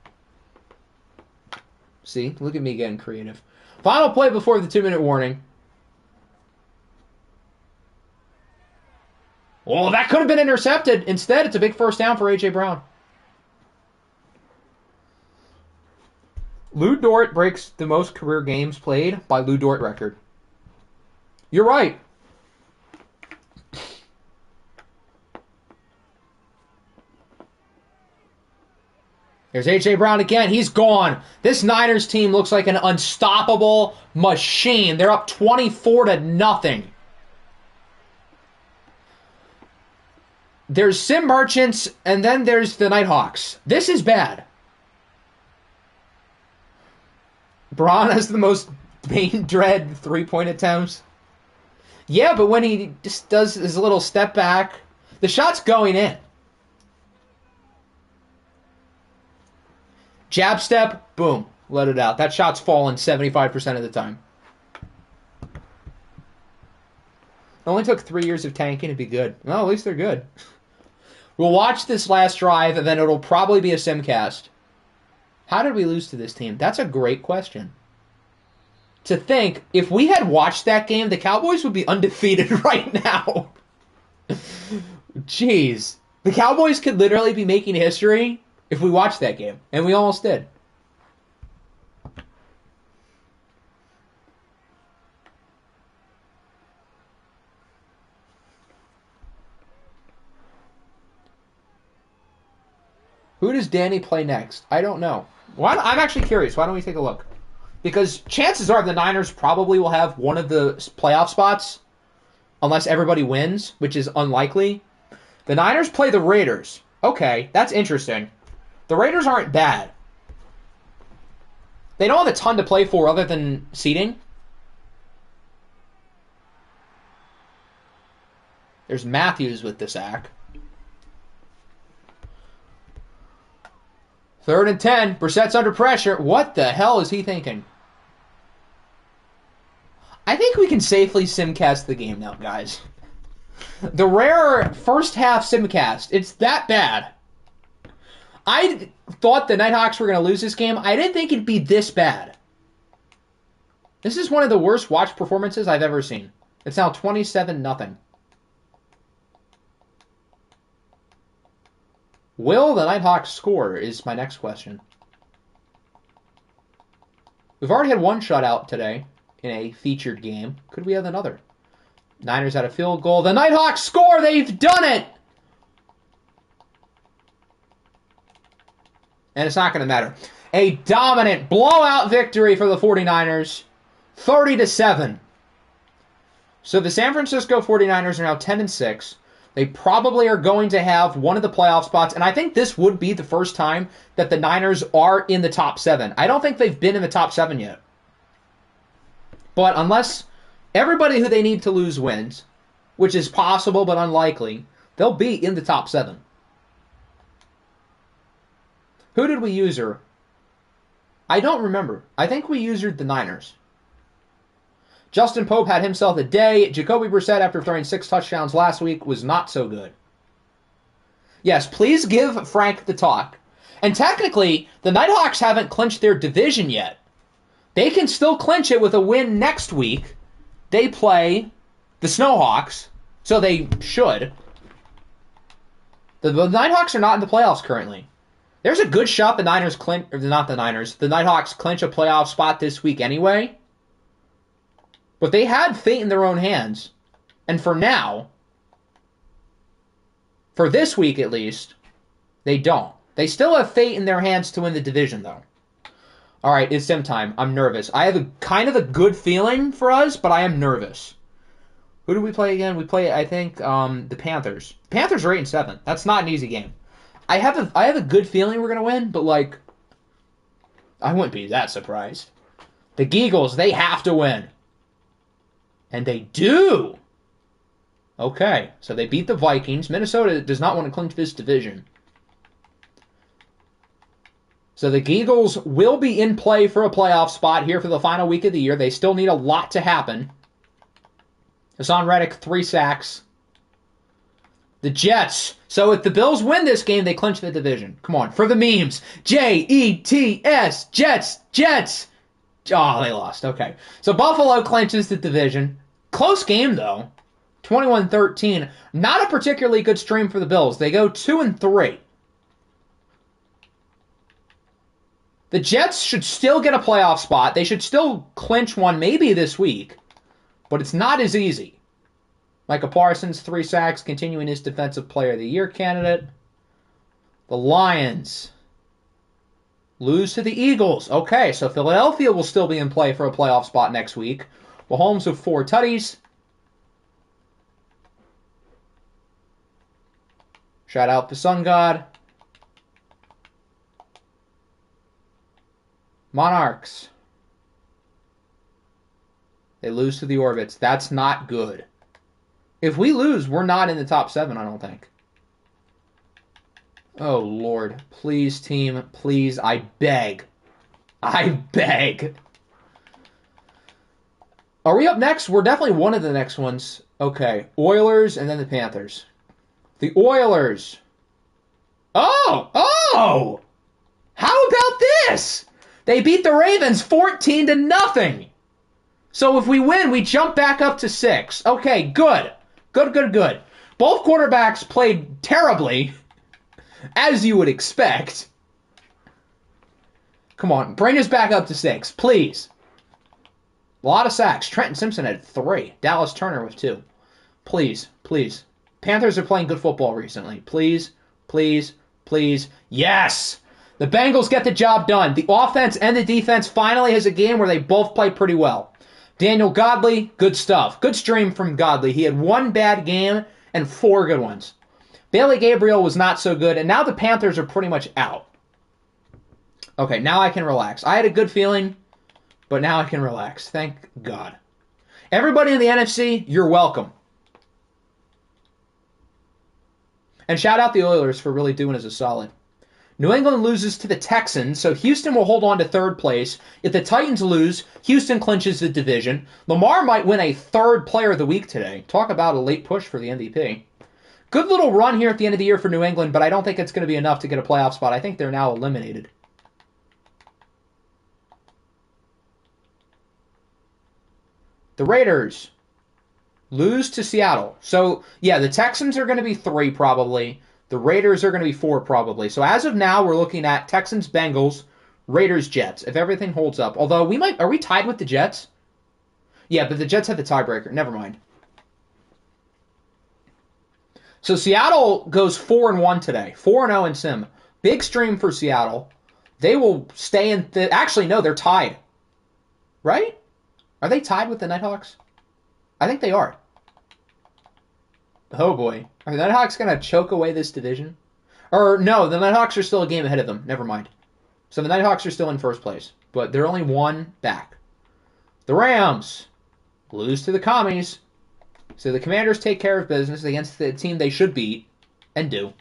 See? Look at me getting creative. Final play before the 2-minute warning. Oh, that could have been intercepted. Instead, it's a big first down for A.J. Brown. Lou Dort breaks the most career games played by Lou Dort record. You're right. There's A.J. Brown again. He's gone. This Niners team looks like an unstoppable machine. They're up 24-0. There's Sim Merchants, and then there's the Nighthawks. This is bad. Braun has the most pain dread 3-point attempts. Yeah, but when he just does his little step back, the shot's going in. Jab step, boom, let it out. That shot's falling 75% of the time. It only took 3 years of tanking to be good. Well, at least they're good. We'll watch this last drive, and then it'll probably be a simcast. How did we lose to this team? That's a great question. To think, if we had watched that game, the Cowboys would be undefeated right now. Jeez. The Cowboys could literally be making history if we watched that game. And we almost did. Who does Danny play next? I don't know. I'm actually curious. Why don't we take a look? Because chances are the Niners probably will have one of the playoff spots, unless everybody wins, which is unlikely. The Niners play the Raiders. Okay, that's interesting. The Raiders aren't bad. They don't have a ton to play for other than seeding. There's Matthews with the sack. 3rd and 10. Brissett's under pressure. What the hell is he thinking? I think we can safely simcast the game now, guys. The rare first half simcast. It's that bad. I thought the Nighthawks were going to lose this game. I didn't think it'd be this bad. This is one of the worst watch performances I've ever seen. It's now 27-0. Will the Nighthawks score is my next question. We've already had one shutout today in a featured game. Could we have another? Niners had a field goal. The Nighthawks score! They've done it! And it's not going to matter. A dominant blowout victory for the 49ers. 30-7. So the San Francisco 49ers are now 10-6. They probably are going to have one of the playoff spots, and I think this would be the first time that the Niners are in the top 7. I don't think they've been in the top 7 yet. But unless everybody who they need to lose wins, which is possible but unlikely, they'll be in the top 7. Who did we user? I don't remember. I think we usered the Niners. Justin Pope had himself a day. Jacoby Brissett, after throwing 6 touchdowns last week, was not so good. Yes, please give Frank the talk. And technically, the Nighthawks haven't clinched their division yet. They can still clinch it with a win next week. They play the Snowhawks, so they should. The Nighthawks are not in the playoffs currently. There's a good shot the Niners clinch, or not the Niners, the Nighthawks clinch a playoff spot this week anyway. But they had fate in their own hands. And for now, for this week at least, they don't. They still have fate in their hands to win the division, though. All right, it's sim time. I'm nervous. I have a kind of a good feeling for us, but I am nervous. Who do we play again? We play, I think, the Panthers. The Panthers are 8-7. That's not an easy game. I have a good feeling we're gonna win, but like, I wouldn't be that surprised. The Geagles, they have to win. And they do! Okay, so they beat the Vikings. Minnesota does not want to clinch this division. So the Geagles will be in play for a playoff spot here for the final week of the year. They still need a lot to happen. Hassan Reddick, 3 sacks. The Jets. So if the Bills win this game, they clinch the division. Come on, for the memes. Jets, Jets, Jets. Oh, they lost. Okay. So Buffalo clinches the division. Close game, though. 21-13. Not a particularly good stream for the Bills. They go 2-3. The Jets should still get a playoff spot. They should still clinch one maybe this week. But it's not as easy. Micah Parsons, 3 sacks, continuing his Defensive Player of the Year candidate. The Lions lose to the Eagles. Okay, so Philadelphia will still be in play for a playoff spot next week. Mahomes with 4 tutties. Shout out the Sun God. Monarchs. They lose to the Orbits. That's not good. If we lose, we're not in the top 7, I don't think. Oh, Lord. Please, team. Please, I beg. I beg. Are we up next? We're definitely one of the next ones. Okay. Oilers and then the Panthers. The Oilers. Oh! Oh! How about this? They beat the Ravens 14-0. So if we win, we jump back up to 6. Okay, good. Good. Both quarterbacks played terribly, as you would expect. Come on, bring us back up to 6, please. A lot of sacks. Trenton Simpson had 3. Dallas Turner with 2. Please. Panthers are playing good football recently. Please. Yes! The Bengals get the job done. The offense and the defense finally has a game where they both play pretty well. Daniel Godley, good stuff. Good stream from Godley. He had 1 bad game and 4 good ones. Bailey Gabriel was not so good, and now the Panthers are pretty much out. Okay, now I can relax. I had a good feeling, but now I can relax. Thank God. Everybody in the NFC, you're welcome. And shout out the Oilers for really doing us a solid. New England loses to the Texans, so Houston will hold on to 3rd place. If the Titans lose, Houston clinches the division. Lamar might win a 3rd Player of the Week today. Talk about a late push for the MVP. Good little run here at the end of the year for New England, but I don't think it's going to be enough to get a playoff spot. I think they're now eliminated. The Raiders lose to Seattle. So, yeah, the Texans are going to be 3 probably. The Raiders are going to be 4 probably. So as of now, we're looking at Texans, Bengals, Raiders, Jets. If everything holds up. Although, are we tied with the Jets? Yeah, but the Jets have the tiebreaker. Never mind. So Seattle goes 4-1 today. 4-0 in Sim. Big stream for Seattle. They will stay in... Actually, no, they're tied. Right? Are they tied with the Nighthawks? I think they are. Oh boy. Are the Nighthawks going to choke away this division? Or no, the Nighthawks are still a game ahead of them. Never mind. So the Nighthawks are still in 1st place. But they're only 1 back. The Rams lose to the Commies. So the Commanders take care of business against the team they should beat. And do.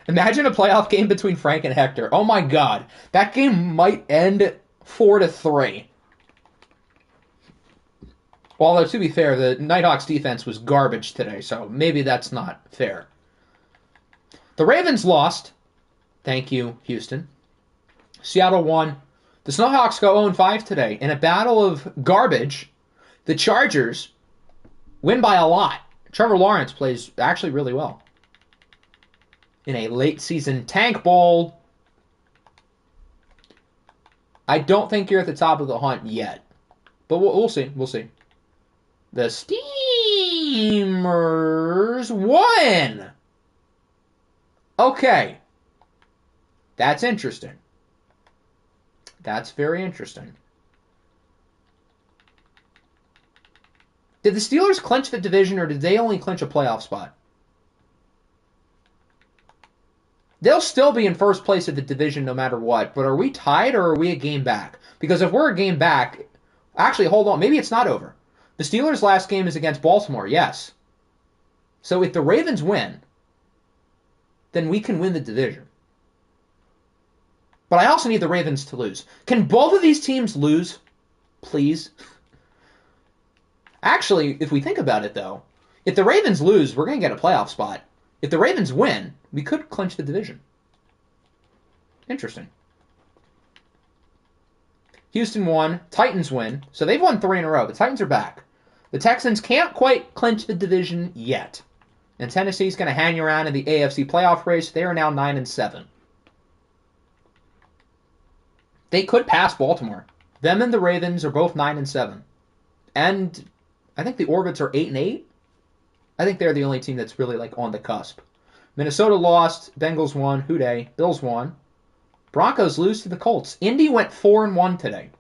Imagine a playoff game between Frank and Hector. Oh my God. That game might end 4-3. Although, to be fair, the Nighthawks defense was garbage today, so maybe that's not fair. The Ravens lost. Thank you, Houston. Seattle won. The Snowhawks go 0-5 today. In a battle of garbage, the Chargers win by a lot. Trevor Lawrence plays actually really well. In a late-season tank bowl, I don't think you're at the top of the hunt yet. But we'll see. We'll see. The Steamers won! Okay. That's interesting. That's very interesting. Did the Steelers clinch the division, or did they only clinch a playoff spot? They'll still be in 1st place of the division no matter what, but are we tied or are we a game back? Because if we're a game back... Actually, hold on. Maybe it's not over. The Steelers' last game is against Baltimore, yes. So if the Ravens win, then we can win the division. But I also need the Ravens to lose. Can both of these teams lose? Please? Actually, if we think about it, though, if the Ravens lose, we're going to get a playoff spot. If the Ravens win, we could clinch the division. Interesting. Houston won. Titans win. So they've won 3 in a row. The Titans are back. The Texans can't quite clinch the division yet. And Tennessee's going to hang around in the AFC playoff race. They are now 9-7. They could pass Baltimore. Them and the Ravens are both 9-7. And I think the Orbits are 8-8. I think they're the only team that's really on the cusp. Minnesota lost. Bengals won. Houday. Bills won. Broncos lose to the Colts. Indy went 4-1 today.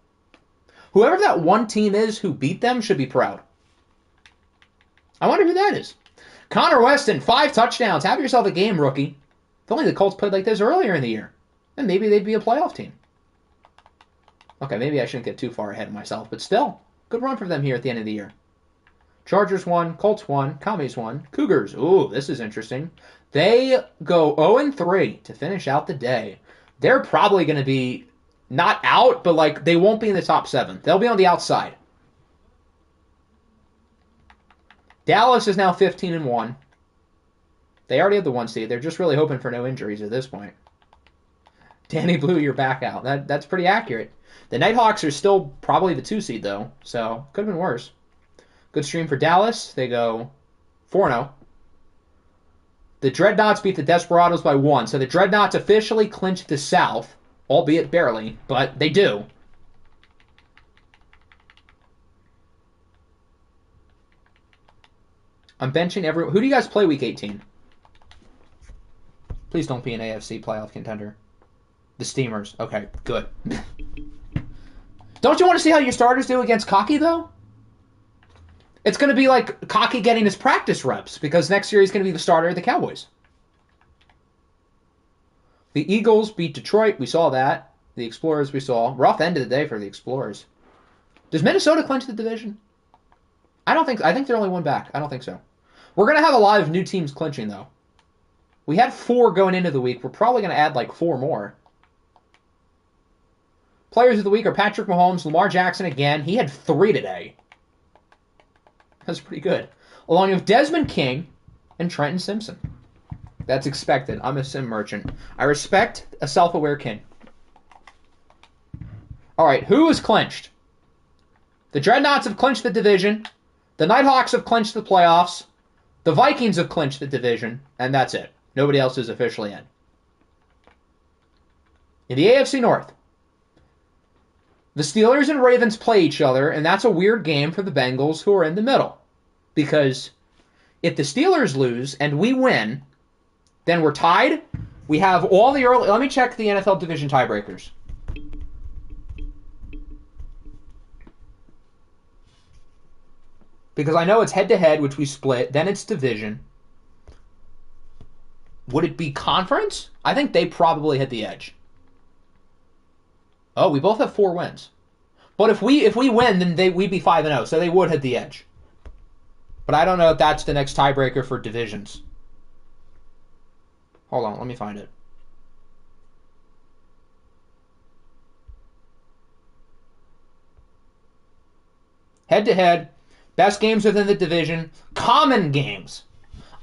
Whoever that one team is who beat them should be proud. I wonder who that is. Connor Weston, 5 touchdowns. Have yourself a game, rookie. If only the Colts played like this earlier in the year, then maybe they'd be a playoff team. Okay, maybe I shouldn't get too far ahead of myself, but still. Good run for them here at the end of the year. Chargers won, Colts won, Commies won, Cougars. Ooh, this is interesting. They go 0-3 to finish out the day. They're probably going to be not out, but like they won't be in the top 7. They'll be on the outside. Dallas is now 15-1. They already have the 1 seed. They're just really hoping for no injuries at this point. Danny Blue, you're back out. That's pretty accurate. The Nighthawks are still probably the 2 seed, though, so could have been worse. Good stream for Dallas. They go 4-0. The Dreadnoughts beat the Desperados by 1, so the Dreadnoughts officially clinched the South, albeit barely, but they do. I'm benching everyone. Who do you guys play Week 18? Please don't be an AFC playoff contender. The Steamers. Okay, good. Don't you want to see how your starters do against Cocky, though? It's going to be like Cocky getting his practice reps, because next year he's going to be the starter of the Cowboys. The Eagles beat Detroit. We saw that. The Explorers we saw. Rough end of the day for the Explorers. Does Minnesota clinch the division? I think they're only 1 back. I don't think so. We're going to have a lot of new teams clinching, though. We had 4 going into the week. We're probably going to add like 4 more. Players of the week are Patrick Mahomes, Lamar Jackson again. He had 3 today. That's pretty good. Along with Desmond King and Trenton Simpson. That's expected. I'm a sim merchant. I respect a self-aware king. All right, who is clinched? The Dreadnoughts have clinched the division. The Nighthawks have clinched the playoffs. The Vikings have clinched the division. And that's it. Nobody else is officially in. In the AFC North, the Steelers and Ravens play each other, and that's a weird game for the Bengals, who are in the middle. Because if the Steelers lose and we win, then we're tied. We have all the early... Let me check the NFL division tiebreakers. Because I know it's head-to-head, which we split. Then it's division. Would it be conference? I think they probably hit the edge. Oh, we both have 4 wins. But if we win, then we'd be 5-0, so they would hit the edge. But I don't know if that's the next tiebreaker for divisions. Hold on, let me find it. Head-to-head, best games within the division, common games.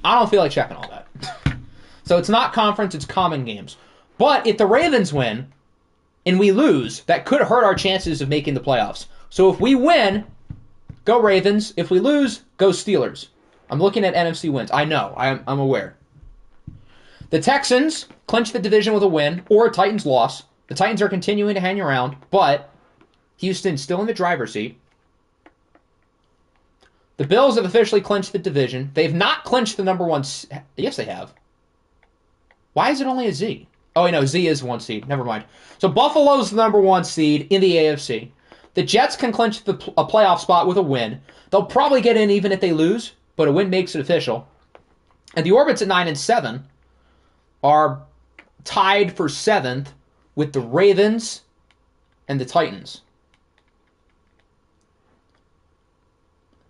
I don't feel like checking all that. So it's not conference, it's common games. But if the Ravens win and we lose, that could hurt our chances of making the playoffs. So if we win, go Ravens. If we lose, go Steelers. I'm looking at NFC wins. I know. I'm aware. The Texans clinch the division with a win or a Titans loss. The Titans are continuing to hang around, but Houston's still in the driver's seat. The Bills have officially clinched the division. They've not clinched the number 1... Yes, they have. Why is it only a Z? Oh, wait, no, Z is 1 seed. Never mind. So Buffalo's the number 1 seed in the AFC. The Jets can clinch a playoff spot with a win. They'll probably get in even if they lose, but a win makes it official. And the Orbits at 9-7 are tied for 7th with the Ravens and the Titans.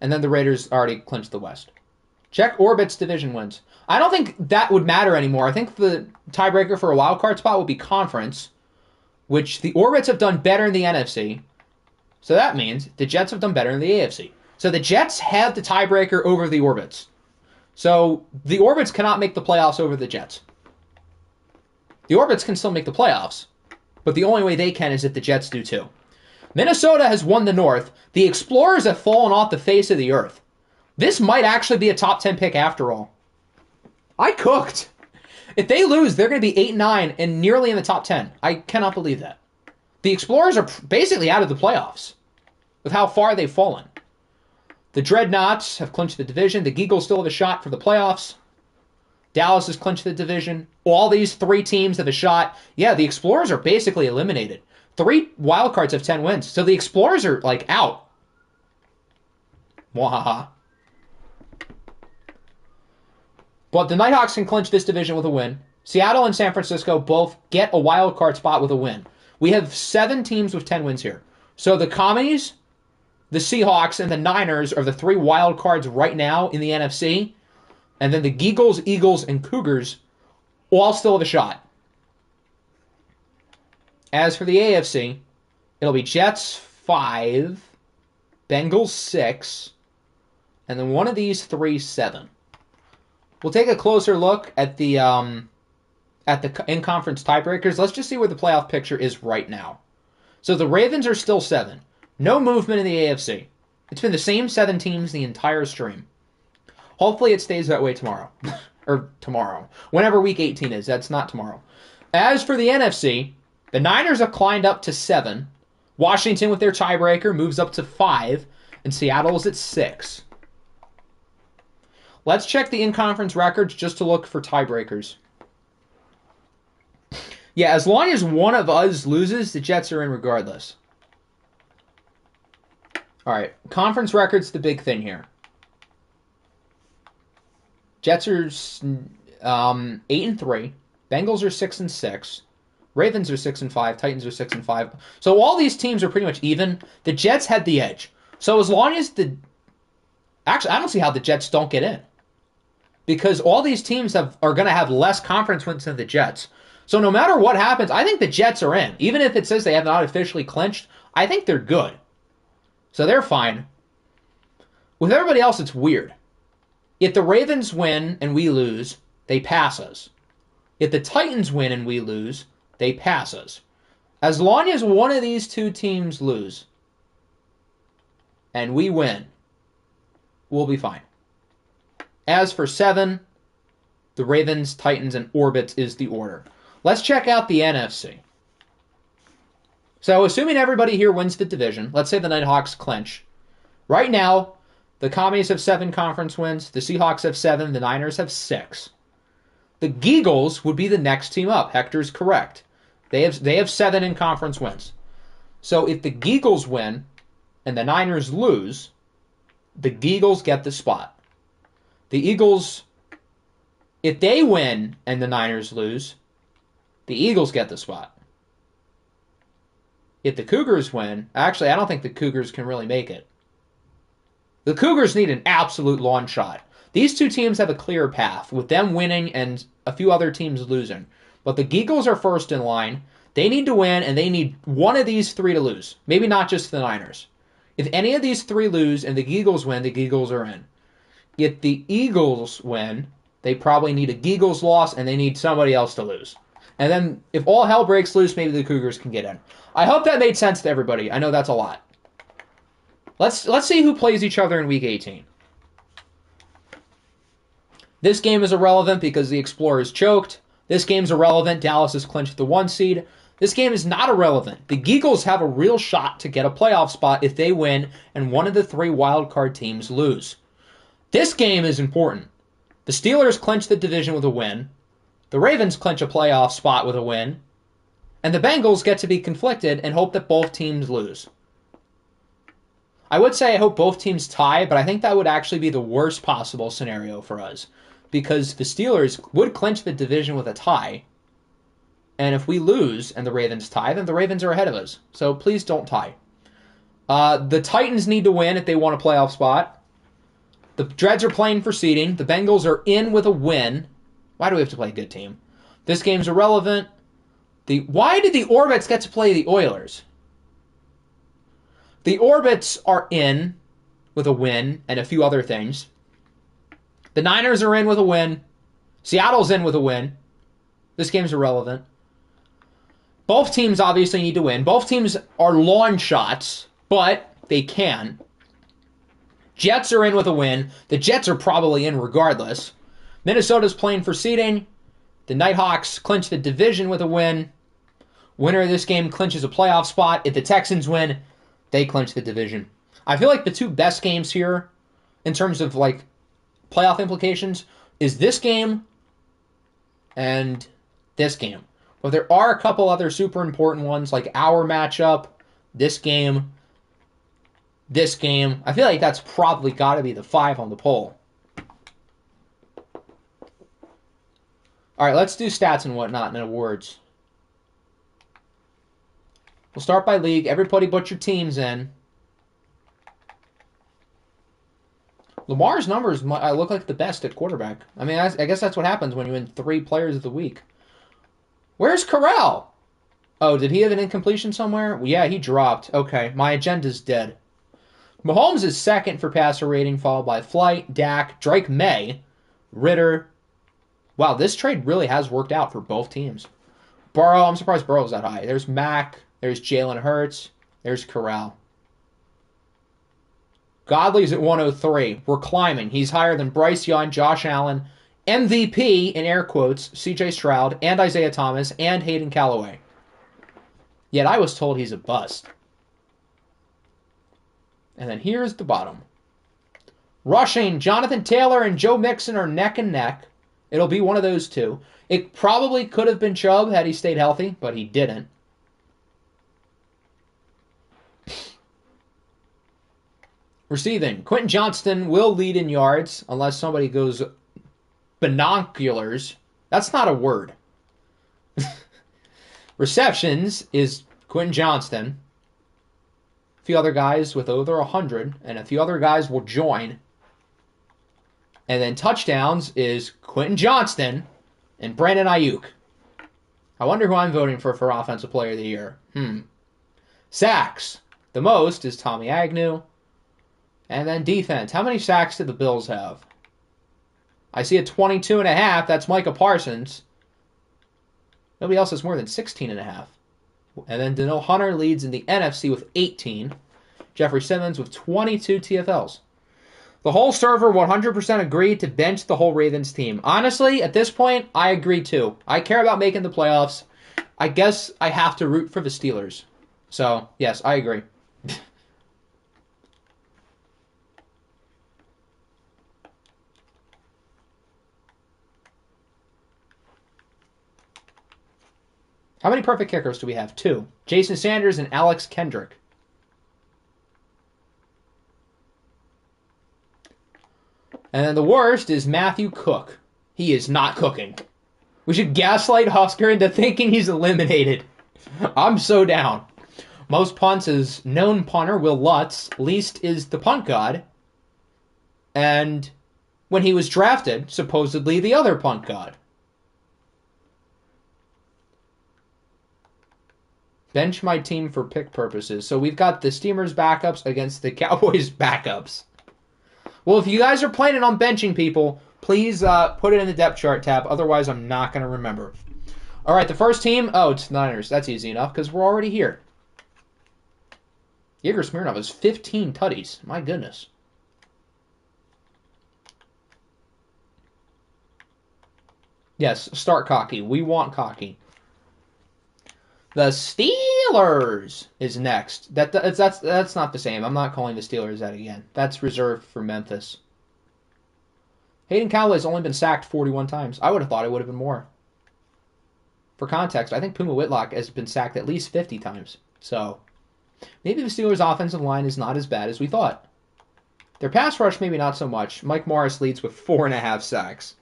And then the Raiders already clinched the West. Check Orbit's division wins. I don't think that would matter anymore. I think the tiebreaker for a wild card spot would be conference, which the Orbits have done better in the NFC. So that means the Jets have done better in the AFC. So the Jets have the tiebreaker over the Orbits. So the Orbits cannot make the playoffs over the Jets. The Orbits can still make the playoffs, but the only way they can is if the Jets do too. Minnesota has won the North. The Explorers have fallen off the face of the earth. This might actually be a top 10 pick after all. I cooked. If they lose, they're going to be 8-9 and nearly in the top 10. I cannot believe that. The Explorers are basically out of the playoffs with how far they've fallen. The Dreadnoughts have clinched the division. The Geagles still have a shot for the playoffs. Dallas has clinched the division. All these 3 teams have a shot. Yeah, the Explorers are basically eliminated. 3 wildcards have 10 wins. So the Explorers are, like, out. Wahaha. But the Nighthawks can clinch this division with a win. Seattle and San Francisco both get a wildcard spot with a win. We have 7 teams with 10 wins here. So the Commies the Seahawks, and the Niners are the 3 wild cards right now in the NFC. And then the Geagles, Eagles, and Cougars all still have a shot. As for the AFC, it'll be Jets 5, Bengals 6, and then one of these 3, 7. We'll take a closer look at the in-conference tiebreakers. Let's just see where the playoff picture is right now. So the Ravens are still 7. No movement in the AFC. It's been the same 7 teams the entire stream. Hopefully it stays that way tomorrow. Or tomorrow. Whenever week 18 is. That's not tomorrow. As for the NFC, the Niners have climbed up to 7. Washington, with their tiebreaker, moves up to 5. And Seattle is at 6. Let's check the in-conference records just to look for tiebreakers. Yeah, as long as one of us loses, the Jets are in regardless. All right, conference records, the big thing here. Jets are 8-3. Bengals are 6-6. Ravens are 6-5. Titans are 6-5. So all these teams are pretty much even. The Jets had the edge. So as long as actually, I don't see how the Jets don't get in, because all these teams are going to have less conference wins than the Jets. So no matter what happens, I think the Jets are in. Even if it says they have not officially clinched, I think they're good. So they're fine. With everybody else, it's weird. If the Ravens win and we lose, they pass us. If the Titans win and we lose, they pass us. As long as one of these 2 teams lose and we win, we'll be fine. As for 7, the Ravens, Titans, and Orbits is the order. Let's check out the NFC. So, assuming everybody here wins the division, let's say the Nighthawks clinch. Right now, the Commies have 7 conference wins, the Seahawks have 7, the Niners have 6. The Geagles would be the next team up. Hector's correct. They have 7 in conference wins. So, if the Geagles win and the Niners lose, the Geagles get the spot. The Eagles, if they win and the Niners lose, the Eagles get the spot. If the Cougars win, actually, I don't think the Cougars can really make it. The Cougars need an absolute long shot. These 2 teams have a clear path, with them winning and a few other teams losing. But the Geagles are first in line. They need to win, and they need one of these 3 to lose. Maybe not just the Niners. If any of these 3 lose and the Geagles win, the Geagles are in. If the Eagles win, they probably need a Geagles loss, and they need somebody else to lose. And then, if all hell breaks loose, maybe the Cougars can get in. I hope that made sense to everybody. I know that's a lot. Let's see who plays each other in Week 18. This game is irrelevant because the Explorers choked. This game's irrelevant. Dallas has clinched the 1 seed. This game is not irrelevant. The Geagles have a real shot to get a playoff spot if they win and one of the 3 wildcard teams lose. This game is important. The Steelers clinch the division with a win. The Ravens clinch a playoff spot with a win. And the Bengals get to be conflicted and hope that both teams lose. I would say I hope both teams tie, but I think that would actually be the worst possible scenario for us, because the Steelers would clinch the division with a tie, and if we lose and the Ravens tie, then the Ravens are ahead of us. So please don't tie. The Titans need to win if they want a playoff spot. The Dreads are playing for seeding. The Bengals are in with a win. Why do we have to play a good team? This game's irrelevant. Why did the Orbits get to play the Oilers? The Orbits are in with a win and a few other things. The Niners are in with a win. Seattle's in with a win. This game's irrelevant. Both teams obviously need to win. Both teams are long shots, but they can. Jets are in with a win. The Jets are probably in regardless. Minnesota's playing for seeding. The Nighthawks clinch the division with a win. Winner of this game clinches a playoff spot. If the Texans win, they clinch the division. I feel like the 2 best games here, in terms of like playoff implications, is this game and this game. But there are a couple other super important ones, like our matchup, this game. I feel like that's probably got to be the 5 on the poll. All right, let's do stats and whatnot and awards. We'll start by league. Everybody put your teams in. Lamar's numbers I look like the best at quarterback. I mean, I guess that's what happens when you win 3 players of the week. Where's Corral? Oh, did he have an incompletion somewhere? Well, yeah, he dropped. Okay, my agenda's dead. Mahomes is second for passer rating, followed by Flight, Dak, Drake May, Ritter. Wow, this trade really has worked out for both teams. Burrow, I'm surprised Burrow's that high. There's Mac, there's Jalen Hurts, there's Corral. Godley's at 103. We're climbing. He's higher than Bryce Young, Josh Allen, MVP, in air quotes, CJ Stroud, and Isaiah Thomas, and Hayden Callaway. Yet I was told he's a bust. And then here's the bottom. Rushing, Jonathan Taylor and Joe Mixon are neck and neck. It'll be one of those two. It probably could have been Chubb had he stayed healthy, but he didn't. Receiving, Quentin Johnston will lead in yards unless somebody goes binoculars. That's not a word. Receptions is Quentin Johnston. A few other guys with over 100, and a few other guys will join. And then touchdowns is Quentin Johnston and Brandon Ayuk. I wonder who I'm voting for Offensive Player of the Year. Sacks. The most is Tommy Agnew. And then defense. How many sacks did the Bills have? I see a 22.5. That's Micah Parsons. Nobody else has more than 16.5. And then Danielle Hunter leads in the NFC with 18. Jeffrey Simmons with 22 TFLs. The whole server 100% agreed to bench the whole Ravens team. Honestly, at this point, I agree too. I care about making the playoffs. I guess I have to root for the Steelers. So, yes, I agree. How many perfect kickers do we have? 2. Jason Sanders and Alex Kendrick. And then the worst is Matthew Cook. He is not cooking. We should gaslight Husker into thinking he's eliminated. I'm so down. Most punts is known punter Will Lutz. Least is the punt god. And when he was drafted, supposedly the other punt god. Bench my team for pick purposes. So we've got the Steamers backups against the Cowboys backups. Well, if you guys are planning on benching people, please put it in the depth chart tab. Otherwise, I'm not going to remember. All right, the first team. Oh, it's Niners. That's easy enough because we're already here. Yegor Smirnov has 15 tutties. My goodness. Yes, start cocky. We want cocky. The Steelers is next. That's not the same. I'm not calling the Steelers that again. That's reserved for Memphis. Hayden Callaway's only been sacked 41 times. I would have thought it would have been more. For context, I think Puma Whitlock has been sacked at least 50 times. So, maybe the Steelers' offensive line is not as bad as we thought. Their pass rush, maybe not so much. Mike Morris leads with 4.5 sacks.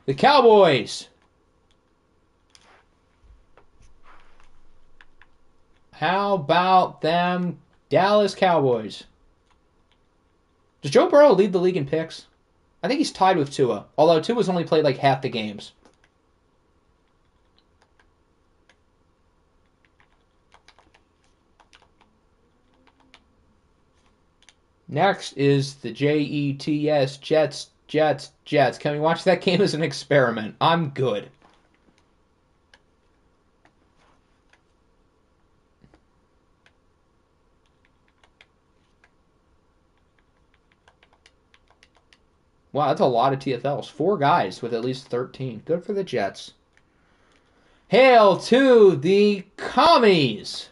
The Cowboys. How about them Dallas Cowboys? Does Joe Burrow lead the league in picks? I think he's tied with Tua, although Tua's only played like half the games. Next is the Jets, Jets. Can we watch that game as an experiment? I'm good. Wow, that's a lot of TFLs. 4 guys with at least 13. Good for the Jets. Hail to the Commies!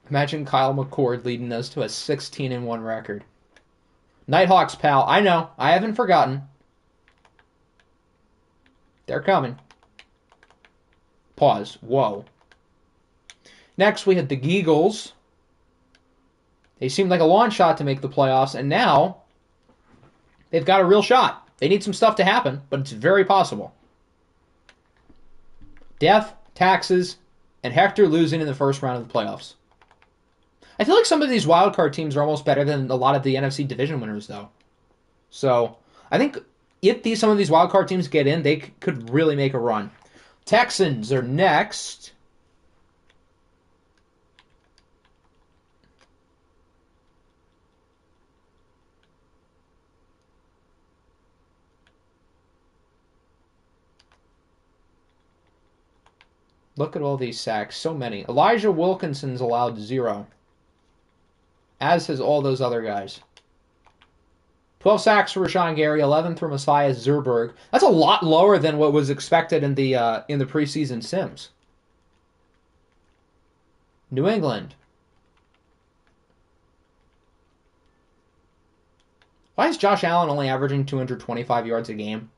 Imagine Kyle McCord leading us to a 16-1 record. Nighthawks, pal. I know. I haven't forgotten. They're coming. Pause. Whoa. Next, we had the Geagles. They seemed like a long shot to make the playoffs, and now they've got a real shot. They need some stuff to happen, but it's very possible. Death, taxes, and Hector losing in the first round of the playoffs. I feel like some of these wildcard teams are almost better than a lot of the NFC division winners, though. So I think if some of these wildcard teams get in, they could really make a run. Texans are next. Look at all these sacks. So many. Elijah Wilkinson's allowed 0. As has all those other guys. 12 sacks for Rashawn Gary, 11 for Messiah Zerberg. That's a lot lower than what was expected in the preseason sims. New England. Why is Josh Allen only averaging 225 yards a game?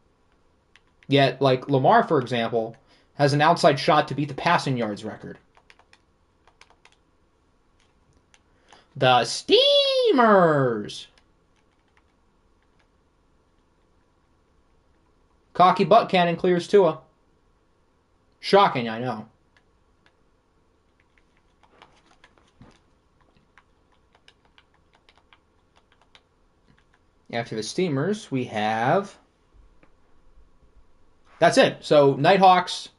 Yet, like Lamar, for example, has an outside shot to beat the passing yards record. The Steamers. Cocky butt cannon clears Tua. Shocking, I know. After the Steamers, we have... That's it. So, Nighthawks.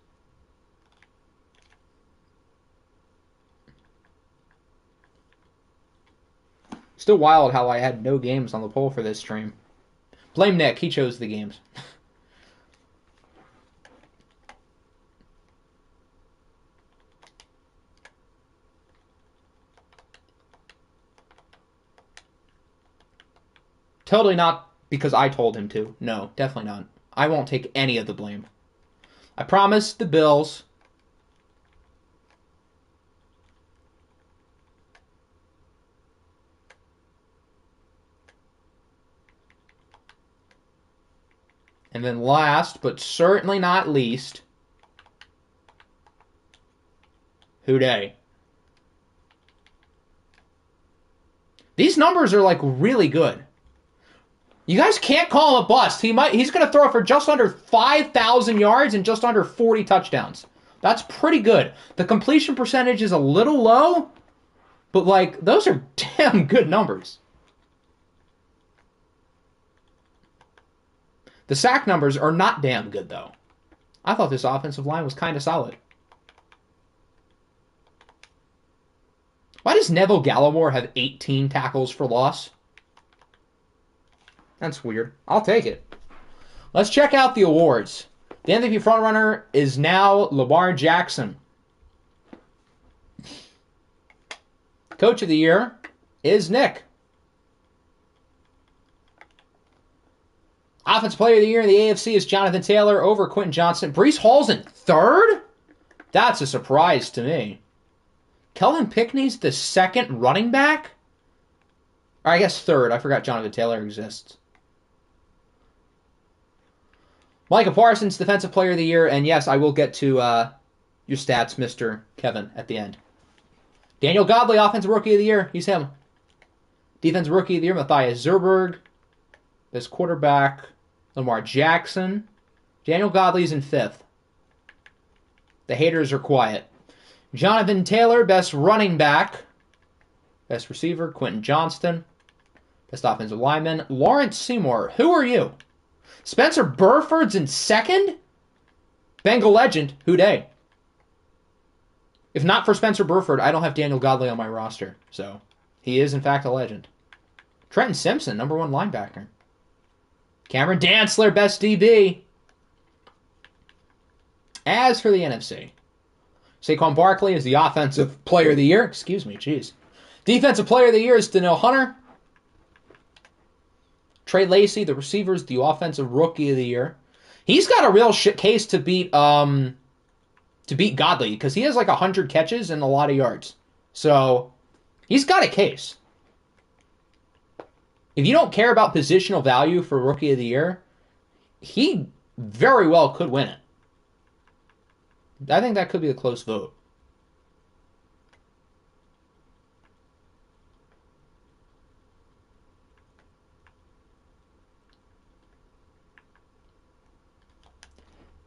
Still wild how I had no games on the poll for this stream. Blame Nick. He chose the games. Totally not because I told him to. No, definitely not. I won't take any of the blame. I promised the Bills. And then last, but certainly not least, Houday. These numbers are like really good. You guys can't call him a bust. He's going to throw for just under 5,000 yards and just under 40 touchdowns. That's pretty good. The completion percentage is a little low, but like those are damn good numbers. The sack numbers are not damn good, though. I thought this offensive line was kind of solid. Why does Neville Gallimore have 18 tackles for loss? That's weird. I'll take it. Let's check out the awards. The MVP frontrunner is now Lamar Jackson. Coach of the Year is Nick. Offensive Player of the Year in the AFC is Jonathan Taylor over Quentin Johnston. Breece Hall's in third? That's a surprise to me. Kelvin Pickney's the second running back? Or I guess third. I forgot Jonathan Taylor exists. Micah Parsons, Defensive Player of the Year. And yes, I will get to your stats, Mr. Kevin, at the end. Daniel Godley, Offensive Rookie of the Year. He's him. Defensive Rookie of the Year, Matthias Zerberg. Best quarterback, Lamar Jackson. Daniel Godley's in fifth. The haters are quiet. Jonathan Taylor, best running back. Best receiver, Quentin Johnston. Best offensive lineman, Lawrence Seymour. Who are you? Spencer Burford's in second? Bengal legend, Houday. If not for Spencer Burford, I don't have Daniel Godley on my roster. So, he is in fact a legend. Trenton Simpson, number 1 linebacker. Cameron Dantzler, best DB. As for the NFC, Saquon Barkley is the Offensive Player of the Year. Excuse me, jeez. Defensive Player of the Year is Danielle Hunter. Trey Lacey, the receiver, is the Offensive Rookie of the Year. He's got a real case to beat Godley because he has like 100 catches and a lot of yards. So he's got a case. If you don't care about positional value for Rookie of the Year, he very well could win it. I think that could be a close vote.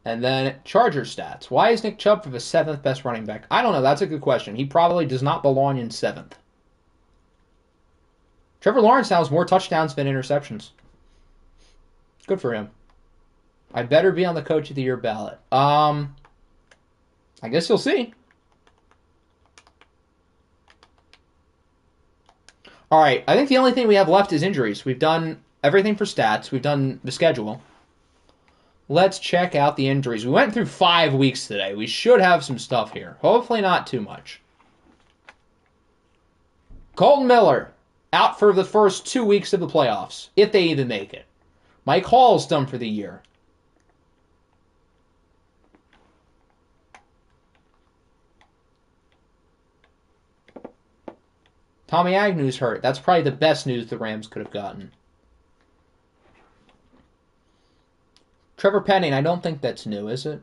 And then Charger stats. Why is Nick Chubb for the 7th best running back? I don't know. That's a good question. He probably does not belong in 7th. Trevor Lawrence now has more touchdowns than interceptions. Good for him. I better be on the Coach of the Year ballot. I guess you'll see. All right, I think the only thing we have left is injuries. We've done everything for stats. We've done the schedule. Let's check out the injuries. We went through 5 weeks today. We should have some stuff here. Hopefully not too much. Colton Miller, out for the first 2 weeks of the playoffs, if they even make it. Mike Hall's done for the year. Tommy Agnew's hurt. That's probably the best news the Rams could have gotten. Trevor Penning, I don't think that's new, is it?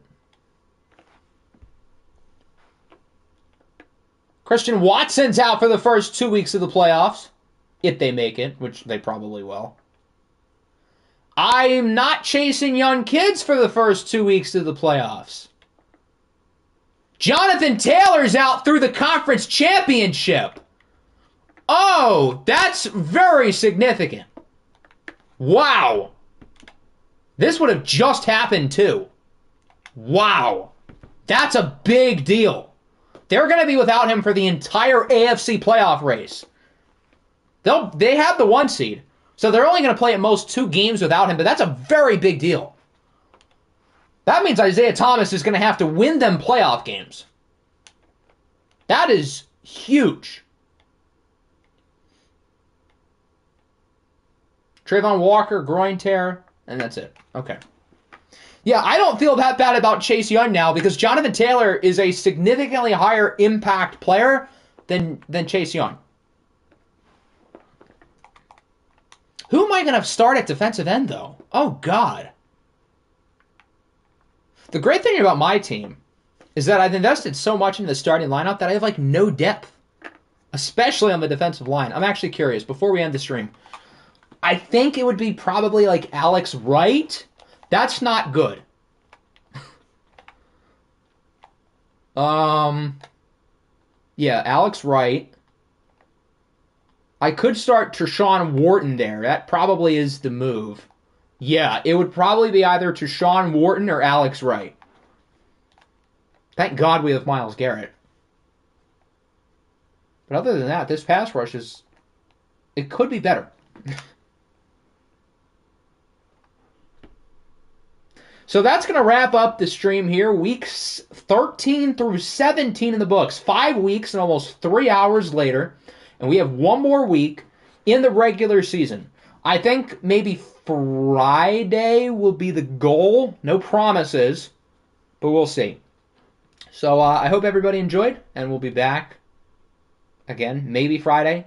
Christian Watson's out for the first 2 weeks of the playoffs, if they make it, which they probably will. I'm not chasing young kids for the first 2 weeks of the playoffs. Jonathan Taylor's out through the conference championship. Oh, that's very significant. Wow. This would have just happened too. Wow. That's a big deal. They're going to be without him for the entire AFC playoff race. They have the 1 seed, so they're only going to play at most 2 games without him, but that's a very big deal. That means Isaiah Thomas is going to have to win them playoff games. That is huge. Trayvon Walker, groin tear, and that's it. Okay. Yeah, I don't feel that bad about Chase Young now because Jonathan Taylor is a significantly higher impact player than Chase Young. Who am I going to start at defensive end, though? Oh, God. The great thing about my team is that I've invested so much into the starting lineup that I have, no depth, especially on the defensive line. I'm actually curious, before we end the stream, I think it would be probably, Alex Wright. That's not good. Yeah, Alex Wright. I could start Tershawn Wharton there. That probably is the move. Yeah, it would probably be either Tershawn Wharton or Alex Wright. Thank God we have Myles Garrett. But other than that, this pass rush it could be better. So that's going to wrap up the stream here. Weeks 13 through 17 in the books. 5 weeks and almost 3 hours later. And we have 1 more week in the regular season. I think maybe Friday will be the goal. No promises, but we'll see. So I hope everybody enjoyed, and we'll be back again, maybe Friday.